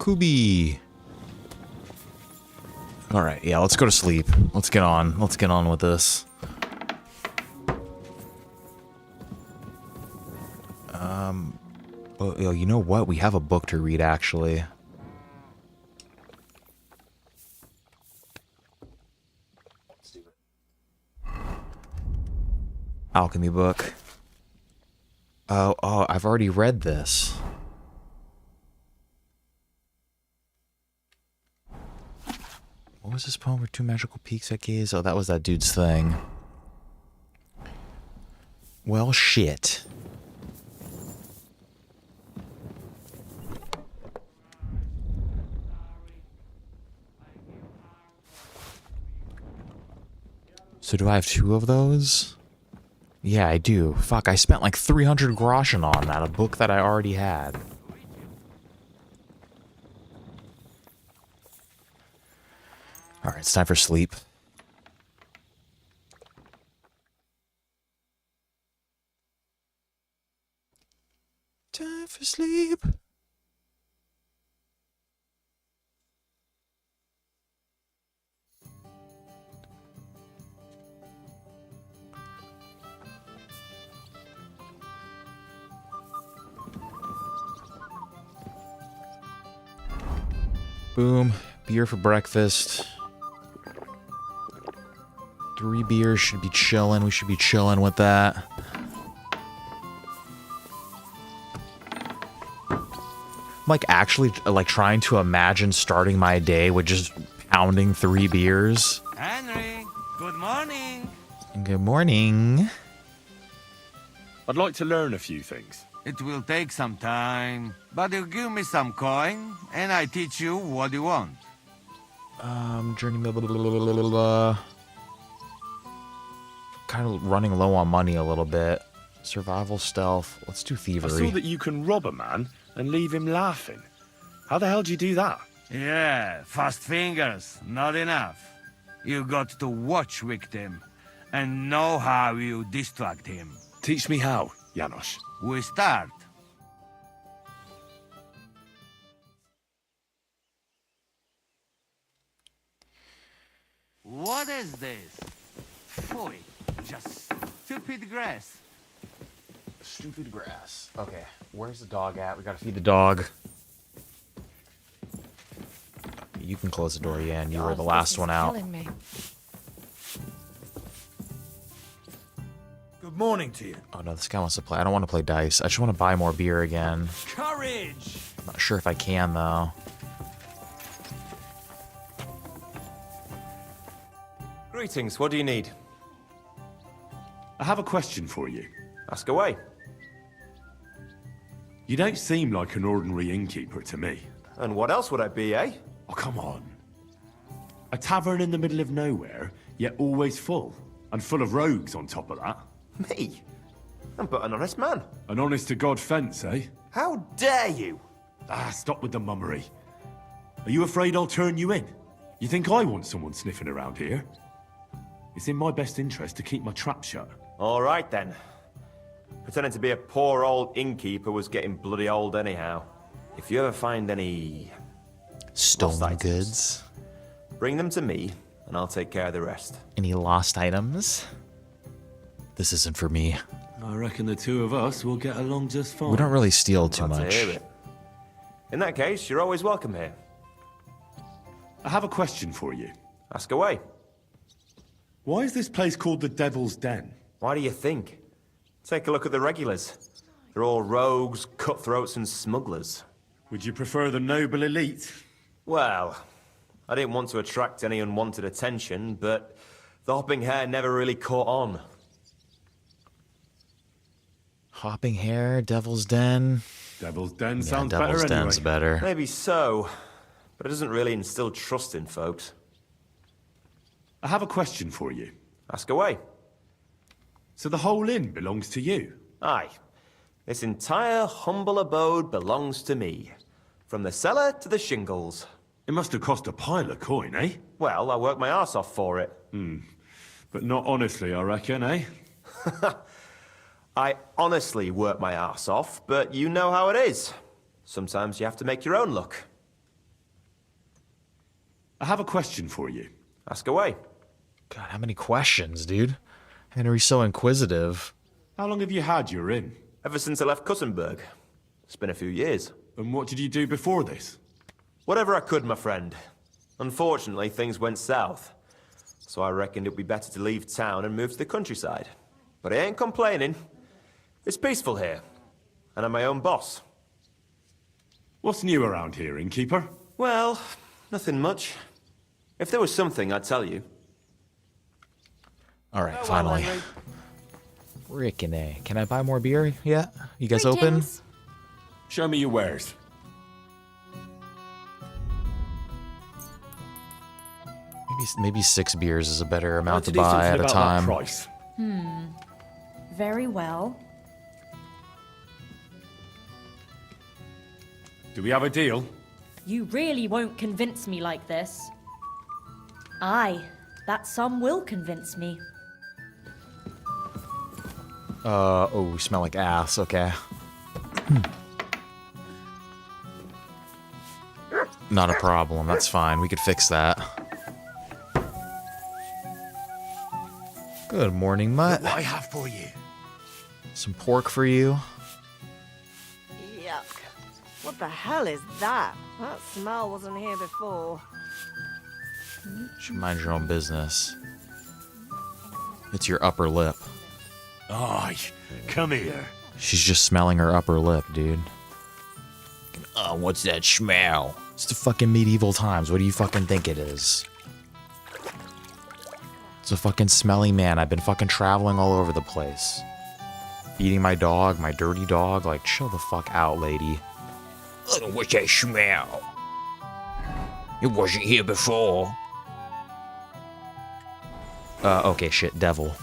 Kubi. All right, yeah, let's go to sleep. Let's get on. Let's get on with this. Well, you know what? We have a book to read, actually. Alchemy book. Oh, I've already read this. What was this poem for two magical peaks I gaze? Oh, that was that dude's thing. Well, shit. So do I have two of those? Yeah, I do. Fuck, I spent like 300 groschen on that, a book that I already had. Alright, it's time for sleep. Time for sleep. Boom. Beer for breakfast. 3 beers should be chilling. We should be chilling with that. I'm like actually like trying to imagine starting my day with just pounding 3 beers. Henry, Good morning. Good morning. I'd like to learn a few things. It will take some time, but you give me some coin, and I teach you what you want. Journey. Kind of running low on money a little bit. Survival, stealth. Let's do I thievery. saw that you can rob a man and leave him laughing. How the hell do you do that? Yeah, fast fingers, not enough. You got to watch victim and know how you distract him. Teach me how, Janos. We start. What is this? Phoy, just stupid grass. Stupid grass. Okay, where's the dog at? We gotta feed the dog. You can close the door, Yan. You were the last one out. Good morning to you. Oh no, this guy wants to play. I don't want to play dice. I just want to buy more beer again. Courage! I'm not sure if I can though. Greetings, what do you need? I have a question for you. Ask away. You don't seem like an ordinary innkeeper to me. And what else would I be, eh? Oh, come on. A tavern in the middle of nowhere, yet always full. And full of rogues on top of that. Me? I'm but an honest man. An honest-to-God fence, eh? How dare you? Ah, stop with the mummery. Are you afraid I'll turn you in? You think I want someone sniffing around here? It's in my best interest to keep my trap shut. All right, then. Pretending to be a poor old innkeeper was getting bloody old anyhow. If you ever find any... Stolen goods. Bring them to me, and I'll take care of the rest. Any lost items? This isn't for me. I reckon the two of us will get along just fine. We don't really steal too Glad to much. hear it. In that case, you're always welcome here. I have a question for you. Ask away. Why is this place called the Devil's Den? Why do you think? Take a look at the regulars. They're all rogues, cutthroats, and smugglers. Would you prefer the noble elite? Well, I didn't want to attract any unwanted attention, but the hopping hair never really caught on. Hopping hair, Devil's Den. Devil's Den Yeah, sounds Devil's better Den's anyway. better. Maybe so, but it doesn't really instill trust in folks. I have a question for you. Ask away. So the whole inn belongs to you? Aye. This entire humble abode belongs to me. From the cellar to the shingles. It must have cost a pile of coin, eh? Well, I worked my arse off for it. But not honestly, I reckon, eh? I honestly work my arse off, but you know how it is. Sometimes you have to make your own luck. I have a question for you. Ask away. God, how many questions, dude? Henry's so inquisitive. How long have you had your inn? Ever since I left Kuttenberg. It's been a few years. And what did you do before this? Whatever I could, my friend. Unfortunately, things went south. So I reckoned it'd be better to leave town and move to the countryside. But I ain't complaining. It's peaceful here. And I'm my own boss. What's new around here, innkeeper? Well, nothing much. If there was something, I'd tell you. All right, finally. Rickon, can I buy more beer yet? You guys open? Show me your wares. Maybe 6 beers is a better amount to do something buy at a about that time. price. Very well. Do we have a deal? You really won't convince me like this. Aye, that sum will convince me. Oh, we smell like ass. Okay. Not a problem. That's fine. We could fix that. Good morning, Mutt. What I have for you? Some pork for you. Yuck. What the hell is that? That smell wasn't here before. Should mind your own business. It's your upper lip. Aye, come here. She's just smelling her upper lip, dude. Oh, what's that smell? It's the fucking medieval times. What do you fucking think it is? It's a fucking smelly man. I've been fucking traveling all over the place. Feeding my dog, my dirty dog. Like, chill the fuck out, lady. I don't know what that smell. It wasn't here before. Okay, shit, devil.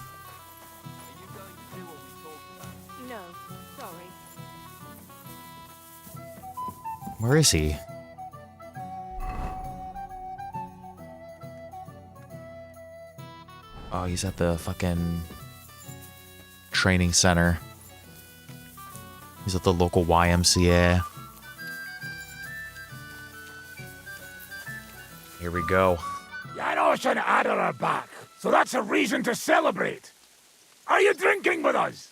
No, sorry. Where is he? Oh, he's at the fucking training center. He's at the local YMCA. Here we go. Janos and Ada are back, so that's a reason to celebrate. Are you drinking with us?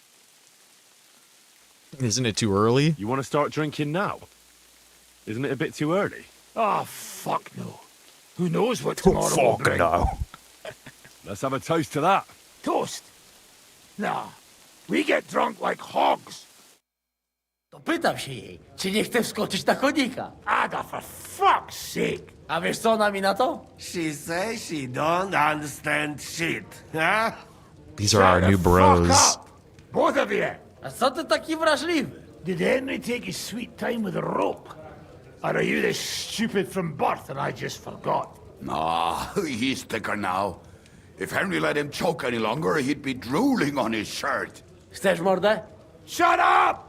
Isn't it too early? You want to start drinking now? Isn't it a bit too early? Oh, fuck no. Who knows what tomorrow will bring? Let's have a toast to that. Toast? Nah, we get drunk like hogs. To pytam się jej, czy nie chce wskoczyć na konika. Ada, for fuck's sake. A wiesz co ona mi na to? She says she don't understand shit, huh? These are our new bros. Both of you. A co ty taki wrażliwy? Did Henry take his sweet time with a rope? Or are you this stupid from birth and I just forgot? Nah, he's thicker now. If Henry let him choke any longer, he'd be drooling on his shirt. Chcesz mordę? Shut up!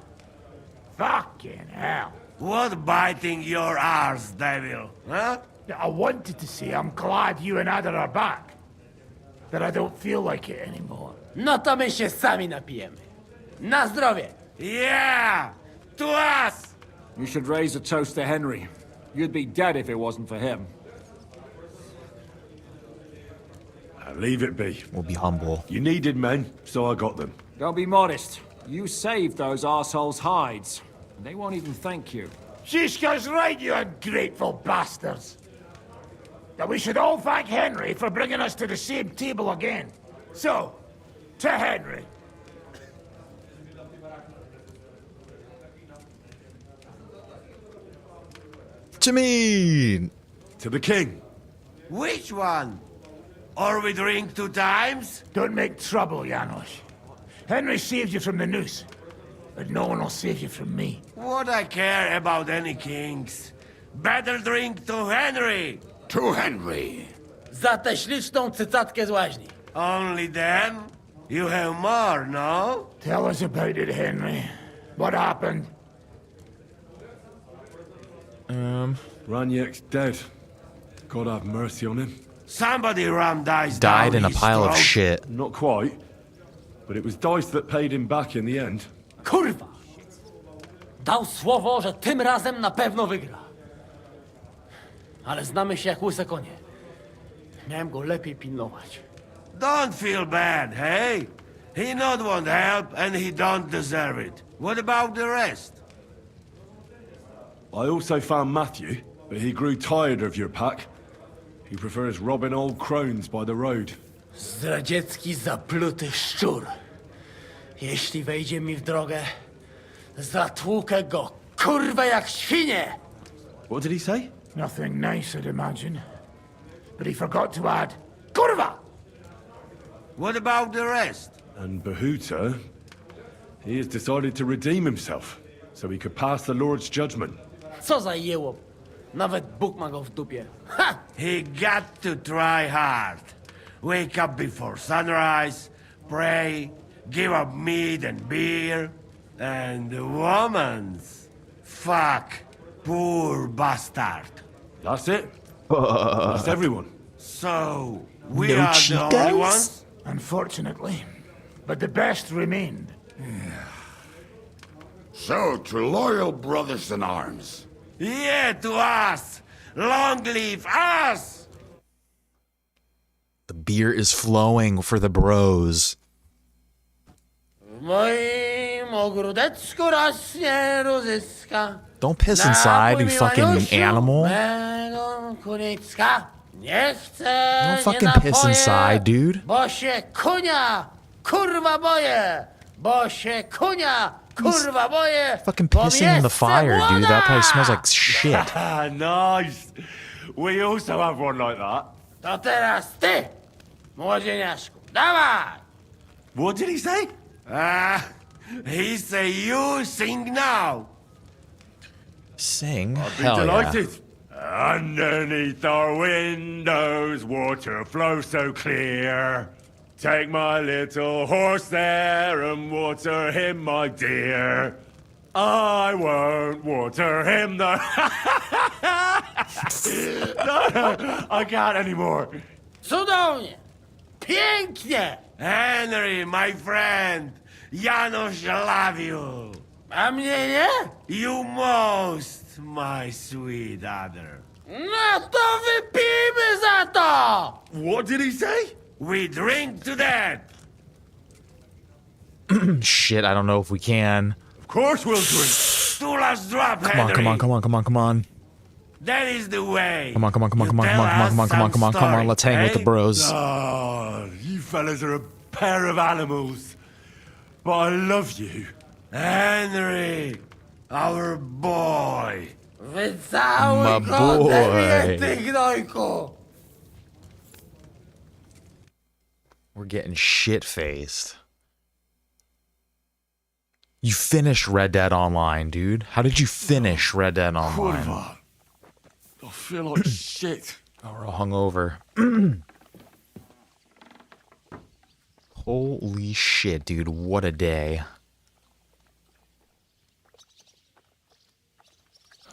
Fucking hell. What biting your arse, devil, huh? I wanted to say I'm glad you and Ada are back. That I don't feel like it anymore. No to my się sami napijemy. Na zdrowie! Yeah! To us! You should raise a toast to Henry. You'd be dead if it wasn't for him. Leave it be. We'll be humble. You needed men, so I got them. Don't be modest. You saved those arseholes' hides. They won't even thank you. Shishka's right, you ungrateful bastards. That we should all thank Henry for bringing us to the same table again. So, to Henry. To me! To the king. Which one? Or we drink 2 times? Don't make trouble, Janos. Henry saved you from the noose, but no one will save you from me. What I care about any kings? Better drink to Henry! To Henry! Za tę śliczną cycatkę z łaźni. Only them? You have more, no? Tell us about it, Henry. What happened? Raniek's dead. God have mercy on him. Somebody rammed dice Died down in a his pile of throat. shit. Not quite. But it was dice that paid him back in the end. Kurwa! Dał słowo, że tym razem na pewno wygra. Ale znamy się jak łyse konie. Miałem go lepiej pilnować. Don't feel bad, hey? He not want help and he don't deserve it. What about the rest? I also found Matthew, but he grew tired of your pack. He prefers robbing old crones by the road. Zdradziecki, zapluty szczur. Jeśli wejdzie mi w drogę, zatłukę go, kurwa, jak świnie! What did he say? Nothing nice, I'd imagine. But he forgot to add, Kurva! What about the rest? And Bahuta, he has decided to redeem himself, so he could pass the Lord's judgment. Co za jełop. Nawet Bóg ma go w dupie. Ha! He got to try hard. Wake up before sunrise, pray, give up meat and beer, and the woman's. Fuck, poor bastard. That's it. That's everyone. So, we No are the only chicas? ones? Unfortunately. But the best remained. So, to loyal brothers in arms. Yeah, to us! Long live us! The beer is flowing for the bros. W moim ogródeczku rośnie różyska. Don't piss inside, you fucking animal. Mego kunicka. Nie chcę, Don't fucking nie piss napoję, inside, dude. Bo się kunia, kurwa boję. Bo się kunia, kurwa boję. Fucking bo pissing in the jestem fire, dude. That probably młoda. smells like shit. Nice. We also have one like that. To teraz ty. Młodzieniaszku, dawaj! What did he say? He say you sing now. Sing? I'd be Hell delighted. yeah. Underneath our windows, water flows so clear. Take my little horse there and water him, my dear. I won't water him, though. No, I can't anymore. Cudownie! Pięknie! Henry, my friend! Janusz love you! A mnie nie? You most, my sweet other. No to wypijmy za to! What did he say? We drink to that! Shit, I don't know if we can. Of course we'll drink. Two last drop, Come Henry! on, come on. That is the way! Come on, let's hang with the bros. Oh, you fellas are a pair of animals. But I love you. Henry! Our boy! My Wycałuj go, boy. ty gnojku! We're getting shit-faced. You finished Red Dead Online, dude. How did you finish Red Dead Online? Kurwa. I feel like shit. Oh, we're all hungover. Holy shit, dude. What a day.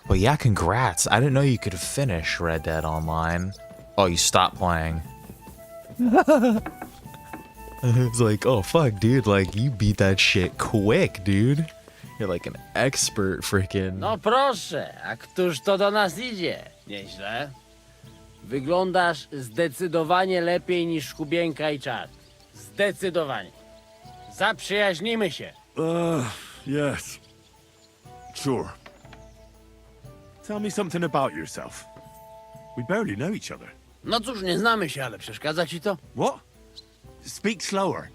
But yeah, congrats. I didn't know you could finish Red Dead Online. Oh, you stopped playing. It's like, oh, fuck, dude. Like, you beat that shit quick, dude. You're like an expert freaking. No proszę, a któż to do nas idzie? Nieźle. Wyglądasz zdecydowanie lepiej niż Kubienka i Czad. Zdecydowanie. Zaprzyjaźnimy się. Yes. Sure. Tell me something about yourself. We barely know each other. No cóż, nie znamy się, ale przeszkadza ci to? What? Speak slower.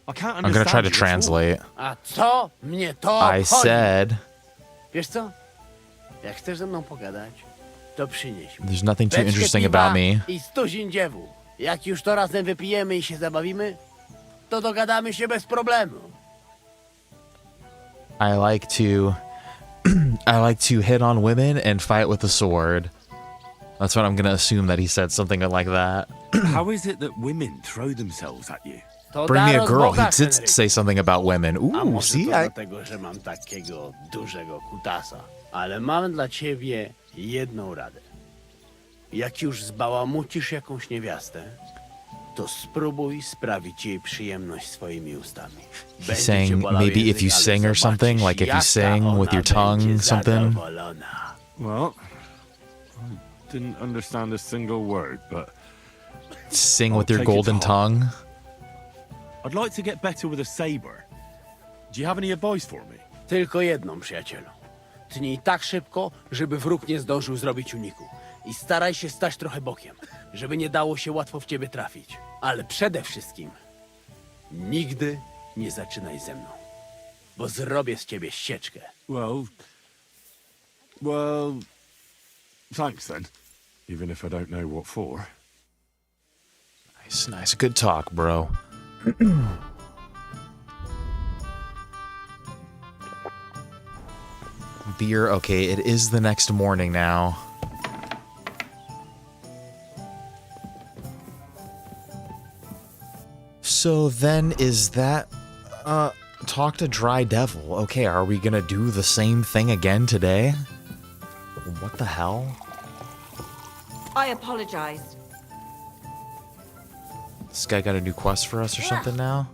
I can't understand. I'm gonna try to you at all. translate. A co mnie to I obchodzi? said. Wiesz co? Jak chcesz ze mną pogadać, to przynieś mi There's nothing too beczkę interesting piwa about me. i stuzin dziewu. Jak już to razem wypijemy i się zabawimy, to dogadamy się bez problemu. I like to hit on women and fight with a sword. That's what I'm gonna assume that he said something like that. How is it that women throw themselves at you? To Bring me da a girl. He rozbogacz, did Henryku. say something about women. A Ooh, może see, to I dlatego, że mam takiego dużego kutasa. Ale mam dla ciebie jedną radę. Jak już zbałamucisz jakąś niewiastę, to spróbuj sprawić jej przyjemność swoimi ustami. he's saying maybe if you sing or something, like if you sing with your tongue, something. Well, I didn't understand a single word, but Sing I'll with your take it golden to heart. tongue. I'd like to get better with a saber. Do you have any advice for me? Tylko jedną, przyjacielu. Tnij tak szybko, żeby wróg nie zdążył zrobić uniku. I staraj się stać trochę bokiem, żeby nie dało się łatwo w ciebie trafić. Ale przede wszystkim nigdy nie zaczynaj ze mną, bo zrobię z ciebie ścieczkę. Well, thanks then. Even if I don't know what for. Nice. Good talk, bro. Beer. Okay, it is the next morning now. So then is that talk to Dry Devil. Okay, are we gonna do the same thing again today? What the hell? I apologize. This guy got a new quest for us or something now?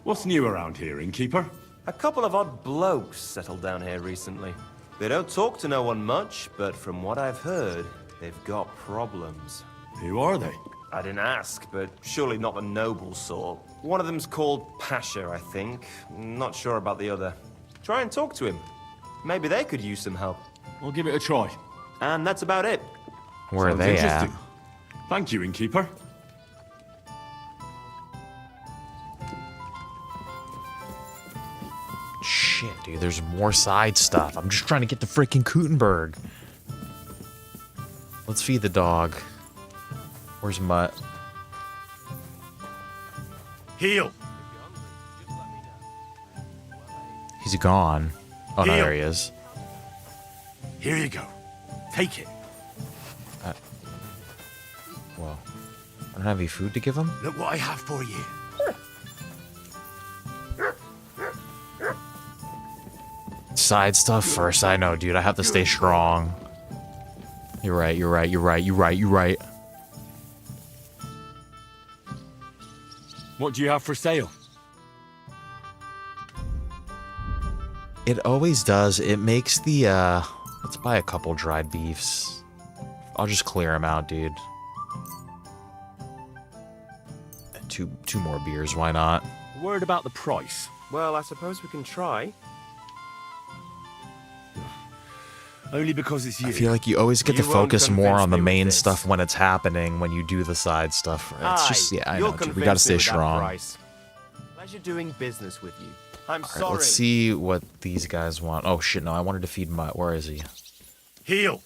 What's new around here, innkeeper? A couple of odd blokes settled down here recently. They don't talk to no one much, but from what I've heard, they've got problems. Who are they? I didn't ask, but surely not the noble sort. One of them's called Pasha, I think. Not sure about the other. Try and talk to him. Maybe they could use some help. I'll give it a try. And that's about it. Where are Sounds they at? interesting. Thank you, innkeeper. Shit, dude, there's more side stuff. I'm just trying to get to freaking Kuttenberg. Let's feed the dog. Where's Mutt? Heal! He's gone. Oh, no, Heal. there he is. Here you go. Take it. Well, I don't have any food to give him? Look what I have for you. Side stuff first. I know, dude. I have to stay strong. You're right, you're right, you're right, you're right, you're right. What do you have for sale? It always does. It makes the, let's buy a couple dried beefs. I'll just clear them out, dude. Two more beers, why not? Word about the price. Well, I suppose we can try. Only because it's you. I feel like you always get to You won't focus more convince on the me with main this. stuff when it's happening, when you do the side stuff. It's just, yeah, I you'll know, dude. We convince gotta me stay with that strong. price. Pleasure doing business with you. I'm Alright, sorry. let's see what these guys want. Oh shit, no, I wanted to feed Mutt. Where is he? Heal!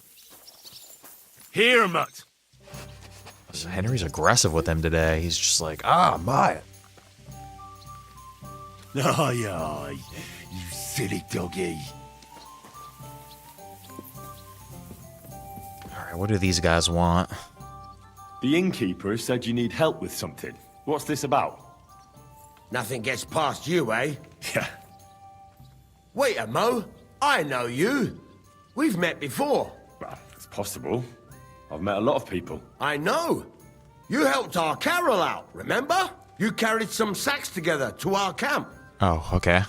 Here, Mutt! So Henry's aggressive with him today. He's just like, Mutt. Aye, aye, you silly doggy. Alright, what do these guys want? The innkeeper said you need help with something. What's this about? Nothing gets past you, eh? Yeah. Wait a mo. I know you. We've met before. Well, it's possible. I've met a lot of people. I know. You helped our Carol out, remember? You carried some sacks together to our camp. Oh, okay.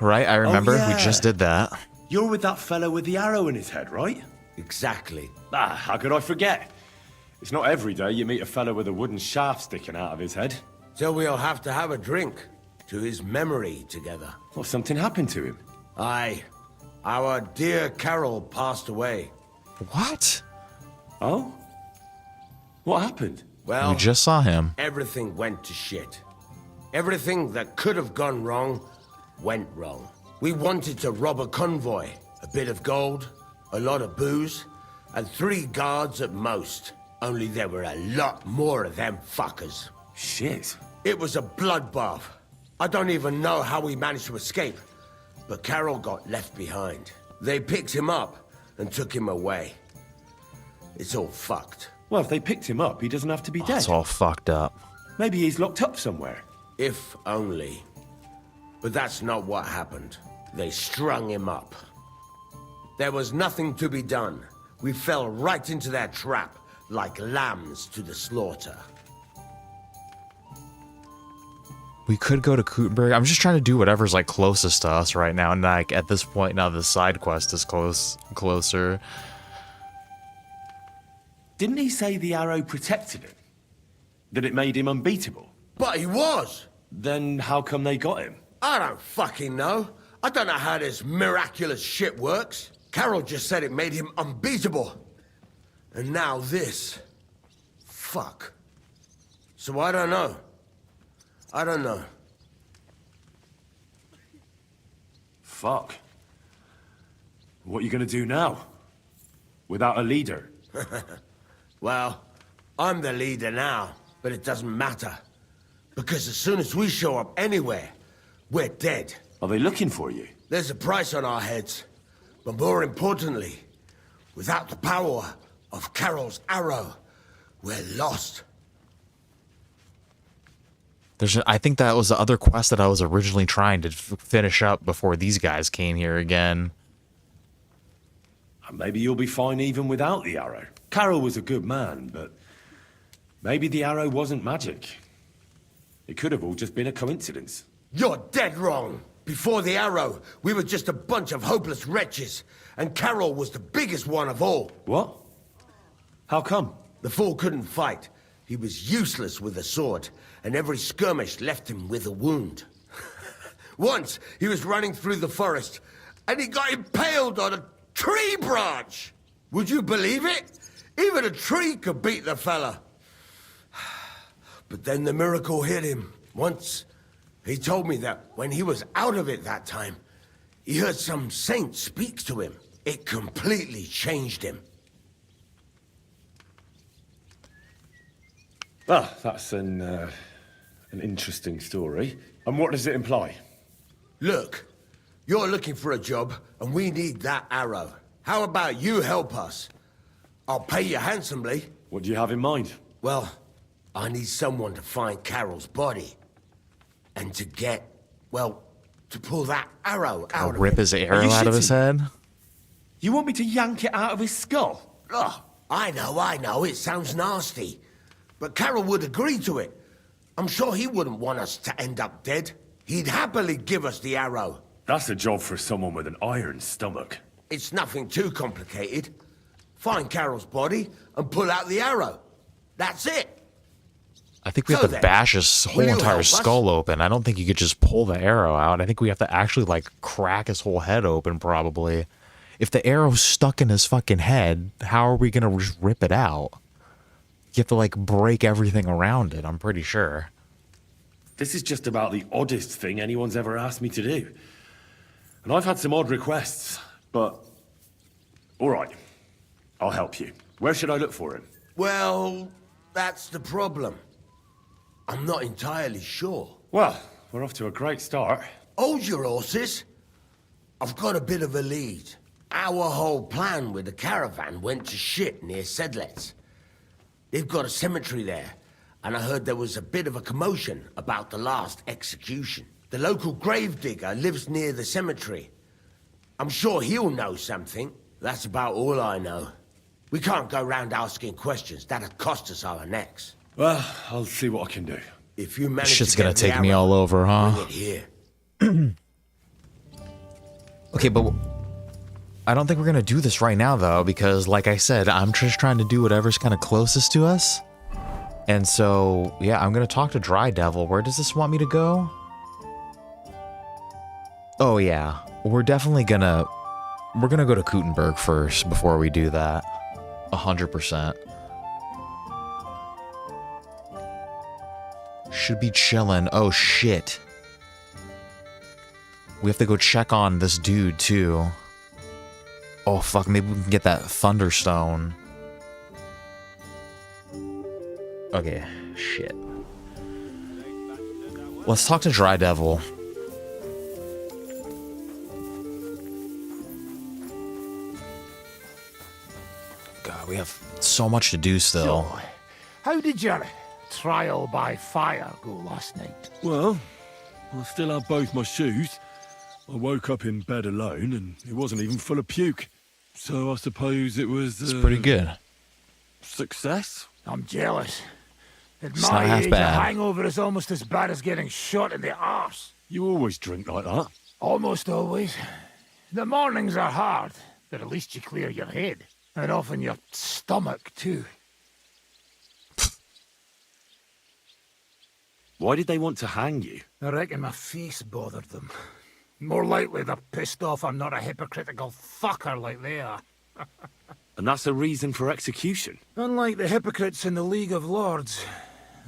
Right, I remember. yeah. We just did that. You're with that fellow with the arrow in his head, right? Exactly. How could I forget? It's not every day you meet a fellow with a wooden shaft sticking out of his head. So we'll have to have a drink to his memory together. Well, something happened to him. Aye. Our dear Carol passed away. What? Oh? What happened? Well, We just saw him. everything went to shit. Everything that could have gone wrong went wrong. We wanted to rob a convoy. A bit of gold, a lot of booze, and 3 guards at most. Only there were a lot more of them fuckers. Shit. It was a bloodbath. I don't even know how we managed to escape. But Carol got left behind. They picked him up and took him away. It's all fucked. Well, if they picked him up, he doesn't have to be dead. It's all fucked up. Maybe he's locked up somewhere. If only. But that's not what happened. They strung him up. There was nothing to be done. We fell right into their trap, like lambs to the slaughter. We could go to Kuttenberg. I'm just trying to do whatever's like closest to us right now. And like at this point now, the side quest is closer. Didn't he say the arrow protected him? That it made him unbeatable? But he was! Then how come they got him? I don't fucking know. I don't know how this miraculous shit works. Carol just said it made him unbeatable. And now this. Fuck. So I don't know. I don't know. Fuck. What are you gonna do now? Without a leader? Well, I'm the leader now, but it doesn't matter. Because as soon as we show up anywhere, we're dead. Are they looking for you? There's a price on our heads. But more importantly, without the power of Carol's arrow, we're lost. I think that was the other quest that I was originally trying to finish up before these guys came here again. Maybe you'll be fine even without the arrow. Carol was a good man, but maybe the arrow wasn't magic. It could have all just been a coincidence. You're dead wrong. Before the arrow, we were just a bunch of hopeless wretches, and Carol was the biggest one of all. What? How come? The fool couldn't fight. He was useless with a sword, and every skirmish left him with a wound. Once, he was running through the forest, and he got impaled on a tree branch! Would you believe it? Even a tree could beat the fella. But then the miracle hit him. Once, he told me that when he was out of it that time, he heard some saint speak to him. It completely changed him. Ah, that's an An interesting story. And what does it imply? Look, you're looking for a job, and we need that arrow. How about you help us? I'll pay you handsomely. What do you have in mind? Well, I need someone to find Carol's body. And to get, well, to pull that arrow out of him. Rip his arrow out of his head? You want me to yank it out of his skull? Oh, I know, it sounds nasty. But Carol would agree to it. I'm sure he wouldn't want us to end up dead. He'd happily give us the arrow. That's a job for someone with an iron stomach. It's nothing too complicated. Find Carol's body and pull out the arrow. That's it. I think we have to bash his whole entire skull open. I don't think you could just pull the arrow out. I think we have to actually, like, crack his whole head open, probably. If the arrow's stuck in his fucking head, how are we gonna just rip it out? You have to, like, break everything around it, I'm pretty sure. This is just about the oddest thing anyone's ever asked me to do. And I've had some odd requests, but... All right, I'll help you. Where should I look for him? Well, that's the problem. I'm not entirely sure. Well, we're off to a great start. Hold your horses. I've got a bit of a lead. Our whole plan with the caravan went to shit near Sedlets. They've got a cemetery there, and I heard there was a bit of a commotion about the last execution. The local gravedigger lives near the cemetery. I'm sure he'll know something. That's about all I know. We can't go round asking questions. That'd cost us our necks. Well, I'll see what I can do. If you manage This shit's to get gonna the take me arrow, all over, huh? bring it here. Okay, but I don't think we're gonna do this right now, though, because, like I said, I'm just trying to do whatever's kind of closest to us. And so, yeah, I'm gonna talk to Dry Devil. Where does this want me to go? Oh, yeah. We're definitely gonna... We're gonna go to Kuttenberg first before we do that. 100%. Should be chillin'. Oh, shit. We have to go check on this dude, too. Oh, fuck. Maybe we can get that Thunderstone. Okay. Shit. Let's talk to Dry Devil. God, we have so much to do still. So, how did your trial by fire go last night? Well, I still have both my shoes. I woke up in bed alone, and it wasn't even full of puke. So I suppose it was... It's pretty good. Success? I'm jealous. At It's not my half age, bad. a hangover is almost as bad as getting shot in the arse. You always drink like that? Almost always. The mornings are hard, but at least you clear your head. And often your stomach, too. Why did they want to hang you? I reckon my face bothered them. More likely they're pissed off I'm not a hypocritical fucker like they are. And that's a reason for execution? Unlike the hypocrites in the League of Lords,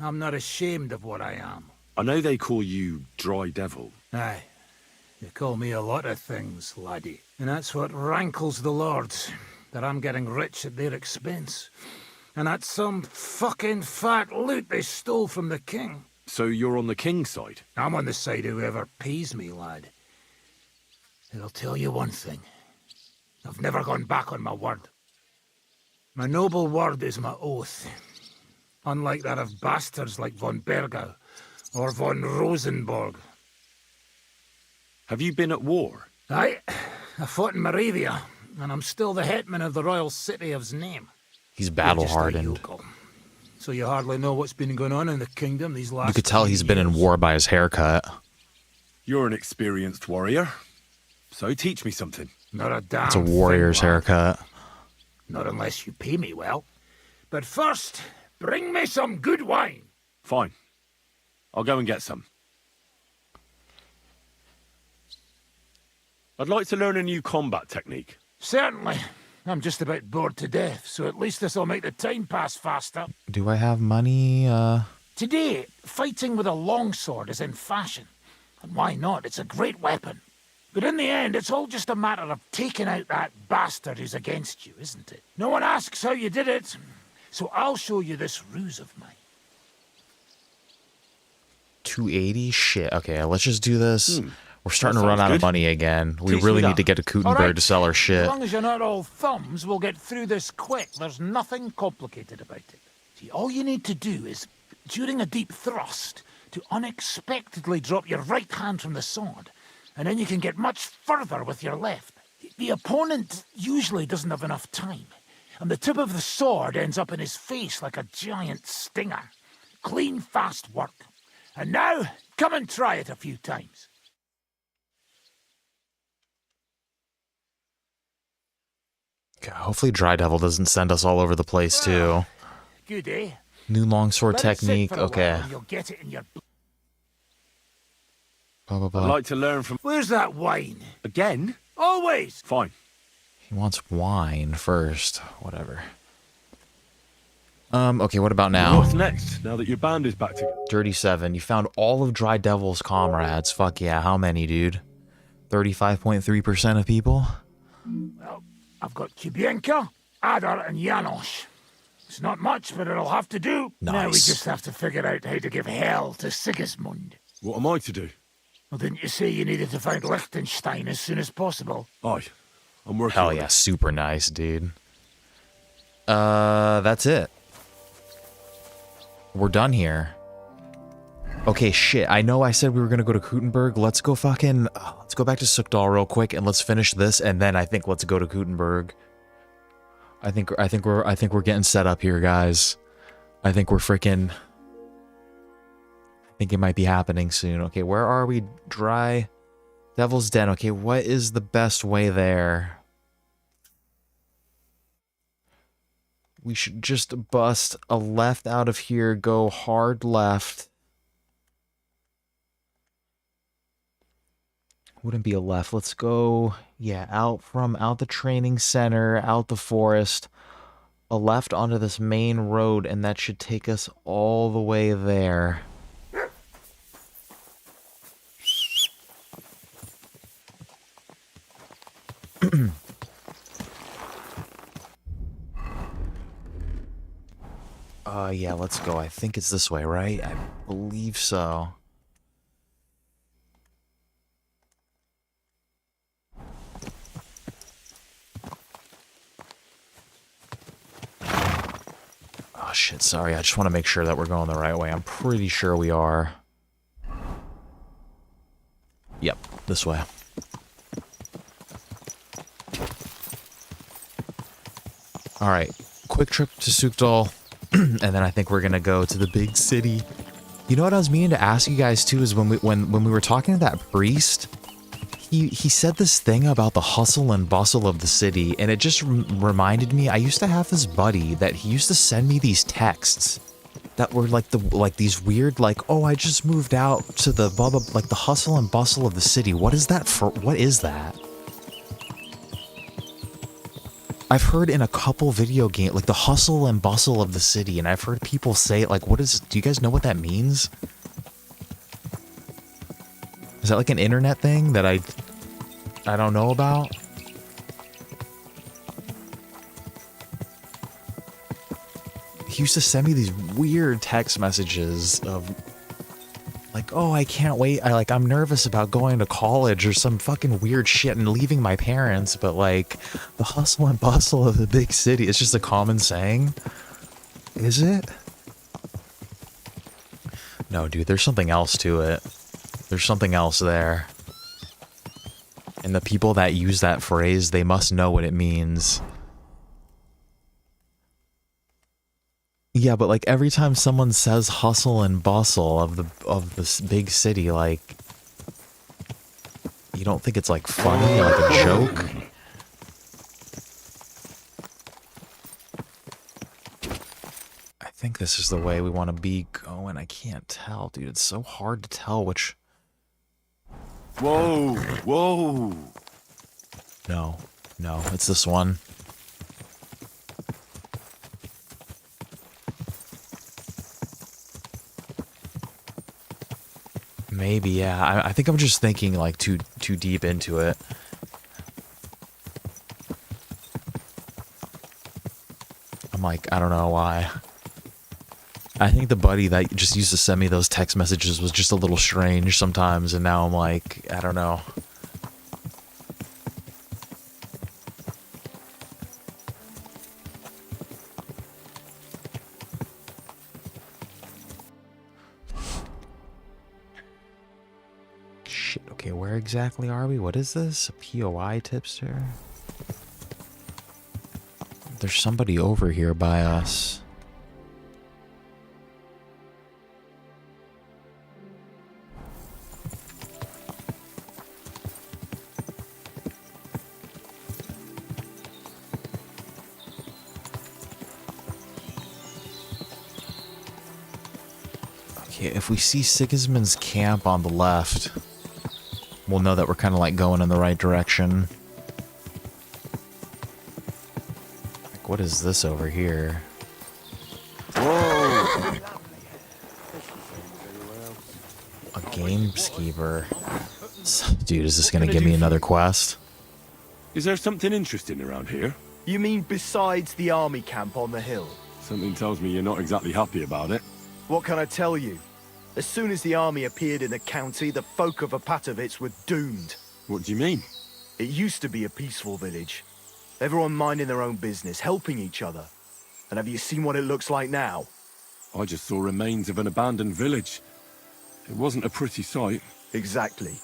I'm not ashamed of what I am. I know they call you Dry Devil. Aye. They call me a lot of things, laddie. And that's what rankles the Lords, that I'm getting rich at their expense. And that's some fucking fat loot they stole from the king. So you're on the king's side? I'm on the side of whoever pays me, lad. And I'll tell you one thing. I've never gone back on my word. My noble word is my oath. Unlike that of bastards like von Bergau or von Rosenborg. Have you been at war? Aye, I fought in Moravia, and I'm still the hetman of the royal city of Znaim. He's battle-hardened. So you hardly know what's been going on in the kingdom these last You could tell he's been in war by his haircut. You're an experienced warrior. So teach me something. Not a damn It's a warrior's thing, lad. haircut. Not unless you pay me well. But first, bring me some good wine. Fine. I'll go and get some. I'd like to learn a new combat technique. Certainly. I'm just about bored to death, so at least this'll make the time pass faster. Do I have money? Today, fighting with a longsword is in fashion. And why not? It's a great weapon. But in the end, it's all just a matter of taking out that bastard who's against you, isn't it? No one asks how you did it, so I'll show you this ruse of mine. 280? Shit. Okay, let's just do this. We're starting That to run sounds out of good. money again. We Teach really me need to that. get to Kuttenberg Alright. to sell our As shit. long as you're not all thumbs, we'll get through this quick. There's nothing complicated about it. See, all you need to do is, during a deep thrust, to unexpectedly drop your right hand from the sword, and then you can get much further with your left. The opponent usually doesn't have enough time, and the tip of the sword ends up in his face like a giant stinger. Clean, fast work. And now, come and try it a few times. Okay, hopefully Dry Devil doesn't send us all over the place too. Good, eh? New longsword Let it sit technique. for a while Okay. and you'll get it in your... Blah, blah, I'd blah. like to learn from... Where's that wine? Again? Always! Fine. He wants wine first. Whatever. Okay, what about now? What's next, now that your band is back together? Dirty 7. You found all of Dry Devil's comrades. Fuck yeah, how many, dude? 35.3% of people? Well, I've got Kubienka, Adar, and Janos. It's not much, but it'll have to do. Now we Nice. just have to figure out how to give hell to Sigismund. What am I to do? Well, didn't you say you needed to find Liechtenstein as soon as possible? Aye. I'm working Hell on yeah, it. super nice, dude. That's it. We're done here. Okay, shit. I know I said we were gonna go to Kuttenberg. Let's go fucking... let's go back to Sukdal real quick and let's finish this, and then I think let's go to Kuttenberg. I think we're getting set up here, guys. I think we're freaking... I think it might be happening soon. Okay, where are we? Dry Devil's Den. Okay, what is the best way there? We should just bust a left out of here, go hard left. Wouldn't be a left. Let's go, yeah, out the training center, out the forest, a left onto this main road, and that should take us all the way there. Yeah, let's go. I think it's this way, right? I believe so. Oh shit, sorry. I just want to make sure that we're going the right way. I'm pretty sure we are. Yep, this way. Alright, quick trip to Sukdal, and then I think we're gonna go to the big city. You know what I was meaning to ask you guys too is when we were talking to that priest, he said this thing about the hustle and bustle of the city, and it just reminded me. I used to have this buddy that he used to send me these texts that were like these weird, like, oh, I just moved out to the blah blah, like the hustle and bustle of the city. What is that for? What is that? I've heard in a couple video games, like the hustle and bustle of the city, and I've heard people say it, like, what is, do you guys know what that means? Is that like an internet thing that I don't know about? He used to send me these weird text messages of like, oh, I can't wait. I'm nervous about going to college or some fucking weird shit and leaving my parents, but like the hustle and bustle of the big city, it's just a common saying. Is it? No, dude, there's something else to it. There's something else there. And the people that use that phrase, they must know what it means. Yeah, but like every time someone says hustle and bustle of this big city, like, you don't think it's like funny, like a joke? I think this is the way we want to be going. I can't tell, dude. It's so hard to tell which... Whoa, whoa. No, it's this one. Maybe, yeah. I think I'm just thinking like too deep into it. I'm like, I don't know why. I think the buddy that just used to send me those text messages was just a little strange sometimes, and now I'm like, I don't know. Shit, okay, where exactly are we? What is this? A POI tipster? There's somebody over here by us. Okay, if we see Sigismund's camp on the left, we'll know that we're kind of like going in the right direction. Like, what is this over here? Whoa! A gameskeeper. Dude, is this gonna give me another quest? Is there something interesting around here? You mean besides the army camp on the hill? Something tells me you're not exactly happy about it. What can I tell you? As soon as the army appeared in the county, the folk of Opatovitz were doomed. What do you mean? It used to be a peaceful village. Everyone minding their own business, helping each other. And have you seen what it looks like now? I just saw remains of an abandoned village. It wasn't a pretty sight. Exactly.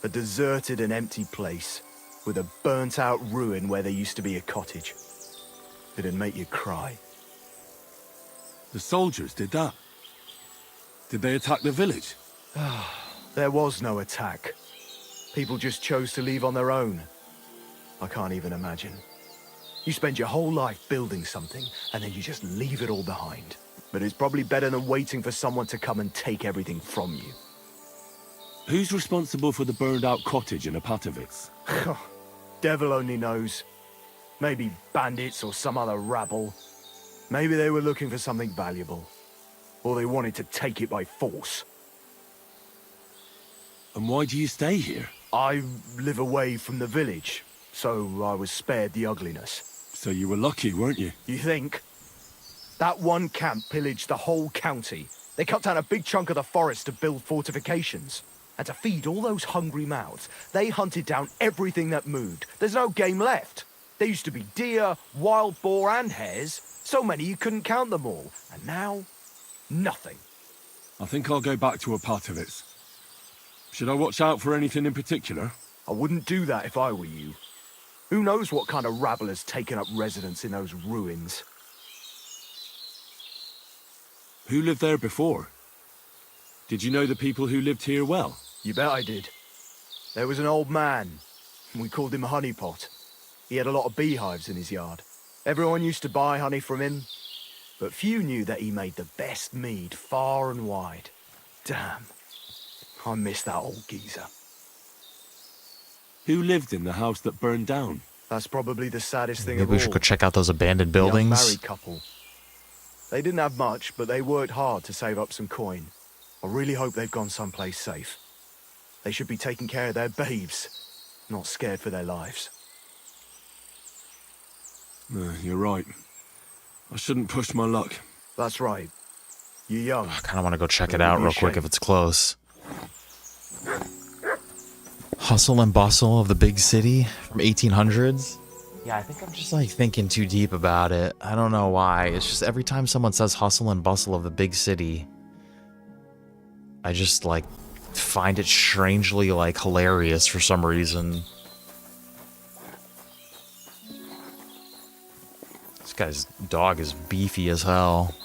A deserted and empty place, with a burnt-out ruin where there used to be a cottage. It'd make you cry. The soldiers did that? Did they attack the village? There was no attack. People just chose to leave on their own. I can't even imagine. You spend your whole life building something, and then you just leave it all behind. But it's probably better than waiting for someone to come and take everything from you. Who's responsible for the burned-out cottage in Opatovitz? Devil only knows. Maybe bandits or some other rabble. Maybe they were looking for something valuable. Or they wanted to take it by force. And why do you stay here? I live away from the village, so I was spared the ugliness. So you were lucky, weren't you? You think? That one camp pillaged the whole county. They cut down a big chunk of the forest to build fortifications. And to feed all those hungry mouths, they hunted down everything that moved. There's no game left. There used to be deer, wild boar, and hares. So many you couldn't count them all. And now, nothing. I think I'll go back to Opatovitz. Should I watch out for anything in particular? I wouldn't do that if I were you. Who knows what kind of rabble has taken up residence in those ruins? Who lived there before? Did you know the people who lived here well? You bet I did. There was an old man. We called him Honeypot. He had a lot of beehives in his yard. Everyone used to buy honey from him, but few knew that he made the best mead far and wide. Damn. I miss that old geezer. Who lived in the house that burned down? That's probably the saddest thing Maybe of we all. should go check out those abandoned The young buildings. married couple. They didn't have much, but they worked hard to save up some coin. I really hope they've gone someplace safe. They should be taking care of their babes, not scared for their lives. No, you're right. I shouldn't push my luck. That's right. You're young. I kind of want to go check it out real quick if it's close. Hustle and bustle of the big city from 1800s. Yeah, I think I'm just like thinking too deep about it. I don't know why. It's just every time someone says hustle and bustle of the big city, I just like find it strangely like hilarious for some reason. This guy's dog is beefy as hell.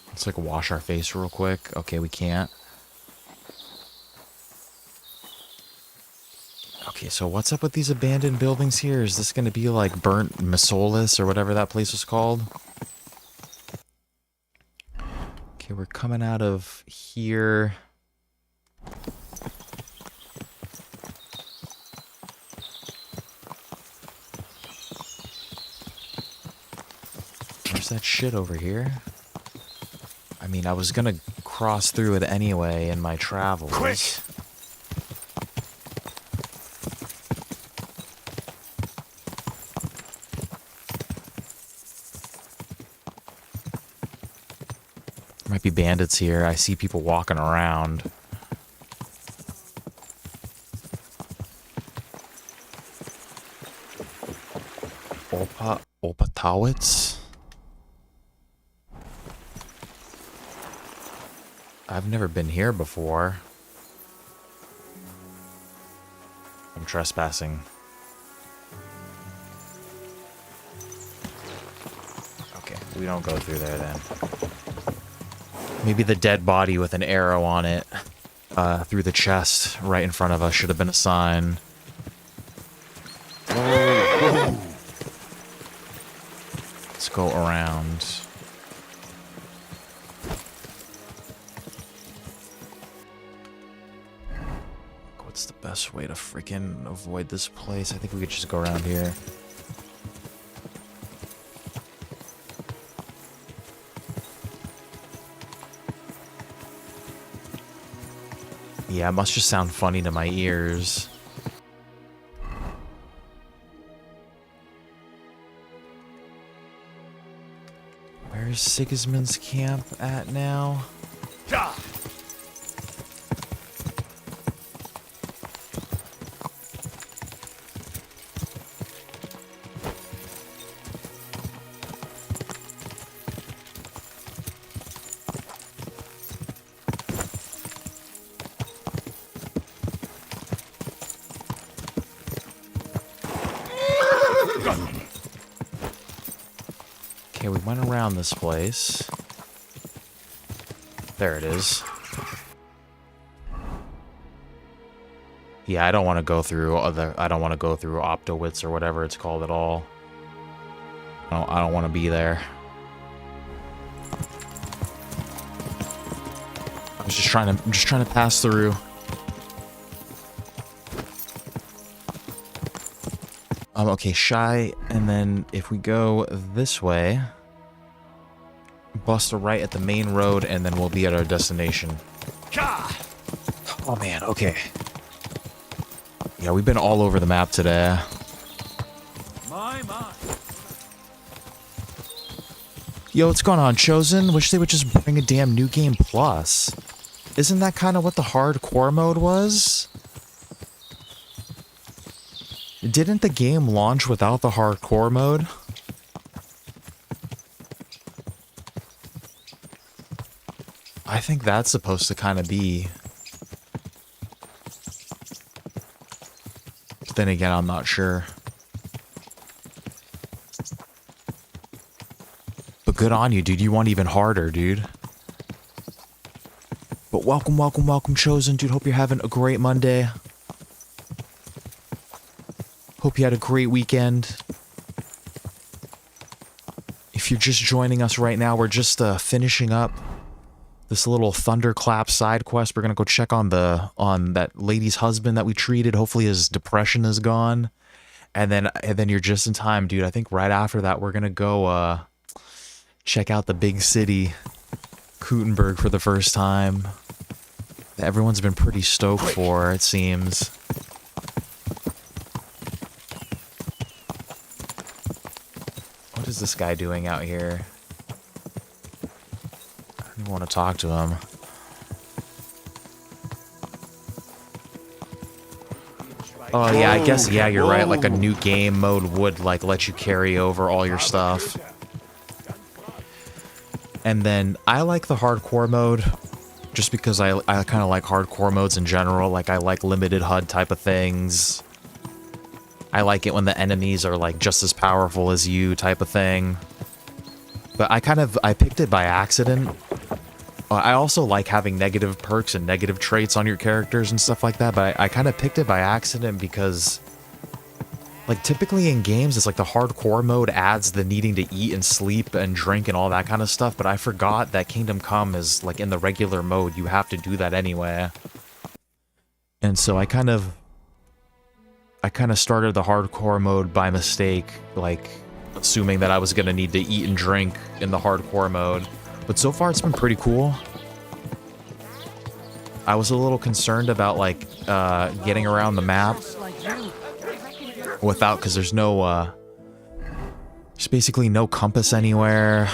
Let's like wash our face real quick. Okay, we can't. Okay, so what's up with these abandoned buildings here? Is this gonna be like burnt Mesolis or whatever that place was called? Okay, we're coming out of here. Where's that shit over here? I mean, I was gonna cross through it anyway in my travels. Quick! Might be bandits here. I see people walking around. Opatowitz? I've never been here before. I'm trespassing. Okay, we don't go through there then. Maybe the dead body with an arrow on it through the chest right in front of us should have been a sign. Whoa. Let's go around. What's the best way to freaking avoid this place? I think we could just go around here. Yeah, it must just sound funny to my ears. Where's Sigismund's camp at now? Okay, we went around this place. There it is. Yeah, I don't want to go through I don't want to go through Optowitz or whatever it's called at all. I don't want to be there. I'm just trying to pass through. Okay, shy, and then if we go this way, bust a right at the main road, and then we'll be at our destination. Oh man, okay. Yeah, we've been all over the map today. My. Yo, what's going on, Chosen? Wish they would just bring a damn New Game Plus. Isn't that kind of what the hardcore mode was? Didn't the game launch without the hardcore mode? I think that's supposed to kind of be. But then again, I'm not sure. But good on you, dude. You want even harder, dude. But welcome, welcome, welcome, Chosen, dude. Hope you're having a great Monday. Hope you had a great weekend. If you're just joining us right now, we're just finishing up this little thunderclap side quest. We're gonna go check on that lady's husband that we treated. Hopefully his depression is gone. And then you're just in time, dude. I think right after that we're gonna go check out the big city, Kuttenberg, for the first time. Everyone's been pretty stoked for, it seems. What is this guy doing out here? I don't even want to talk to him. Oh yeah, I guess, yeah, you're right. Like a new game mode would like let you carry over all your stuff. And then I like the hardcore mode just because I kind of like hardcore modes in general. Like I like limited HUD type of things. I like it when the enemies are like just as powerful as you type of thing. But I picked it by accident. I also like having negative perks and negative traits on your characters and stuff like that, but I kind of picked it by accident because, like, typically in games, it's like the hardcore mode adds the needing to eat and sleep and drink and all that kind of stuff, but I forgot that Kingdom Come is, like, in the regular mode, you have to do that anyway. And so I kind of started the hardcore mode by mistake, like, assuming that I was going to need to eat and drink in the hardcore mode. But so far, it's been pretty cool. I was a little concerned about, like, getting around the map without, because there's no, there's basically no compass anywhere.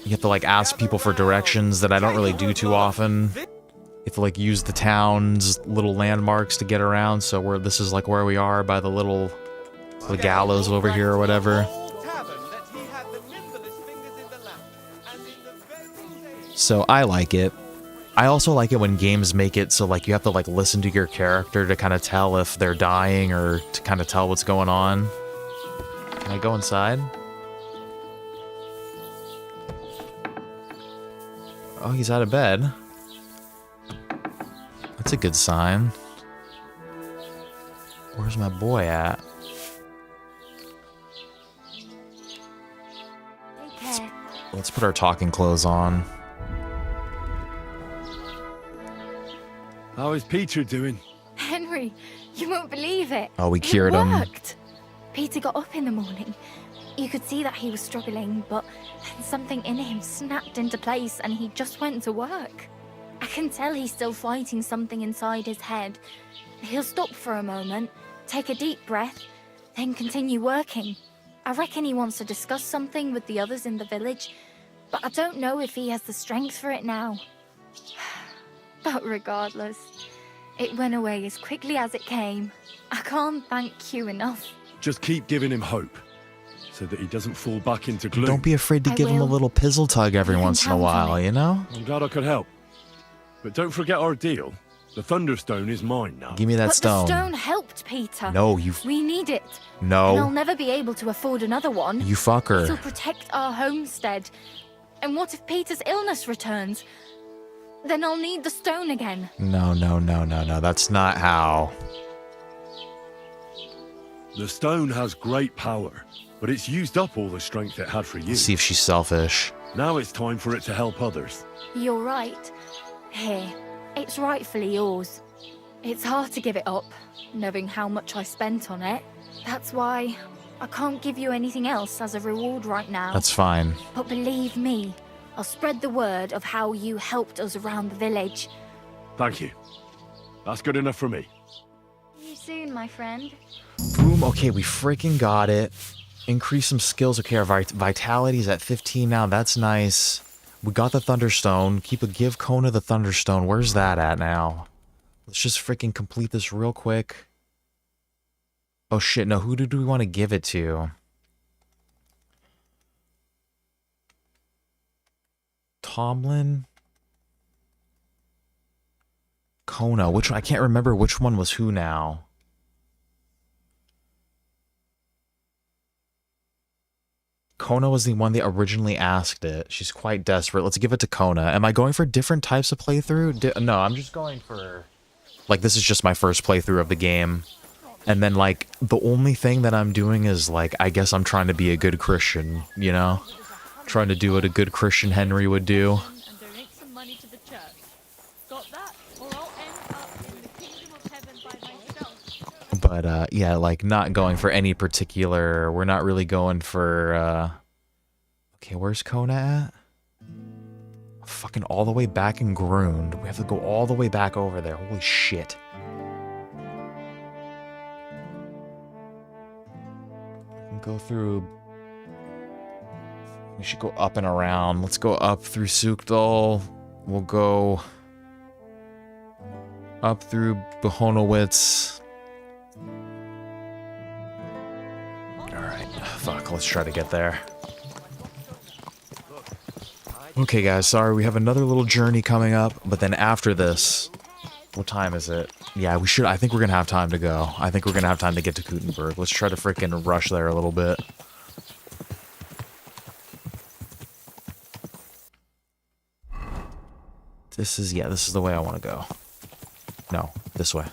You have to like ask people for directions that I don't really do too often. You have to like use the town's little landmarks to get around. So this is like where we are by the gallows over here or whatever. So I like it. I also like it when games make it so like you have to like listen to your character to kind of tell if they're dying or to kind of tell what's going on. Can I go inside? Oh, he's out of bed. That's a good sign. Where's my boy at? Let's put our talking clothes on. How is Peter doing? Henry, you won't believe it. Oh, we cured him. It worked. Peter got up in the morning. You could see that he was struggling, but then something in him snapped into place and he just went to work. I can tell he's still fighting something inside his head. He'll stop for a moment, take a deep breath, then continue working. I reckon he wants to discuss something with the others in the village, but I don't know if he has the strength for it now. But regardless, it went away as quickly as it came. I can't thank you enough. Just keep giving him hope, so that he doesn't fall back into gloom. Don't be afraid to give him a little pizzle tug every once in a while, you know? I'm glad I could help. But don't forget our deal. The Thunderstone is mine now. Give me that stone. The stone helped, Peter. No, We need it. No. And I'll never be able to afford another one. You fucker. It'll protect our homestead. And what if Peter's illness returns? Then I'll need the stone again. No. That's not how. The stone has great power, but it's used up all the strength it had for you. Let's see if she's selfish. Now it's time for it to help others. You're right. Here, it's rightfully yours. It's hard to give it up, knowing how much I spent on it. That's why I can't give you anything else as a reward right now. That's fine. But believe me, I'll spread the word of how you helped us around the village. Thank you. That's good enough for me. See you soon, my friend. Boom. Okay, we freaking got it. Increase some skills. Okay, our vitality's at 15 now. That's nice. We got the Thunderstone. Give Kona the Thunderstone. Where's that at now? Let's just freaking complete this real quick. Oh shit, no, who do we want to give it to? Tomlin? Kona, which one? I can't remember which one was who now. Kona was the one that originally asked it. She's quite desperate. Let's give it to Kona. Am I going for different types of playthrough? No, I'm just going for... Like, this is just my first playthrough of the game. And then, like, the only thing that I'm doing is, like, I guess I'm trying to be a good Christian, you know? Trying to do what a good Christian Henry would do. But, yeah, like, not going for any particular... We're not really going for, Okay, where's Kona at? Fucking all the way back in Grund. We have to go all the way back over there. Holy shit. We can go through... We should go up and around. Let's go up through Sukdal. We'll go... up through Behonowitz. Alright, fuck, let's try to get there. Okay guys, sorry, we have another little journey coming up, but then after this... What time is it? Yeah, we should... I think we're gonna have time to go. I think we're gonna have time to get to Kuttenberg. Let's try to frickin' rush there a little bit. This is... Yeah, this is the way I want to go. No, this way.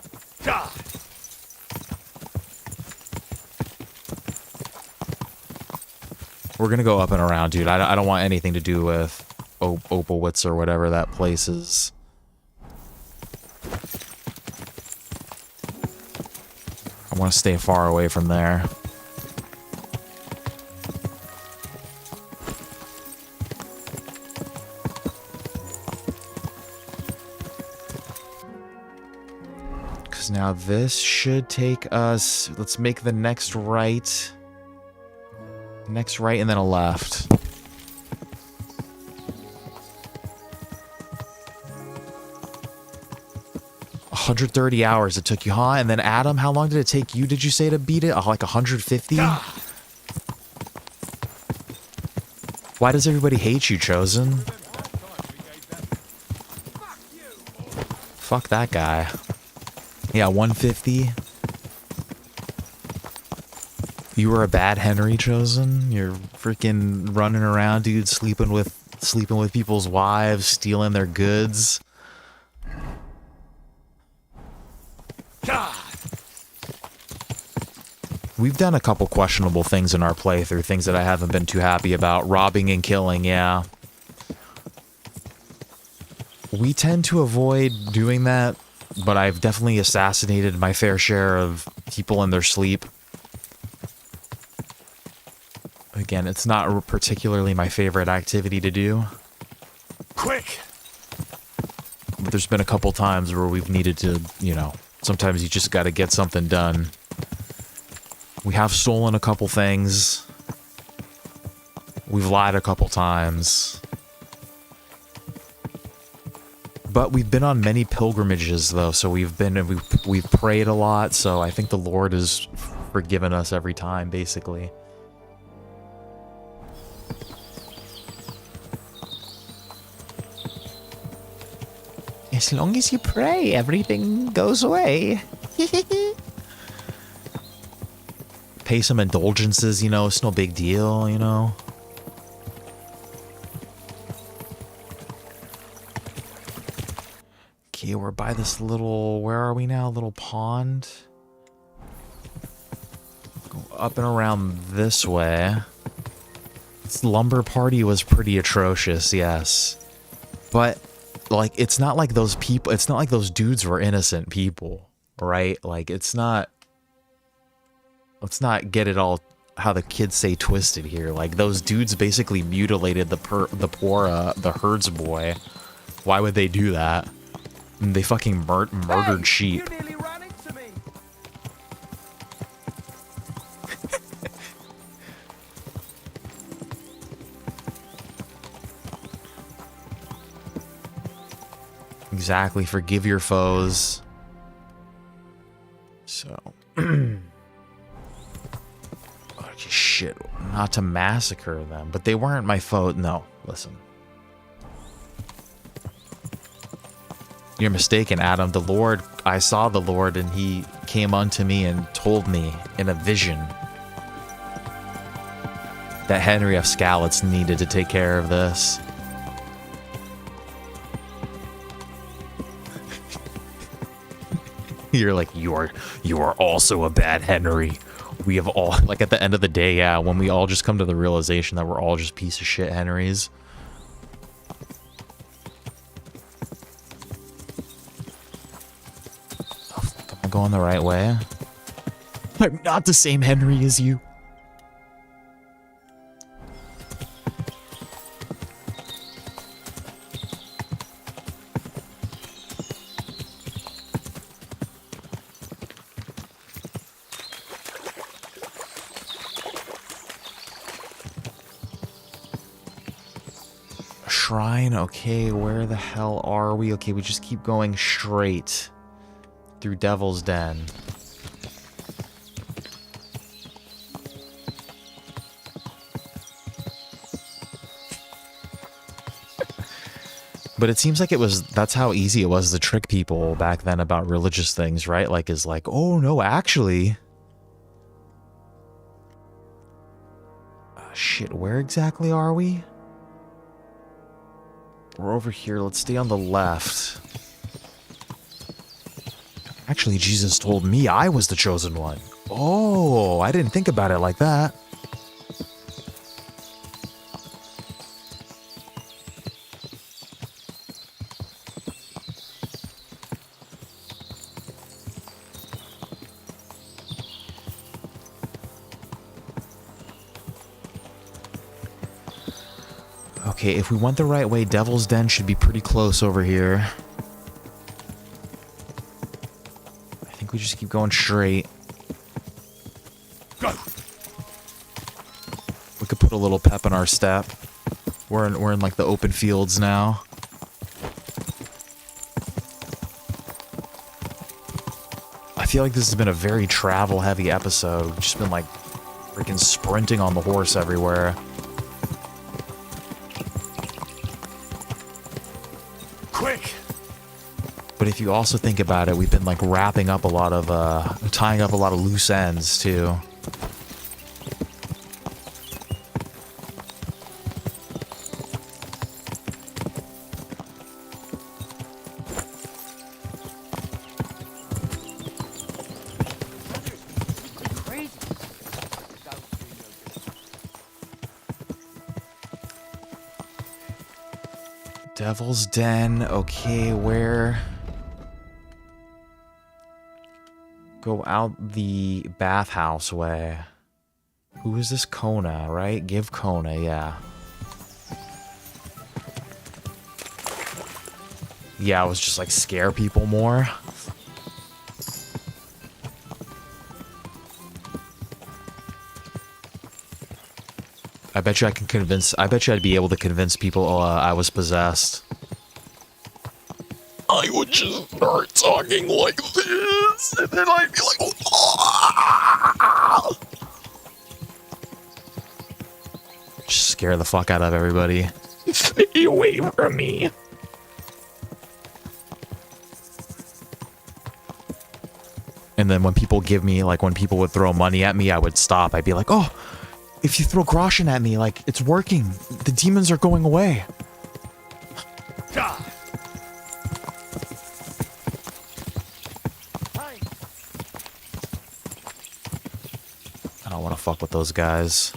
We're gonna go up and around, dude. I don't want anything to do with Opelwitz or whatever that place is. I want to stay far away from there. Because now this should take us... Let's make the next right... Next right and then a left. 130 hours it took you, huh? And then Adam, how long did it take you, did you say, to beat it? Like 150? Why does everybody hate you, Chosen? Fuck that guy. Yeah, 150. You were a bad Henry, Chosen. You're freaking running around, dude, sleeping with people's wives, stealing their goods. We've done a couple questionable things in our playthrough, things that I haven't been too happy about. Robbing and killing, yeah. We tend to avoid doing that, but I've definitely assassinated my fair share of people in their sleep. Again, it's not particularly my favorite activity to do. Quick! But there's been a couple times where we've needed to, you know, sometimes you just gotta get something done. We have stolen a couple things. We've lied a couple times. But we've been on many pilgrimages, though, so we've prayed a lot, so I think the Lord has forgiven us every time, basically. As long as you pray, everything goes away. Pay some indulgences, you know, it's no big deal, you know. Okay, we're by this little, where are we now? Little pond. Go up and around this way. This lumber party was pretty atrocious, yes. But, like, it's not like those people, it's not like those dudes were innocent people, right? Like, it's not, let's not get it all, how the kids say, twisted here. Like, those dudes basically mutilated the herds boy. Why would they do that? And they fucking murdered sheep. You nearly ran into me. Exactly, forgive your foes. So. Oh, shit, not to massacre them, but they weren't my foe. No, listen. You're mistaken, Adam. The Lord, I saw the Lord, and he came unto me and told me in a vision that Henry of Skalitz needed to take care of this. You're like, you are also a bad Henry. We have all, like, at the end of the day, yeah, when we all just come to the realization that we're all just piece of shit Henrys. Am I going the right way? I'm not the same Henry as you. Shrine, okay, where the hell are we? Okay, we just keep going straight through Devil's Den. But it seems like that's how easy it was to trick people back then about religious things, right? Like, is like, oh no, actually. Shit, where exactly are we? We're over here. Let's stay on the left. Actually, Jesus told me I was the chosen one. Oh, I didn't think about it like that. Okay, if we went the right way, Devil's Den should be pretty close over here. I think we just keep going straight. Go. We could put a little pep in our step. We're in like the open fields now. feel like this has been a very travel-heavy episode. We've just been, like, freaking sprinting on the horse everywhere. Quick! But if you also think about it, we've been, like, wrapping up a lot of, tying up a lot of loose ends, too. Devil's Den, okay, where? Go out the bathhouse way. Who is this? Kona, right? Give Kona, yeah. Yeah, I was just like scare people more. I bet you I can convince, I bet you I'd be able to convince people I was possessed. I would just start talking like this, and then I'd be like, oh. Just scare the fuck out of everybody. Stay away from me. And then when people give me, like, when people would throw money at me, I would stop. I'd be like, oh, if you throw groschen at me, like, it's working. The demons are going away. I don't want to fuck with those guys.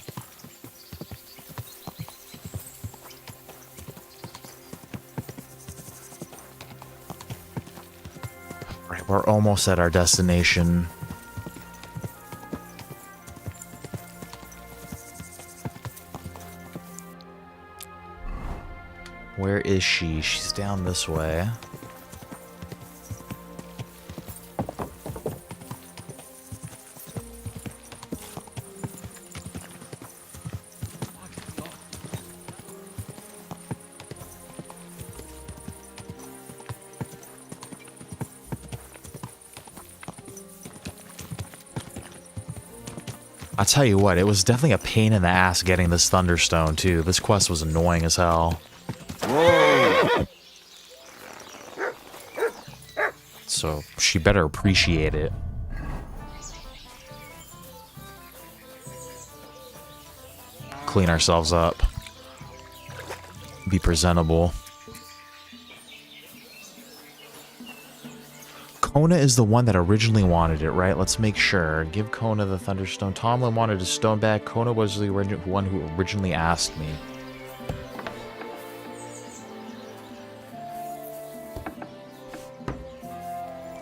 Right, we're almost at our destination. Where is she? She's down this way. I'll tell you what, it was definitely a pain in the ass getting this Thunderstone, too. This quest was annoying as hell. Whoa. So she better appreciate it. Clean ourselves up. Be presentable. Kona is the one that originally wanted it, right? Let's make sure. Give Kona the Thunderstone. Tomlin wanted his stone back. Kona was the one who originally asked me.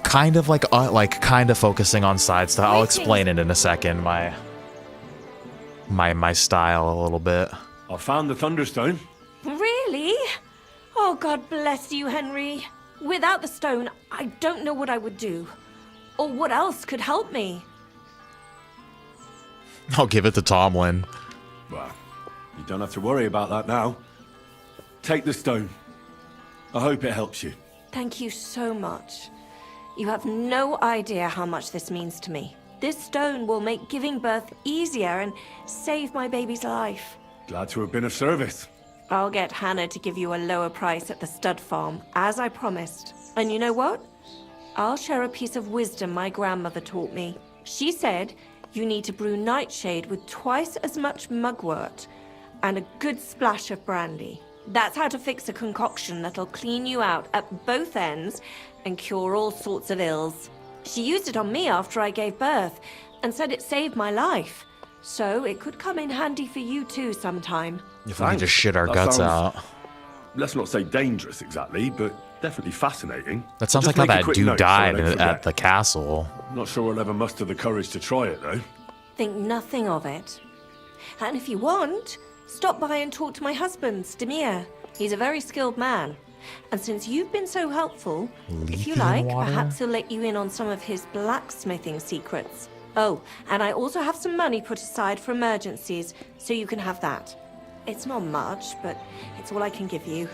Kind of like kind of focusing on side stuff. I'll explain it in a second. My style a little bit. I found the Thunderstone. Really? Oh, God bless you, Henry. Without the stone, I don't know what I would do. Or what else could help me. I'll give it to Tomlin. Well, you don't have to worry about that now. Take the stone. I hope it helps you. Thank you so much. You have no idea how much this means to me. This stone will make giving birth easier and save my baby's life. Glad to have been of service. I'll get Hannah to give you a lower price at the stud farm, as I promised. And you know what? I'll share a piece of wisdom my grandmother taught me. She said you need to brew nightshade with twice as much mugwort and a good splash of brandy. That's how to fix a concoction that'll clean you out at both ends and cure all sorts of ills. She used it on me after I gave birth and said it saved my life. So it could come in handy for you too sometime. If we can just shit our guts out. Let's not say dangerous exactly, but definitely fascinating. That sounds like how that dude died at the castle. Not sure I'll ever muster the courage to try it though. Think nothing of it. And if you want, stop by and talk to my husband, Demir. He's a very skilled man. And since you've been so helpful, if you like, perhaps he'll let you in on some of his blacksmithing secrets. Oh, and I also have some money put aside for emergencies, so you can have that. It's not much, but it's all I can give you.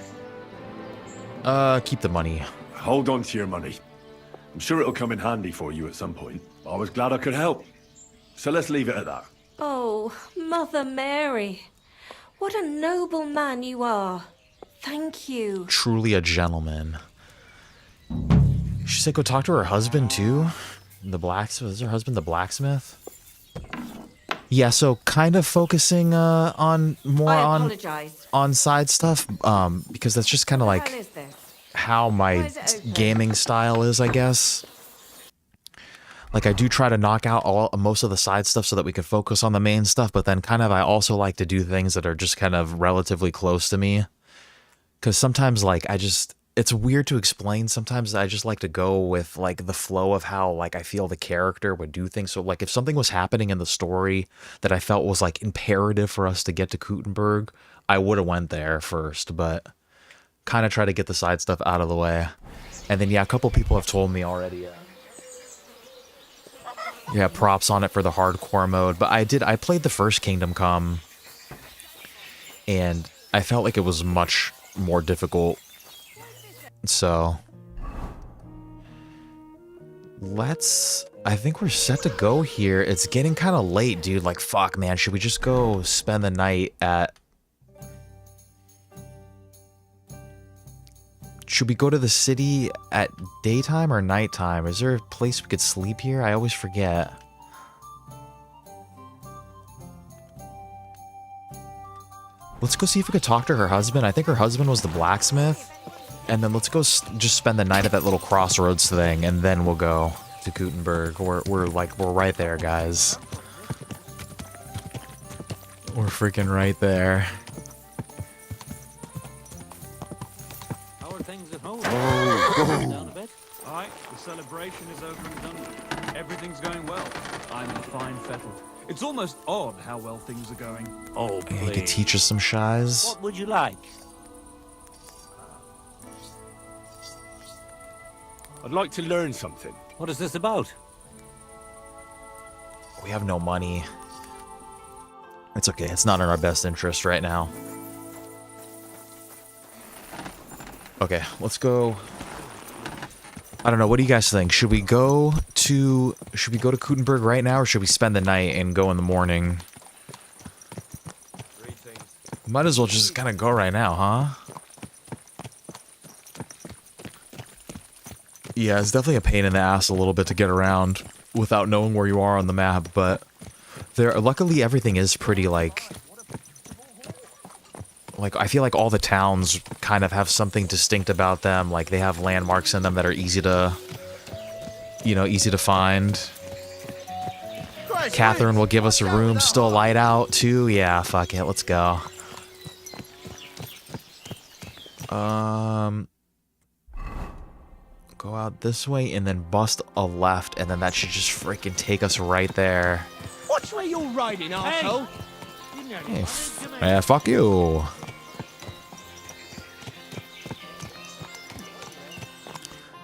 Keep the money. Hold on to your money. I'm sure it'll come in handy for you at some point. I was glad I could help. So let's leave it at that. Oh, Mother Mary. What a noble man you are. Thank you. Truly a gentleman. She said go talk to her husband too? The blacksmith? Is her husband the blacksmith? Yeah, so kind of focusing on more on side stuff, because that's just kind of like how my gaming style is, I guess. Like I do try to knock out most of the side stuff so that we can focus on the main stuff, but then kind of I also like to do things that are just kind of relatively close to me. Because sometimes like it's weird to explain. Sometimes I just like to go with like the flow of how like I feel the character would do things. So like if something was happening in the story that I felt was like imperative for us to get to Kuttenberg, I would have went there first, but kind of try to get the side stuff out of the way. And then yeah, a couple people have told me already. Yeah, props on it for the hardcore mode. But I played the first Kingdom Come, and I felt like it was much more difficult. So I think we're set to go here. It's getting kind of late, dude. Like, fuck, man. Should we just go spend the night at... Should we go to the city at daytime or nighttime? Is there a place we could sleep here? I always forget. Let's go see if we could talk to her husband. I think her husband was the blacksmith. And then let's go just spend the night at that little crossroads thing, and then we'll go to Kuttenberg. We're right there, guys. We're freaking right there. How are things at home? Down a bit? All right, the celebration is over and done with. Everything's going well. I'm in fine fettle. It's almost odd how well things are going. Oh, Yeah, you could teach us some shies. What would you like? I'd like to learn something. What is this about? We have no money. It's okay. It's not in our best interest right now. Okay, let's go. I don't know. What do you guys think? Should we go to Kuttenberg right now, or should we spend the night and go in the morning? Might as well just kind of go right now, huh? Yeah, it's definitely a pain in the ass a little bit to get around without knowing where you are on the map, but luckily everything is pretty like I feel like all the towns kind of have something distinct about them. Like they have landmarks in them that are easy to find. Katherine will give us a room still light out too. Yeah, fuck it, let's go. Go out this way and then bust a left, and then that should just freaking take us right there. Watch where you're riding, arsehole. Hey, yeah, fuck you.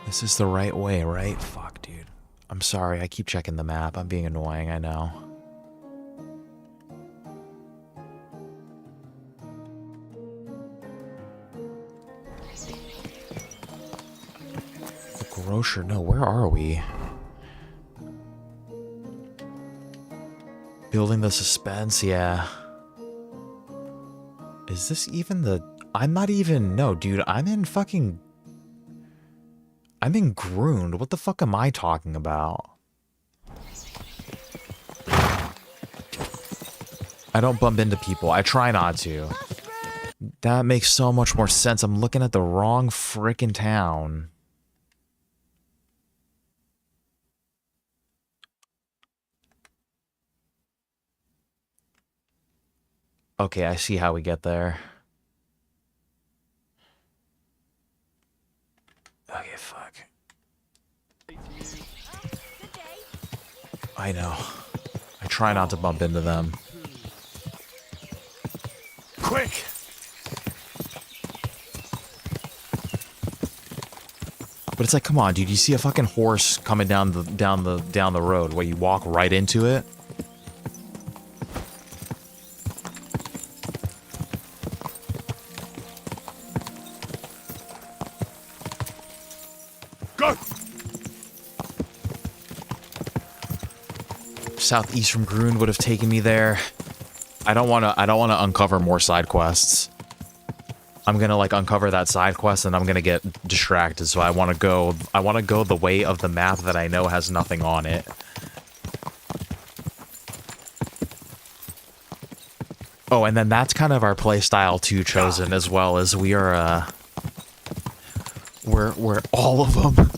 This is the right way, right? Fuck, dude. I'm sorry, I keep checking the map. I'm being annoying, I know. Grocer, no, where are we? Building the suspense, yeah. Is this even the... No, dude, I'm in Grund. What the fuck am I talking about? I don't bump into people. I try not to. That makes so much more sense. I'm looking at the wrong frickin' town. Okay, I see how we get there. Okay, fuck. I know. I try not to bump into them. Quick! But it's like, come on, dude. You see a fucking horse coming down the road where you walk right into it? Go! southeast from Grun would have taken me there. I don't want to uncover more side quests. I'm gonna like uncover that side quest and I'm gonna get distracted. So I want to go the way of the map that I know has nothing on it. Oh, and then that's kind of our play style too, Chosen, as well as we are. We're all of them.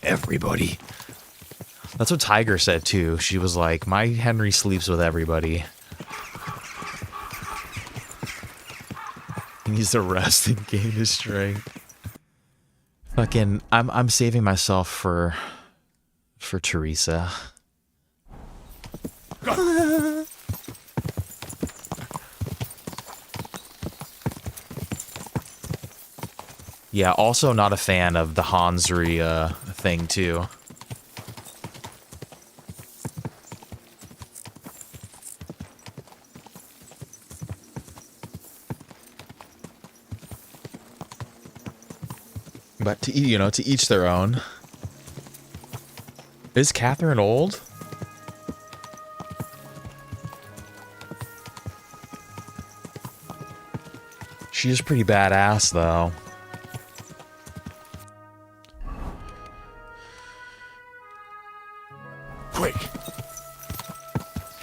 Everybody. That's what Tiger said too. She was like, "My Henry sleeps with everybody. He needs to rest and gain his strength." Fucking, I'm saving myself for Teresa. Yeah, also not a fan of the Hansri thing too. But to each their own. Is Katherine old? She is pretty badass though. Quick.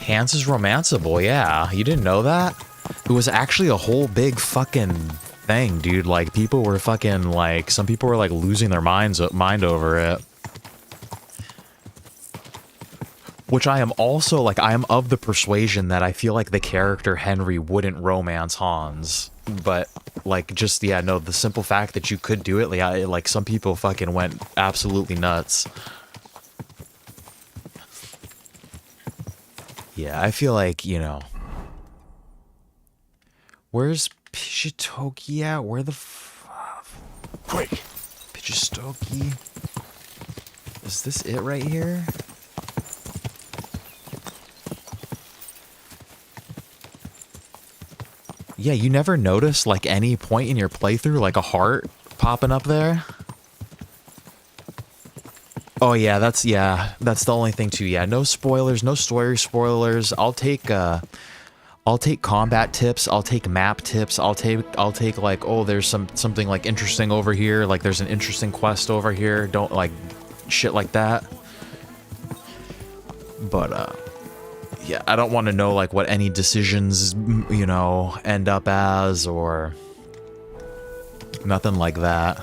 Hans is romanceable, yeah. You didn't know that? It was actually a whole big fucking thing, dude. Like, people were fucking, like, some people were, like, losing their mind over it. Which I am also, like, I am of the persuasion that I feel like the character Henry wouldn't romance Hans. But, like, just, yeah, no, the simple fact that you could do it, like some people fucking went absolutely nuts. Yeah, I feel like, where's Pidgeotto at? Where the Quick! Pidgeotto? Is this it right here? Yeah, you never notice, like, any point in your playthrough, like, a heart popping up there? Oh, yeah, that's the only thing, too. Yeah, no spoilers, no story spoilers. I'll take combat tips, I'll take map tips, I'll take, like, oh, there's something, like, interesting over here, like, there's an interesting quest over here. Don't, like, shit like that. But, yeah, I don't want to know, like, what any decisions, end up as, or nothing like that.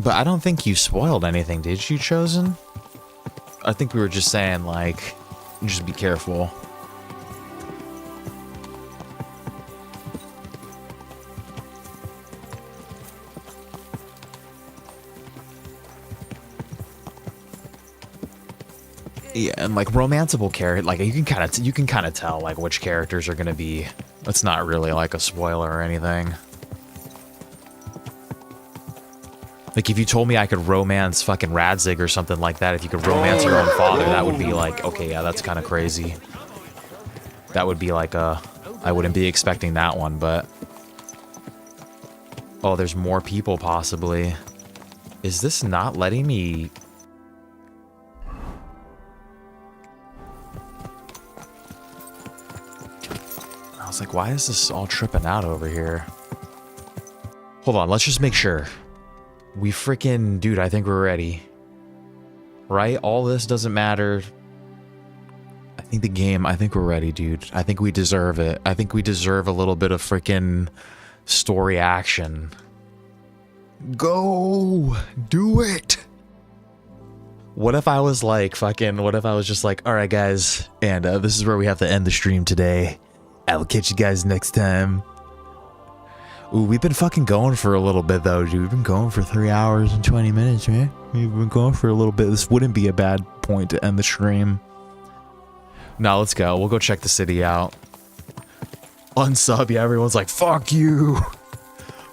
But I don't think you spoiled anything, did you, Chosen? I think we were just saying, like, just be careful. Yeah, and like romanceable character, like you can kind of tell like which characters are gonna be. It's not really like a spoiler or anything. Like, if you told me I could romance fucking Radzig or something like that, if you could romance your own father, that would be like, okay, yeah, that's kind of crazy. That would be like I wouldn't be expecting that one, but... Oh, there's more people, possibly. Is this not letting me... I was like, why is this all tripping out over here? Hold on, let's just make sure. We freaking... Dude, I think we're ready. Right? All this doesn't matter. I think we're ready, dude. I think we deserve it. I think we deserve a little bit of freaking story action. Go! Do it! What if I was like, what if I was just like, alright guys, and this is where we have to end the stream today. I'll catch you guys next time. Ooh, we've been fucking going for a little bit though, dude. We've been going for 3 hours and 20 minutes, man. We've been going for a little bit. This wouldn't be a bad point to end the stream. Now let's go. We'll go check the city out. Unsub, yeah, everyone's like, fuck you.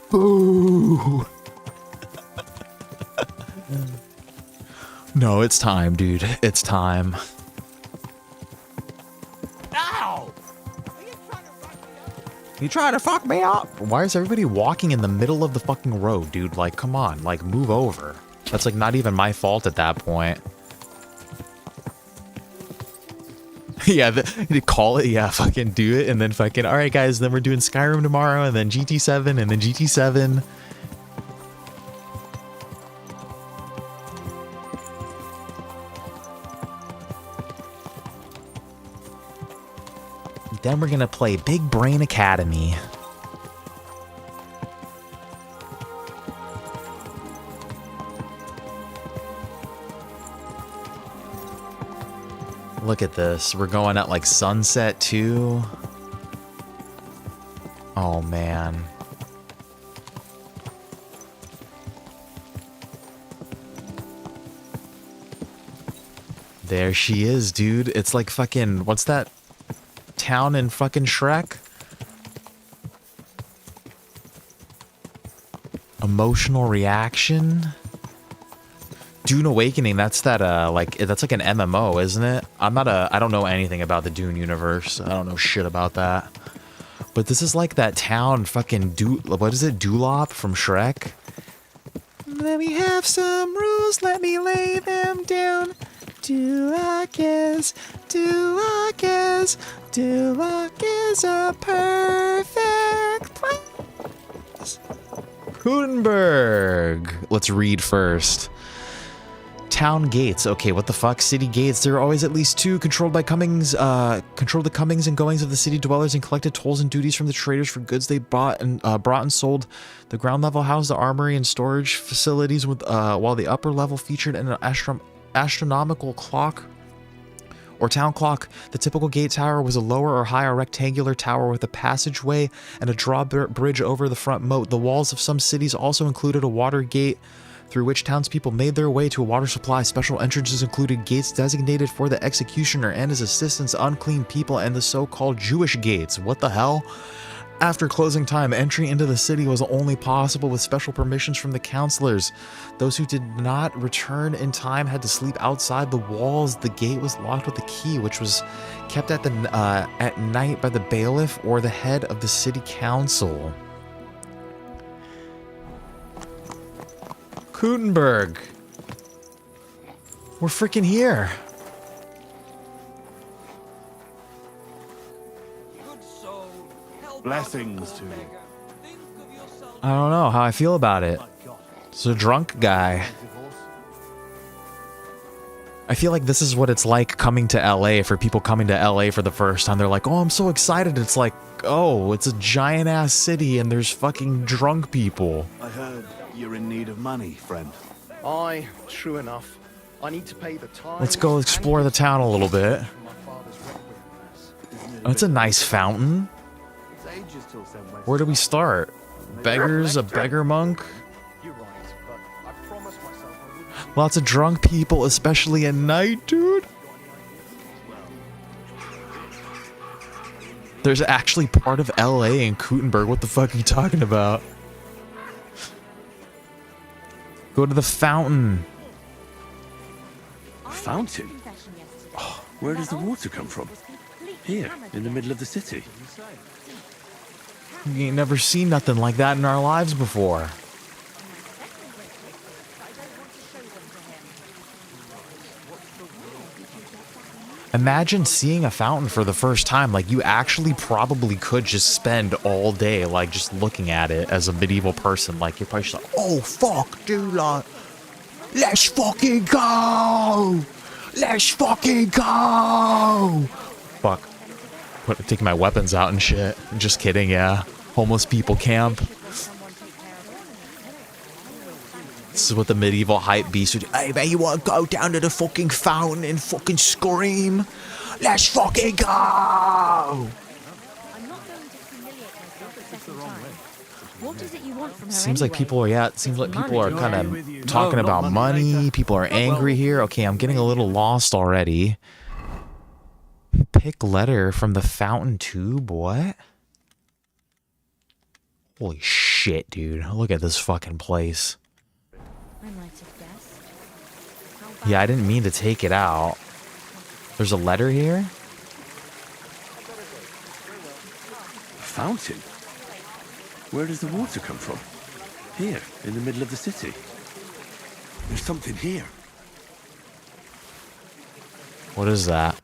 Boo. No, it's time, dude. It's time. Ow! You trying to fuck me up? Why is everybody walking in the middle of the fucking road, dude? Like, come on, like, move over. That's like not even my fault at that point. Yeah, call it, yeah, fucking do it, and then fucking, alright guys, then we're doing Skyrim tomorrow, and then GT7, and then GT7. Then we're gonna play Big Brain Academy. Look at this. We're going at like sunset too. Oh man. There she is, dude. It's like fucking, what's that town in fucking Shrek? Emotional reaction? Dune Awakening, that's that that's like an MMO, isn't it? I don't know anything about the Dune universe. I don't know shit about that. But this is like that town fucking what is it? Dulop from Shrek? Let me have some rules, let me lay them down. Duloc is a perfect place. Kuttenberg. Let's read first. Town gates. Okay, what the fuck? City gates. There are always at least two. Controlled the comings and goings of the city dwellers and collected tolls and duties from the traders for goods they bought and sold. The ground level housed the armory and storage facilities, with while the upper level featured an astronomical clock or town clock. The typical gate tower was a lower or higher rectangular tower with a passageway and a drawbridge over the front moat. The walls of some cities also included a water gate through which townspeople made their way to a water supply. Special entrances included gates designated for the executioner and his assistants, unclean people, and the so-called Jewish gates. What the hell? After closing time, entry into the city was only possible with special permissions from the counselors. Those who did not return in time had to sleep outside the walls. The gate was locked with a key, which was kept at night by the bailiff or the head of the city council. Kuttenberg. We're freaking here. Blessings to you. I don't know how I feel about it. It's a drunk guy. I feel like this is what it's like coming to LA for people coming to LA for the first time. They're like, oh, I'm so excited. It's like, oh, it's a giant ass city and there's fucking drunk people. I heard you're in need of money, friend. Aye, true enough. I need to pay the time. Let's go explore the town a little bit. Oh, it's a nice fountain. Where do we start? Beggars, a beggar monk? Lots of drunk people, especially at night, dude. There's actually part of LA in Kuttenberg. What the fuck are you talking about? Go to the fountain. Fountain? Oh, where does the water come from? Here, in the middle of the city. We ain't never seen nothing like that in our lives before. Imagine seeing a fountain for the first time. Like, you actually probably could just spend all day, like, just looking at it as a medieval person. Like, you're probably just like, oh, fuck, dude, like, let's fucking go! Let's fucking go! Fuck. Taking my weapons out and shit. Just kidding, yeah. Homeless people camp. This is what the medieval hype beast would do. Hey man, you wanna go down to the fucking fountain and fucking scream? Let's fucking go! What is it you want from her Seems like anyway? people are, yeah, it seems like people are kind of talking about money. People are angry here. Okay, I'm getting a little lost already. Pick letter from the fountain tube, what? Holy shit, dude. Look at this fucking place. I might have guessed. How Yeah, I didn't mean to take it out. There's a letter here? Fountain? Where does the water come from? Here, in the middle of the city. There's something here. What is that?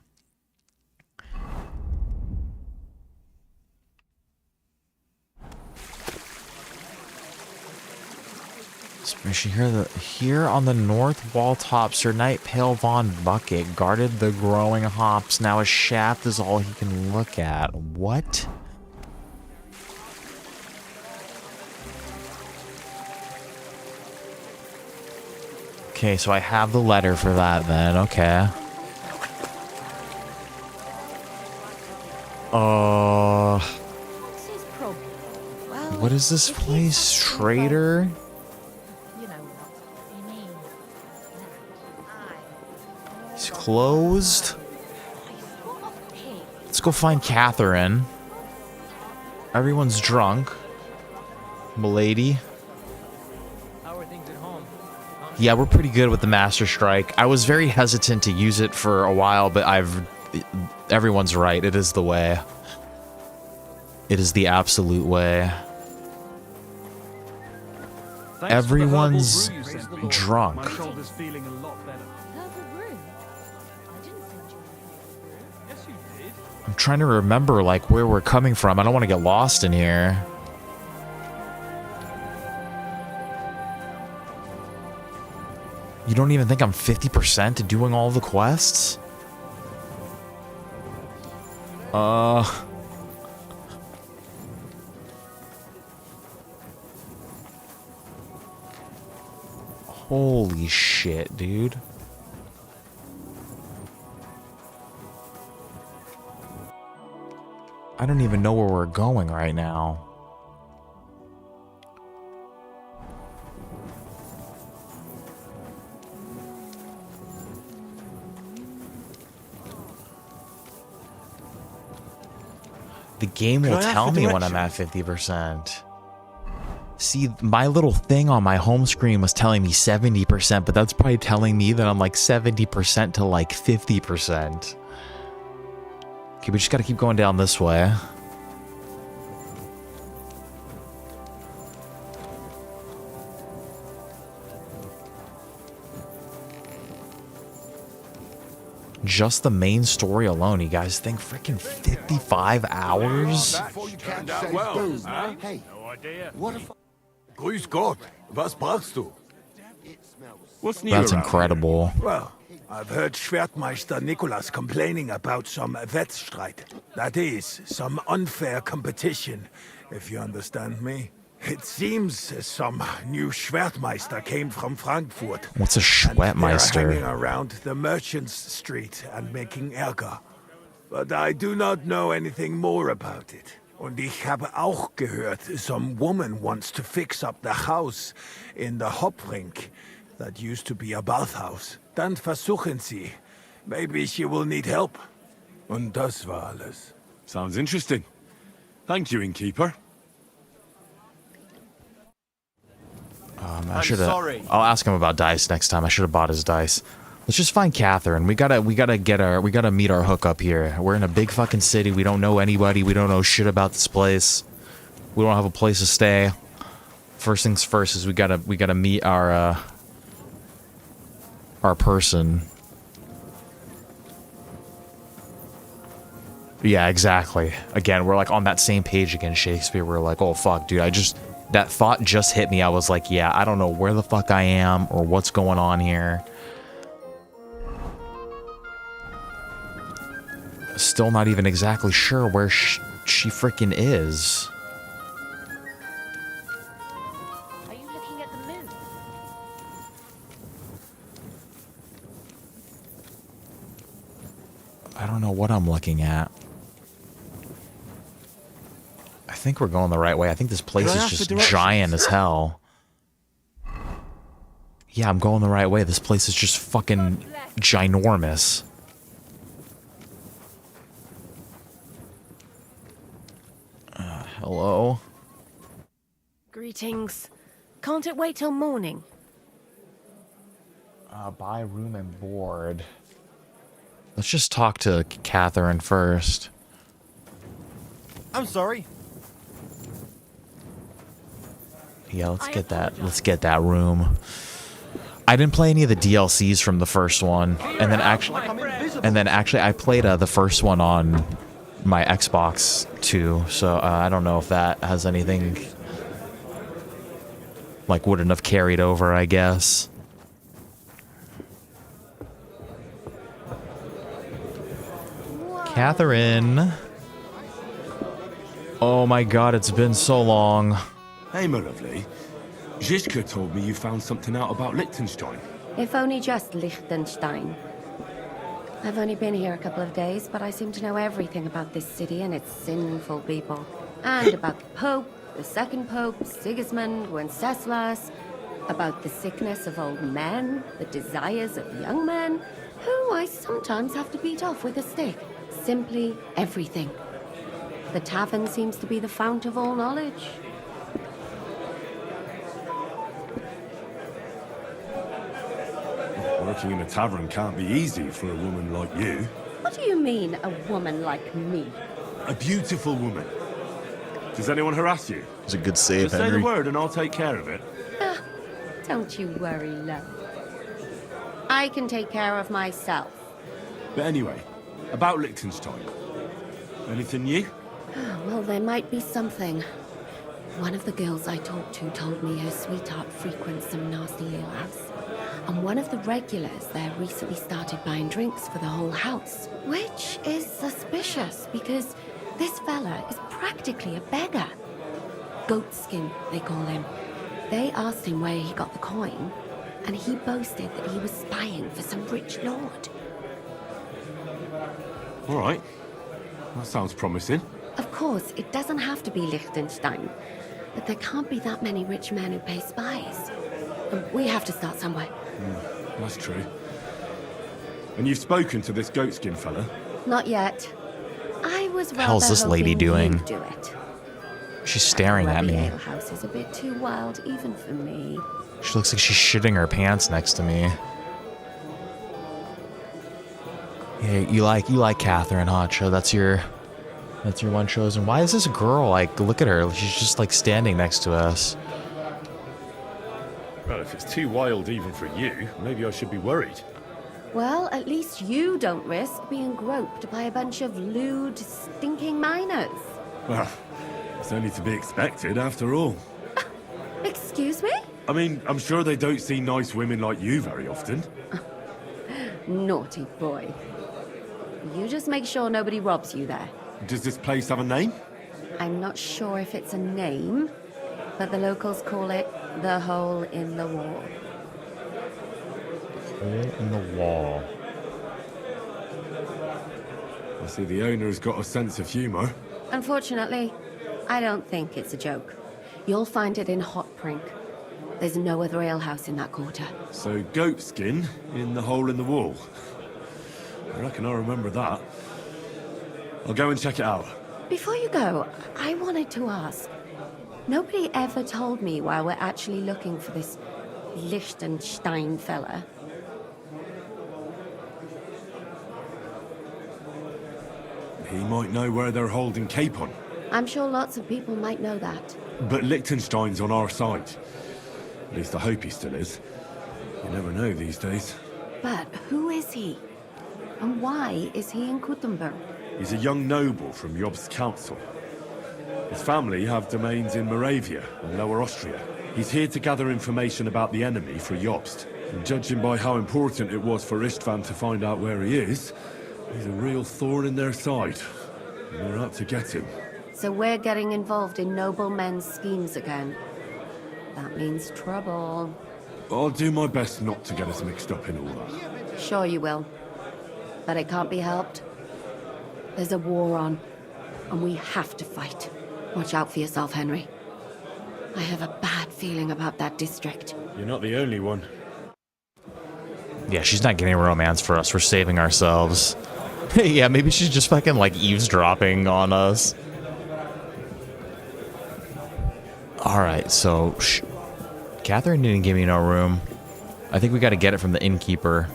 Here on the north wall top, Sir Knight Pale Von Bucket guarded the growing hops. Now a shaft is all he can look at. What? Okay, so I have the letter for that then. Okay. What's his problem? Well, What is this place? Trader? you know what you mean. It's closed. Let's go find Katherine. Everyone's drunk. Milady. How are things at home? Yeah, we're pretty good with the Master Strike. I was very hesitant to use it for a while, but everyone's right. It is the way. It is the absolute way. Everyone's drunk. My shoulder's feeling a lot better. Yes, you did. I'm trying to remember, like, where we're coming from. I don't want to get lost in here. You don't even think I'm 50% to doing all the quests? Holy shit, dude. I don't even know where we're going right now. The game will tell me when I'm at 50%. See, my little thing on my home screen was telling me 70%, but that's probably telling me that I'm like 70% to like 50%. Okay, we just gotta keep going down this way. Just the main story alone, you guys think freaking 55 hours? Hey, what if... Grüß Gott, was brauchst du? What's new That's around incredible. Well, I've heard Schwertmeister Nicholas complaining about some Wettstreit. That is, some unfair competition, if you understand me. It seems some new Schwertmeister came from Frankfurt. What's a And they're Schwertmeister? hanging around the Merchants Street and making Ärger. But I do not know anything more about it. Und ich habe auch gehört, some woman wants to fix up the house in the Hopbrink that used to be a bathhouse. Dann versuchen sie. Maybe she will need help. Und das war alles. Sounds interesting. Thank you, innkeeper. I should have. I'll ask him about dice next time. I should have bought his dice. Let's just find Katherine. We gotta meet our hookup here. We're in a big fucking city. We don't know anybody. We don't know shit about this place. We don't have a place to stay. First things first is we gotta meet our person. Yeah, exactly. Again, we're like on that same page again, Shakespeare. We're like, oh fuck, dude, that thought just hit me. I was like, yeah, I don't know where the fuck I am or what's going on here. Still not even exactly sure where she freaking is. Are you looking at the moon? I don't know what I'm looking at. I think we're going the right way. I think this place is just giant as hell. Yeah, I'm going the right way. This place is just fucking ginormous. Hello? Greetings. Can't it wait till morning? Buy room and board. Let's just talk to Katherine first. I'm sorry. Yeah, let's get that. Let's get that room. I didn't play any of the DLCs from the first one, and then actually, I played the first one on my Xbox too. So I don't know if that has anything like wouldn't have carried over, I guess. Katherine. Oh my God, it's been so long. Hey, my lovely. Zizka told me you found something out about Liechtenstein. If only just Liechtenstein. I've only been here a couple of days, but I seem to know everything about this city and its sinful people. And about the Pope, the second Pope, Sigismund, Wenceslas, about the sickness of old men, the desires of young men, who I sometimes have to beat off with a stick. Simply everything. The tavern seems to be the fount of all knowledge. Working in a tavern can't be easy for a woman like you. What do you mean, a woman like me? A beautiful woman. Does anyone harass you? It's a good save, Just say Henry. the word and I'll take care of it. Don't you worry, love. I can take care of myself. But anyway, about Liechtenstein. Anything new? Well, there might be something. One of the girls I talked to told me her sweetheart frequents some nasty alehouse. And one of the regulars there recently started buying drinks for the whole house. Which is suspicious, because this fella is practically a beggar. Goatskin, they call him. They asked him where he got the coin, and he boasted that he was spying for some rich lord. All right. That sounds promising. Of course, it doesn't have to be Liechtenstein, but there can't be that many rich men who pay spies. We have to start somewhere. That's true. And you've spoken to this goatskin fella? Not yet. I was rather hell's this lady hoping doing? you'd do it. She's staring at The me. alehouse is a bit too wild, even for me. She looks like she's shitting her pants next to me. Yeah, you like Katherine, huh? That's your one chosen. Why is this girl like? Look at her. She's just like standing next to us. Well, if it's too wild even for you, maybe I should be worried. Well, at least you don't risk being groped by a bunch of lewd, stinking miners. Well, it's only to be expected after all. Excuse me? I mean, I'm sure they don't see nice women like you very often. Naughty boy. You just make sure nobody robs you there. Does this place have a name? I'm not sure if it's a name, but the locals call it the Hole in the Wall. Hole in the wall. I see the owner's got a sense of humor. Unfortunately, I don't think it's a joke. You'll find it in Hot Prink. There's no other alehouse in that quarter. So, goatskin in the hole in the wall. I reckon I remember that. I'll go and check it out. Before you go, I wanted to ask. Nobody ever told me why we're actually looking for this Liechtenstein fella. He might know where they're holding Capon. I'm sure lots of people might know that. But Liechtenstein's on our side. At least I hope he still is. You never know these days. But who is he? And why is he in Kuttenberg? He's a young noble from Jobst's council. His family have domains in Moravia and Lower Austria. He's here to gather information about the enemy for Jobst. And judging by how important it was for Istvan to find out where he is, he's a real thorn in their side. And they're out to get him. So we're getting involved in noblemen's schemes again. That means trouble. I'll do my best not to get us mixed up in all that. Sure you will. But it can't be helped. There's a war on, and we have to fight. Watch out for yourself, Henry. I have a bad feeling about that district. You're not the only one. Yeah, she's not getting romance for us. We're saving ourselves. Yeah, maybe she's just fucking like eavesdropping on us. Alright, so Katherine didn't give me no room. I think we got to get it from the innkeeper.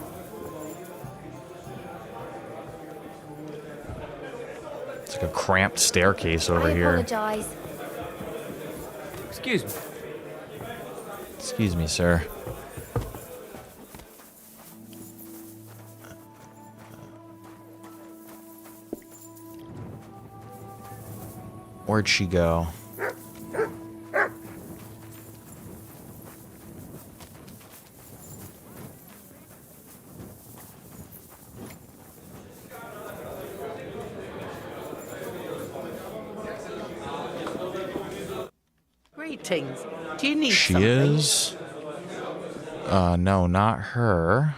It's like a cramped staircase over here. I apologize. Excuse me. Excuse me, sir. Where'd she go? Greetings. Do you need She something? is? No, not her.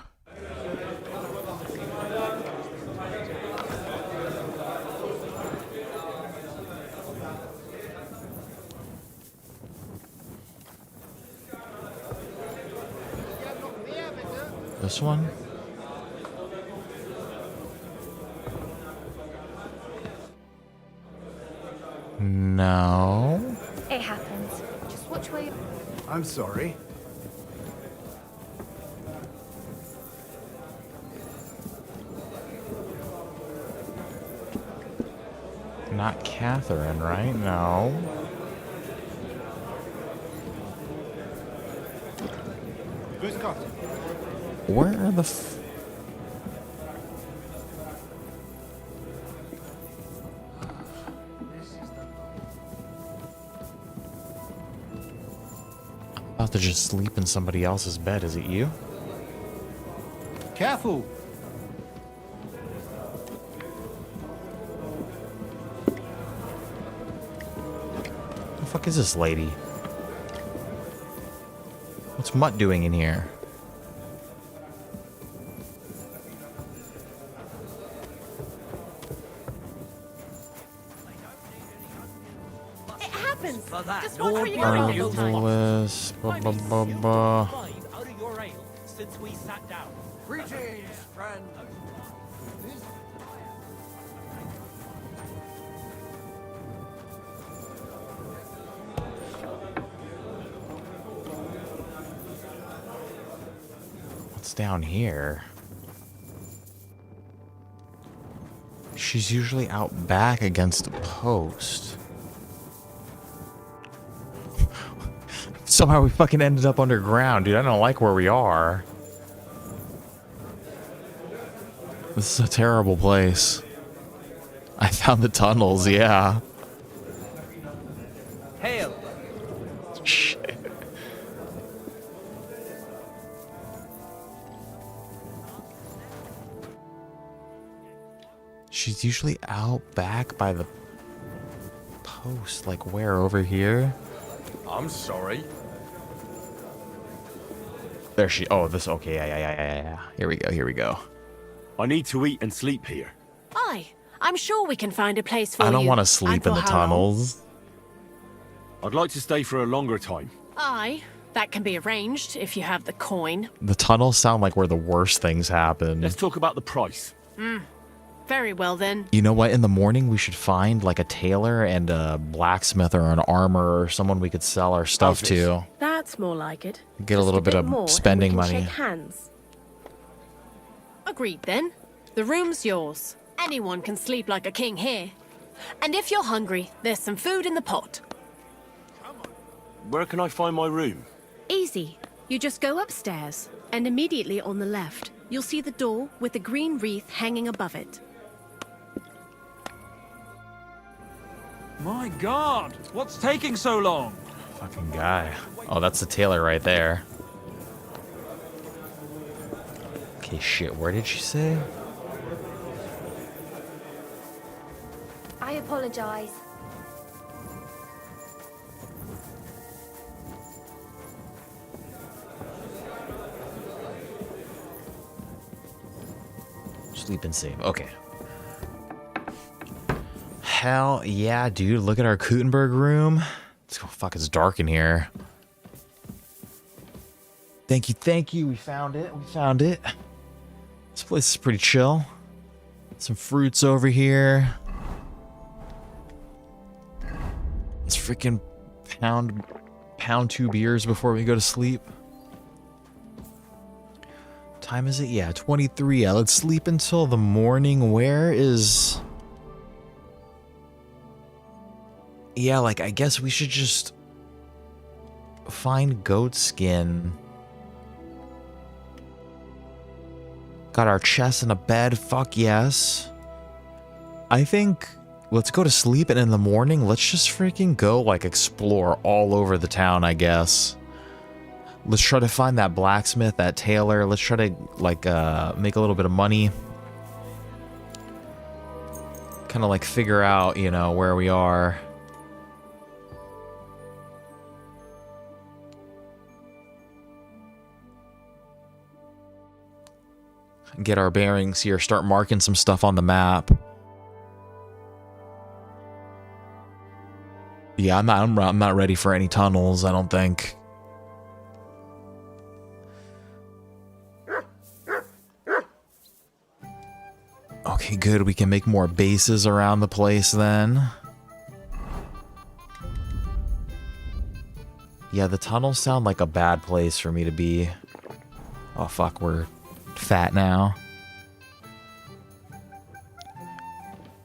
This one? No. It happens. Just watch where you... I'm sorry. Not Katherine, right? No. Where are the I'm about to just sleep in somebody else's bed. Is it you? Careful! What the fuck is this lady? What's Mutt doing in here? It happens. Just Earth watch where you go. Bliss. Since we sat down. Greetings, friend. What's down here? She's usually out back against a post. Somehow we fucking ended up underground, dude. I don't like where we are. This is a terrible place. I found the tunnels, yeah. Hail! Shit. She's usually out back by the post. Like where? Over here? I'm sorry. There she... Oh, this... Okay, yeah. Here we go. I need to eat and sleep here. Aye, I'm sure we can find a place for I you. don't want to And sleep for in the how long? tunnels. I'd like to stay for a longer time. Aye, that can be arranged if you have the coin. The tunnels sound like where the worst things happen. Let's talk about the price. Very well then. You know what? In the morning, we should find like a tailor and a blacksmith or an armorer or someone we could sell our stuff to. That's more like it. Get a little bit more, of and spending we can money. Shake hands. Agreed then. The room's yours. Anyone can sleep like a king here. And if you're hungry, there's some food in the pot. Where can I find my room? Easy. You just go upstairs, and immediately on the left, you'll see the door with the green wreath hanging above it. My God! What's taking so long? Fucking guy. Oh, that's the tailor right there. Okay, shit. Where did she say? I apologize. Sleep and save. Okay. Hell yeah, dude. Look at our Kuttenberg room. It's fuck, it's dark in here. Thank you. We found it. This place is pretty chill. Some fruits over here. Let's freaking pound 2 beers before we go to sleep. time is it? Yeah, 23. Yeah, let's sleep until the morning. Where is... Yeah, like, I guess we should just find goat skin. Got our chest and a bed. Fuck yes. I think let's go to sleep, and in the morning, let's just freaking go, like, explore all over the town, I guess. Let's try to find that blacksmith, that tailor. Let's try to, like, make a little bit of money. Kind of, like, figure out, you know, where we are. Get our bearings here, start marking some stuff on the map. Yeah, I'm not ready for any tunnels, I don't think. Okay, good. We can make more bases around the place then. Yeah, the tunnels sound like a bad place for me to be. Oh, fuck, we're fat now.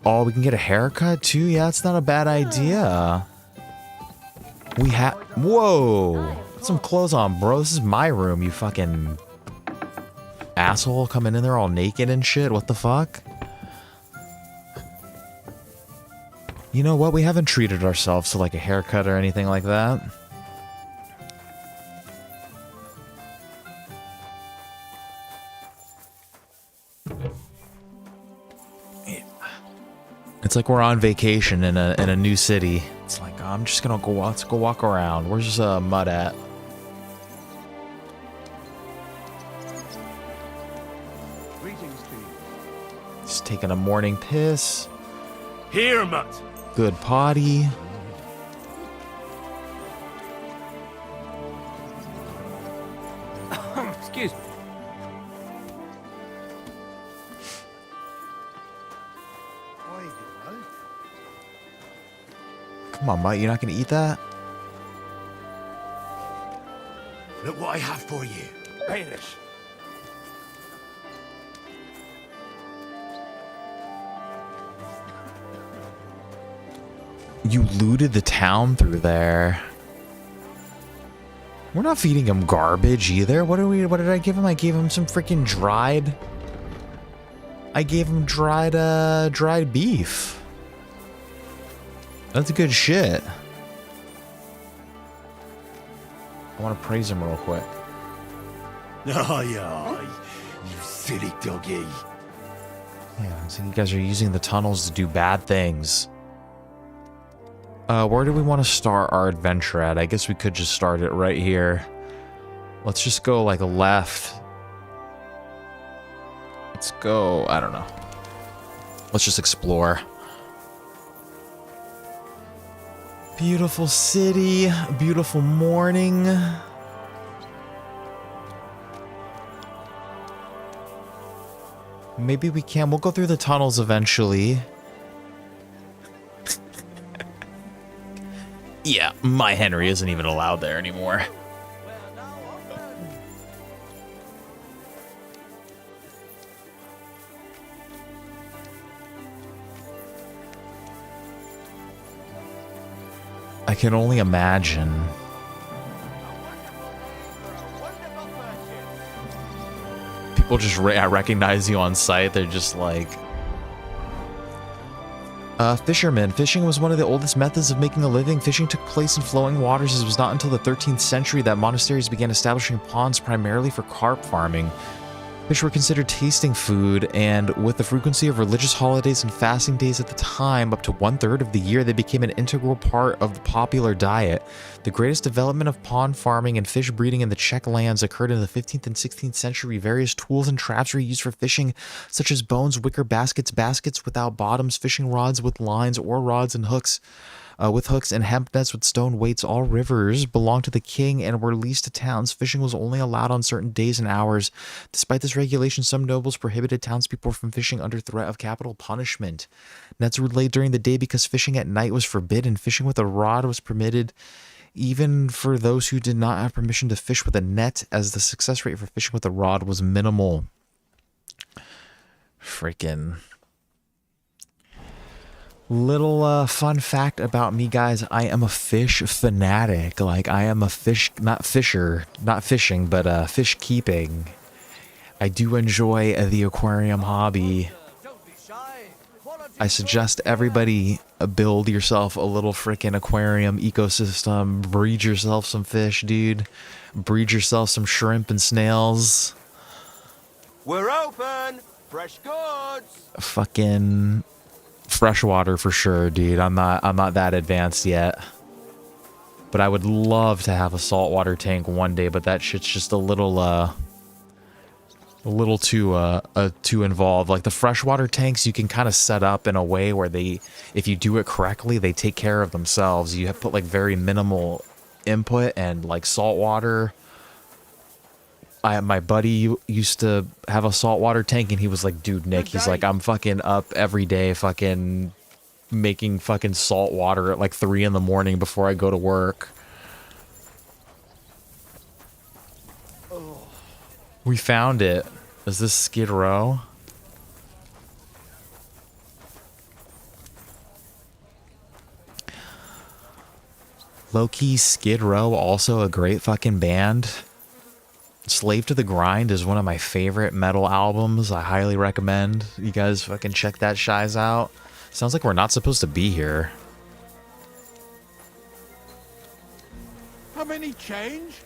Oh, we can get a haircut too? Yeah, that's not a bad idea. We have... Whoa! Put some clothes on, bro. This is my room, you fucking... asshole coming in there all naked and shit. What the fuck? You know what? We haven't treated ourselves to like a haircut or anything like that. It's like we're on vacation in a new city. It's like, oh, I'm just gonna go. Let's go walk around. Where's Mud at? Greetings to you. Just taking a morning piss. Here, Mud. Good potty. Excuse me. Come on, Mike. You're not gonna eat that? Look what I have for you. Pay this. You looted the town through there. We're not feeding him garbage either. What did I give him? I gave him some freaking dried. I gave him dried beef. That's good shit. I want to praise him real quick. Aye, aye, you silly doggy. Yeah, so you guys are using the tunnels to do bad things. Where do we want to start our adventure at? I guess we could just start it right here. Let's just go like left. Let's go, I don't know. Let's just explore. Beautiful city, beautiful morning. Maybe we can. We'll go through the tunnels eventually. Yeah, my Henry isn't even allowed there anymore. I can only imagine. People just recognize you on sight. They're just like... Fishermen. Fishing was one of the oldest methods of making a living. Fishing took place in flowing waters. It was not until the 13th century that monasteries began establishing ponds primarily for carp farming. Fish were considered tasting food, and with the frequency of religious holidays and fasting days at the time, up to 1/3 of the year, they became an integral part of the popular diet. The greatest development of pond farming and fish breeding in the Czech lands occurred in the 15th and 16th century. Various tools and traps were used for fishing, such as bones, wicker baskets, baskets without bottoms, fishing rods with lines, or rods and hooks. With hooks and hemp nets with stone weights. All rivers belonged to the king and were leased to towns. Fishing was only allowed on certain days and hours. Despite this regulation, some nobles prohibited townspeople from fishing under threat of capital punishment. Nets were laid during the day because fishing at night was forbidden. Fishing with a rod was permitted even for those who did not have permission to fish with a net, as the success rate for fishing with a rod was minimal. Freaking little fun fact about me, guys. I am a fish fanatic. Like, I am a fish, not fishing, but fish keeping. I do enjoy the aquarium hobby. I suggest everybody build yourself a little freaking aquarium ecosystem. Breed yourself some fish, dude. Breed yourself some shrimp and snails. We're open! Fresh goods! Fucking freshwater for sure, dude. I'm not that advanced yet. But I would love to have a saltwater tank one day, but that shit's just a little too involved. Like the freshwater tanks, you can kind of set up in a way where they, if you do it correctly, they take care of themselves. You have to put like very minimal input, and like saltwater. My buddy used to have a saltwater tank, and he was like, dude, Nick, he's like, I'm fucking up every day fucking making fucking salt water at like 3 in the morning before I go to work. We found it. Is this Skid Row? Low-key Skid Row, also a great fucking band. Slave to the Grind is one of my favorite metal albums. I highly recommend you guys fucking check that shiz out. Sounds like we're not supposed to be here. Have any change?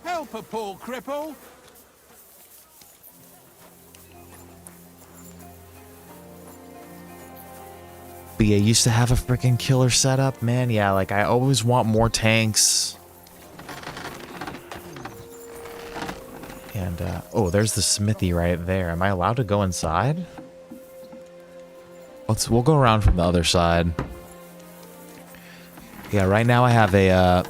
Help a poor cripple. But yeah, used to have a freaking killer setup, man. Yeah, like I always want more tanks. And, oh, there's the smithy right there. Am I allowed to go inside? We'll go around from the other side. Yeah, right now I have a,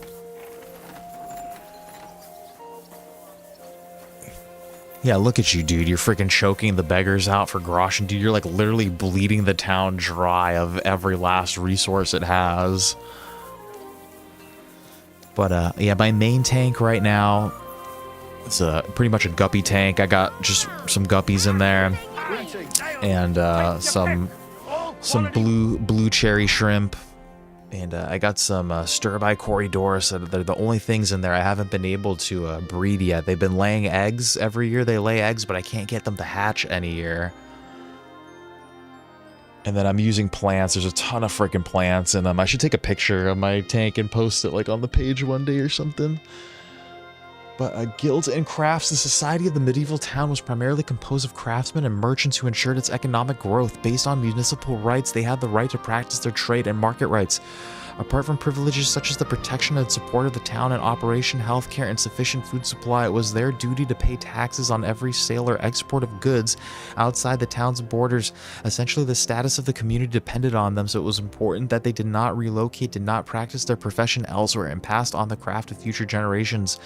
yeah, look at you, dude. You're freaking choking the beggars out for grosh. And dude, you're like literally bleeding the town dry of every last resource it has. But, yeah, my main tank right now, it's pretty much a guppy tank. I got just some guppies in there, and some blue cherry shrimp, and I got some stir-by Corydorus. They're the only things in there I haven't been able to breed yet. They've been laying eggs every year. They lay eggs, but I can't get them to hatch any year. And then I'm using plants. There's a ton of freaking plants, and I should take a picture of my tank and post it like on the page one day or something. But guilds and crafts, the society of the medieval town was primarily composed of craftsmen and merchants who ensured its economic growth. Based on municipal rights, they had the right to practice their trade and market rights. Apart from privileges such as the protection and support of the town and operation, healthcare, and sufficient food supply, it was their duty to pay taxes on every sale or export of goods outside the town's borders. Essentially, the status of the community depended on them, so it was important that they did not relocate, did not practice their profession elsewhere, and passed on the craft to future generations.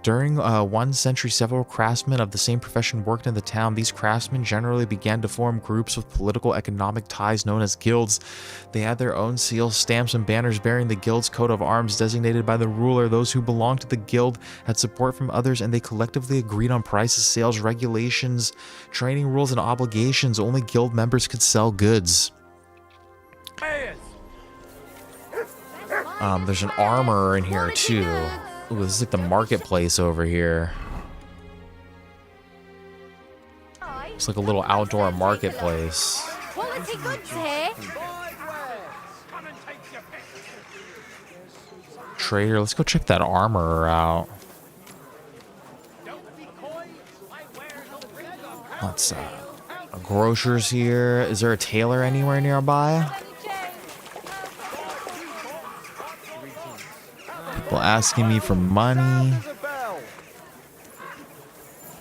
During one century, several craftsmen of the same profession worked in the town. These craftsmen generally began to form groups with political economic ties known as guilds. They had their own seals, stamps, and banners bearing the guild's coat of arms designated by the ruler. Those who belonged to the guild had support from others, and they collectively agreed on prices, sales, regulations, training rules, and obligations. Only guild members could sell goods. There's an armorer in here too. Ooh, this is like the marketplace over here. It's like a little outdoor marketplace. Quality goods here. Trader, let's go check that armorer out. Let's a grocer's here. Is there a tailor anywhere nearby? People asking me for money.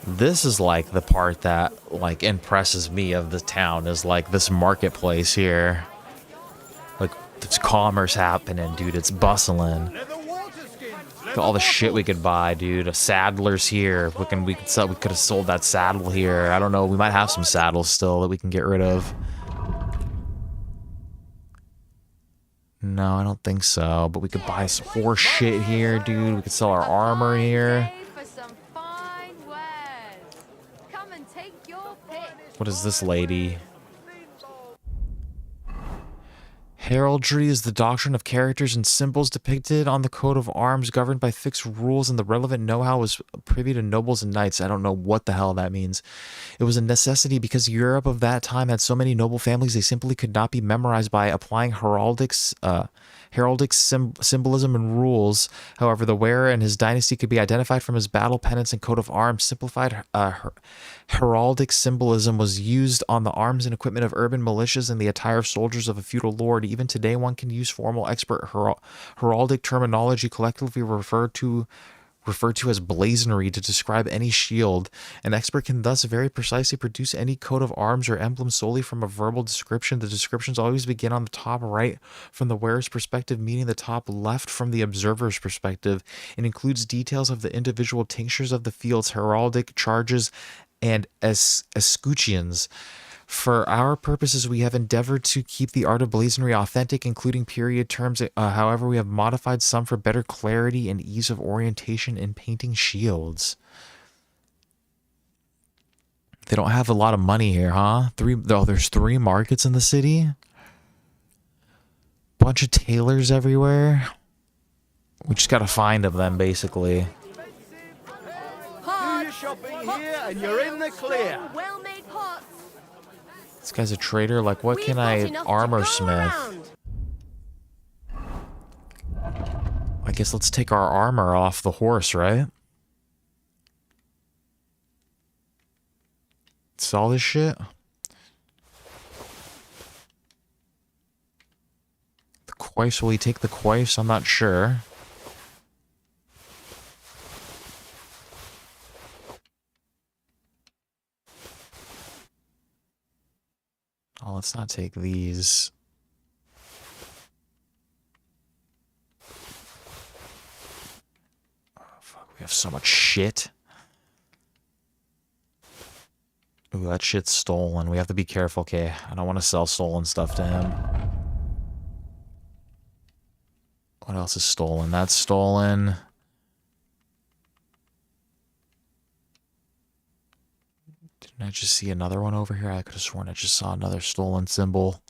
This is like the part that like impresses me of the town, is like this marketplace here. Like there's commerce happening, dude. It's bustling. Look at all the shit we could buy, dude. A saddler's here. We could have sold that saddle here. I don't know. We might have some saddles still that we can get rid of. No, I don't think so. But we could buy some horse shit here, dude. We could sell our armor here. What is this lady? Heraldry is the doctrine of characters and symbols depicted on the coat of arms, governed by fixed rules, and the relevant know-how was privy to nobles and knights. I don't know what the hell that means. It was a necessity because Europe of that time had so many noble families they simply could not be memorized by applying heraldic symbolism and rules. However, the wearer and his dynasty could be identified from his battle pennants and coat of arms. Simplified heraldic symbolism was used on the arms and equipment of urban militias and the attire of soldiers of a feudal lord. Even today, one can use formal expert heraldic terminology collectively referred to as blazonry to describe any shield. An expert can thus very precisely produce any coat of arms or emblem solely from a verbal description. The descriptions always begin on the top right from the wearer's perspective, meaning the top left from the observer's perspective. It includes details of the individual tinctures of the fields, heraldic charges, and escutcheons. For our purposes, we have endeavored to keep the art of blazonry authentic, including period terms. However, we have modified some for better clarity and ease of orientation in painting shields. They don't have a lot of money here, huh? There's 3 markets in the city. Bunch of tailors everywhere. We just gotta find them then, basically. Do your shopping here and you're in the clear. Well-made pots. This guy's a trader. Like, what can I armor smith? I guess let's take our armor off the horse, right? Sell this shit. The coifs, will he take the coifs? I'm not sure. Oh, let's not take these. Oh, fuck, we have so much shit. Ooh, that shit's stolen. We have to be careful, okay? I don't want to sell stolen stuff to him. What else is stolen? That's stolen. Didn't I just see another one over here? I could have sworn I just saw another stolen symbol.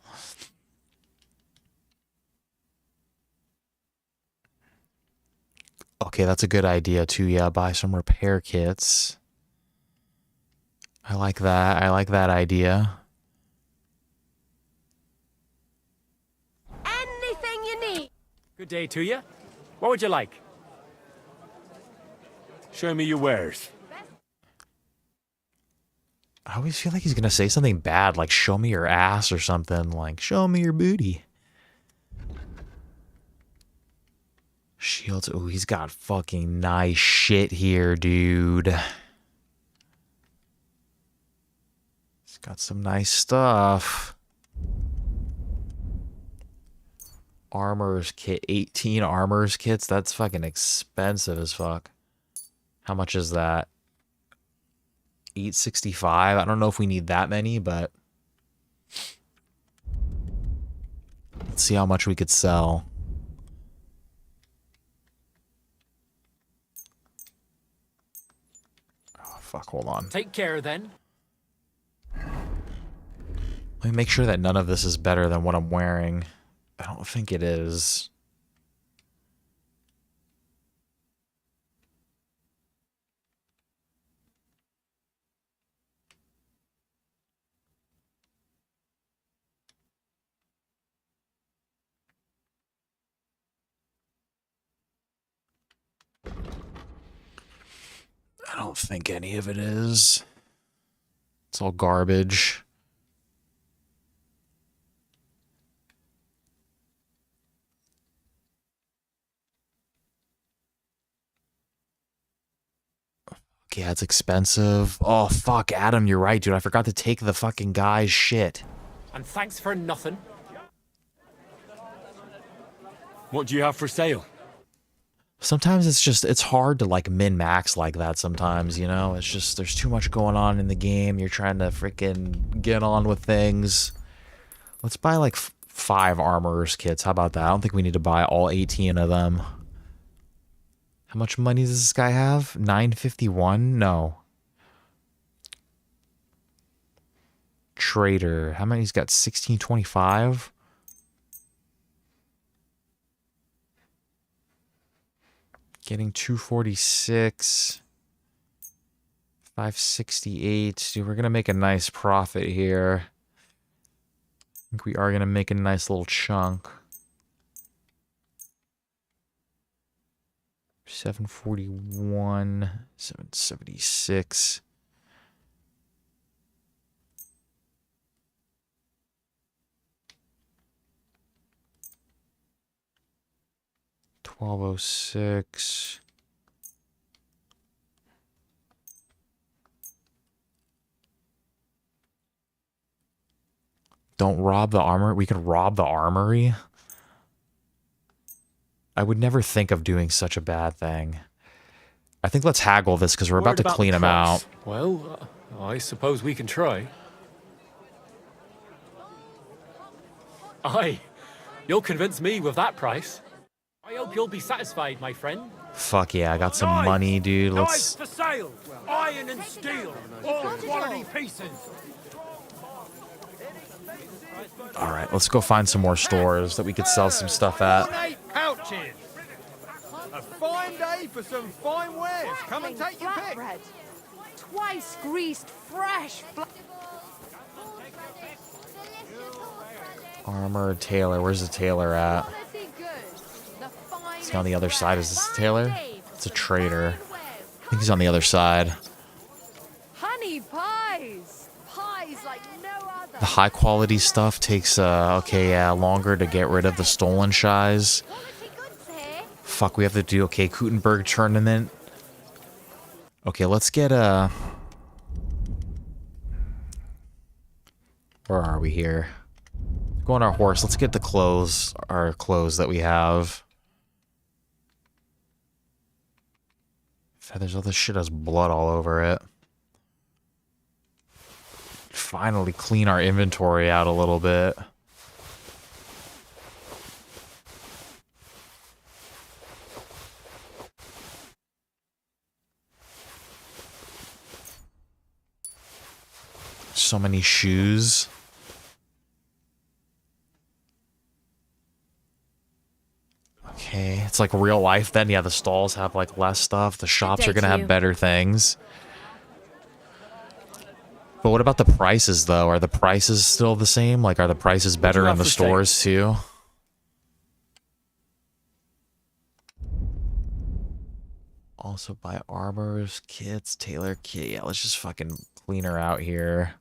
Okay, that's a good idea too. Yeah, buy some repair kits. I like that. I like that idea. Anything you need. Good day to you. What would you like? Show me your wares. I always feel like he's gonna say something bad, like show me your ass or something, like show me your booty. Shields. Oh, he's got fucking nice shit here, dude. He's got some nice stuff. Armor's kit, 18 armor's kits. That's fucking expensive as fuck. How much is that? 865. I don't know if we need that many, but let's see how much we could sell. Oh, fuck, hold on. Take care then. Let me make sure that none of this is better than what I'm wearing. I don't think it is. I don't think any of it is. It's all garbage. Okay, that's expensive. Oh, fuck, Adam, you're right, dude. I forgot to take the fucking guy's shit. And thanks for nothing. What do you have for sale? Sometimes it's hard to like min-max like that sometimes, you know? It's just, there's too much going on in the game. You're trying to freaking get on with things. Let's buy like 5 armorer's kits. How about that? I don't think we need to buy all 18 of them. How much money does this guy have? 951? No. Trader. How many? He's got 1625? Getting 246. 568. Dude, we're going to make a nice profit here. I think we are going to make a nice little chunk. 741. 776. $12.06. Don't rob the armor. We could rob the armory. I would never think of doing such a bad thing. I think let's haggle this because we're about to clean them out. Well, I suppose we can try. Aye, you'll convince me with that price. I hope you'll be satisfied, my friend. Fuck yeah, I got some money, dude. Let's. For sale, iron and steel, all quality pieces. All right, let's go find some more stores that we could sell some stuff at. 8 pouches. A fine day for some fine wares. Come and take your pick. Flatbread. Twice greased, fresh. Armor, tailor. Where's the tailor at? Is he on the other side? Is this the tailor? It's a trader. I think he's on the other side. Honey pies. Pies like no other. The high quality stuff takes, longer to get rid of the stolen shies. Fuck, we have to do, Kuttenberg tournament. Okay, let's get, where are we here? Go on our horse. Let's get the clothes, our clothes that we have. Feathers, all this shit has blood all over it. Finally clean our inventory out a little bit. So many shoes. Okay, it's like real life then. Yeah, the stalls have like less stuff. The shops are gonna have better things. But what about the prices though? Are the prices still the same? Like, are the prices better in the stores too? Also buy armors, kits, tailor kit. Yeah, let's just fucking clean her out here.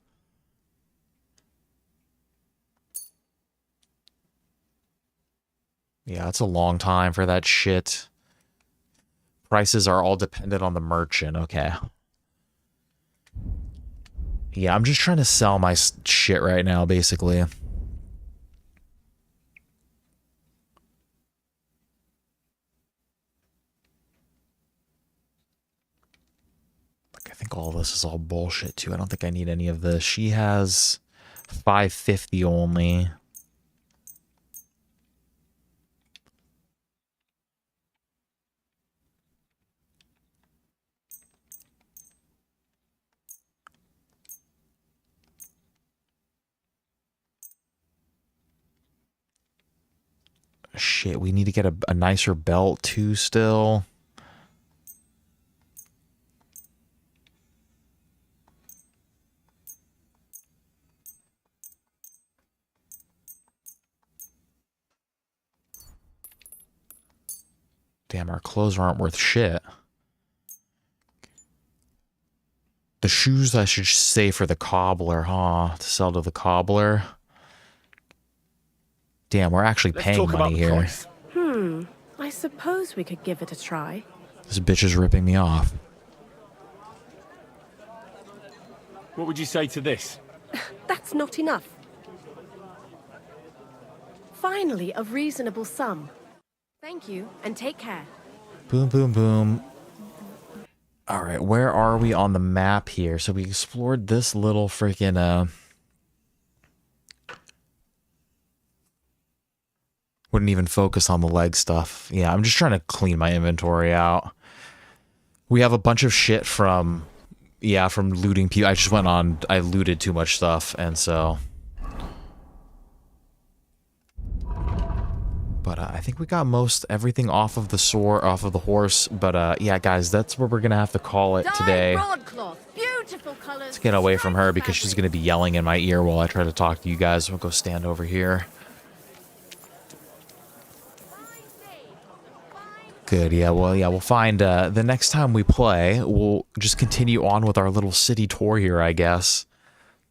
Yeah, it's a long time for that shit. Prices are all dependent on the merchant. Okay. Yeah, I'm just trying to sell my shit right now, basically. Like, I think all this is all bullshit, too. I don't think I need any of this. She has 550 only. Shit, we need to get a nicer belt too still. Damn, our clothes aren't worth shit. The shoes I should save for the cobbler, huh? To sell to the cobbler. Damn, we're actually paying money here. I suppose we could give it a try. This bitch is ripping me off. What would you say to this? That's not enough. Finally, a reasonable sum. Thank you, and take care. Boom, boom, boom. All right, where are we on the map here? So we explored this little freaking Wouldn't even focus on the leg stuff. Yeah, I'm just trying to clean my inventory out. We have a bunch of shit from, yeah, from looting people. I just went on, I looted too much stuff, and so. But I think we got most everything off of the off of the horse. But yeah, guys, that's where we're gonna have to call it today. Let's get away from her because she's gonna be yelling in my ear while I try to talk to you guys. We'll go stand over here. Good, yeah, well, yeah, we'll find, the next time we play, we'll just continue on with our little city tour here, I guess.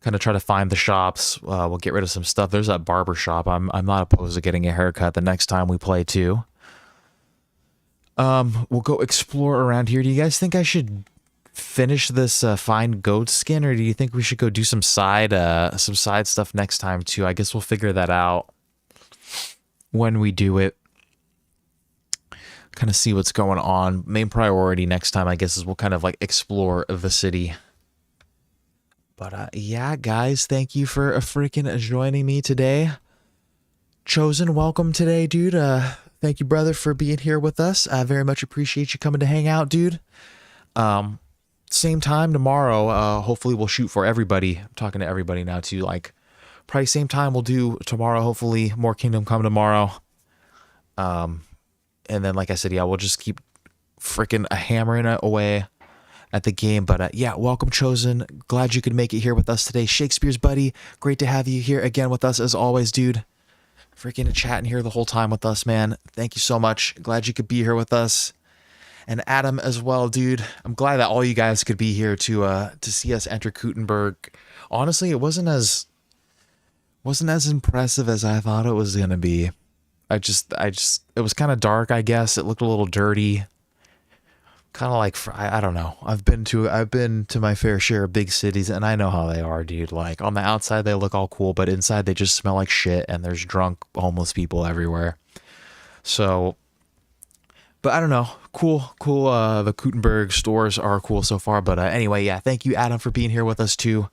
Kind of try to find the shops, we'll get rid of some stuff. There's that barber shop. I'm not opposed to getting a haircut the next time we play, too. We'll go explore around here. Do you guys think I should finish this, fine goat skin, or do you think we should go do some side stuff next time, too? I guess we'll figure that out when we do it. Kind of see what's going on. Main priority next time, I guess, is we'll kind of like explore the city. But yeah, guys, thank you for freaking joining me today. Chosen, welcome today, dude. Thank you, brother, for being here with us. I very much appreciate you coming to hang out, dude. Same time tomorrow. Hopefully, we'll shoot for everybody. I'm talking to everybody now too. Like, probably same time we'll do tomorrow. Hopefully, more Kingdom Come tomorrow. And then, like I said, yeah, we'll just keep freaking hammering it away at the game. But yeah, welcome, Chosen. Glad you could make it here with us today. Shakespeare's buddy, great to have you here again with us as always, dude. Freaking chatting here the whole time with us, man. Thank you so much. Glad you could be here with us. And Adam as well, dude. I'm glad that all you guys could be here to see us enter Kuttenberg. Honestly, it wasn't as impressive as I thought it was gonna be. It was kind of dark, I guess. It looked a little dirty. Kind of like, I don't know. I've been to my fair share of big cities, and I know how they are, dude. Like, on the outside, they look all cool, but inside, they just smell like shit, and there's drunk, homeless people everywhere. So, but I don't know. Cool. The Kuttenberg stores are cool so far. But anyway, yeah, thank you, Adam, for being here with us, too.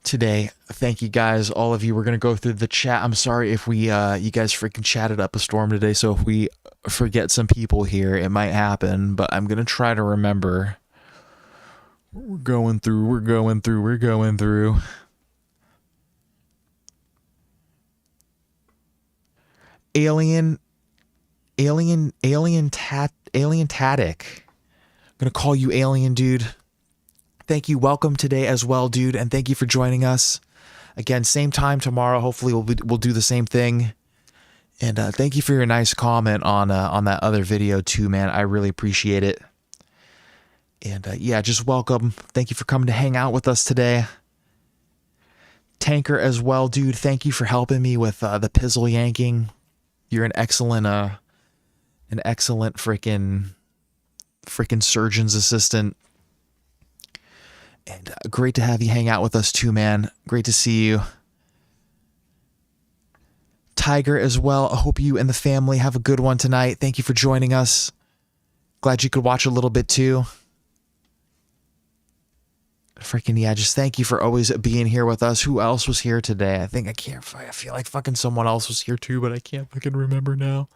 Today, thank you guys, all of you. We're gonna go through the chat. I'm sorry if we you guys freaking chatted up a storm today, so if we forget some people here, it might happen, but I'm gonna try to remember. We're going through. Alien Tatic. I'm gonna call you Alien, dude. Thank you. Welcome today as well, dude, and thank you for joining us. Again, same time tomorrow. Hopefully, we'll do the same thing. And thank you for your nice comment on that other video too, man. I really appreciate it. And yeah, just welcome. Thank you for coming to hang out with us today. Tanker as well, dude. Thank you for helping me with the pizzle yanking. You're an excellent freaking surgeon's assistant. And great to have you hang out with us too, man. Great to see you. Tiger as well. I hope you and the family have a good one tonight. Thank you for joining us. Glad you could watch a little bit too. Freaking yeah, just thank you for always being here with us. Who else was here today? I feel like fucking someone else was here too, but I can't fucking remember now.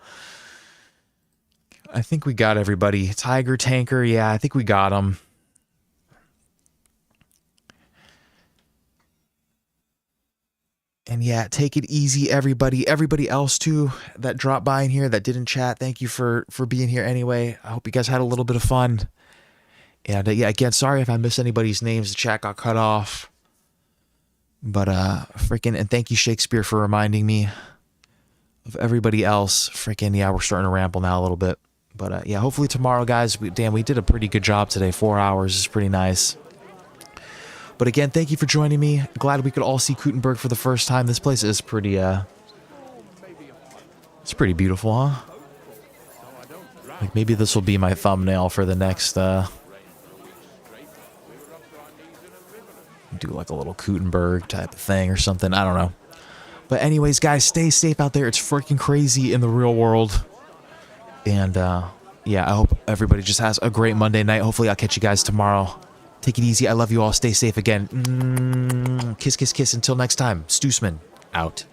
I think we got everybody. Tiger, Tanker, yeah, I think we got them. And yeah, take it easy, everybody. Everybody else, too, that dropped by in here that didn't chat, thank you for being here anyway. I hope you guys had a little bit of fun. And yeah, again, sorry if I missed anybody's names. The chat got cut off. But and thank you, Shakespeare, for reminding me of everybody else. Yeah, we're starting to ramble now a little bit. But yeah, hopefully tomorrow, guys. We did a pretty good job today. 4 hours is pretty nice. But again, thank you for joining me. Glad we could all see Kuttenberg for the first time. This place is pretty, it's pretty beautiful, huh? Like, maybe this will be my thumbnail for the next, do like a little Kuttenberg type of thing or something. I don't know. But anyways, guys, stay safe out there. It's freaking crazy in the real world. And, yeah, I hope everybody just has a great Monday night. Hopefully I'll catch you guys tomorrow. Take it easy. I love you all. Stay safe again. Kiss, kiss, kiss. Until next time. Stoosman, out.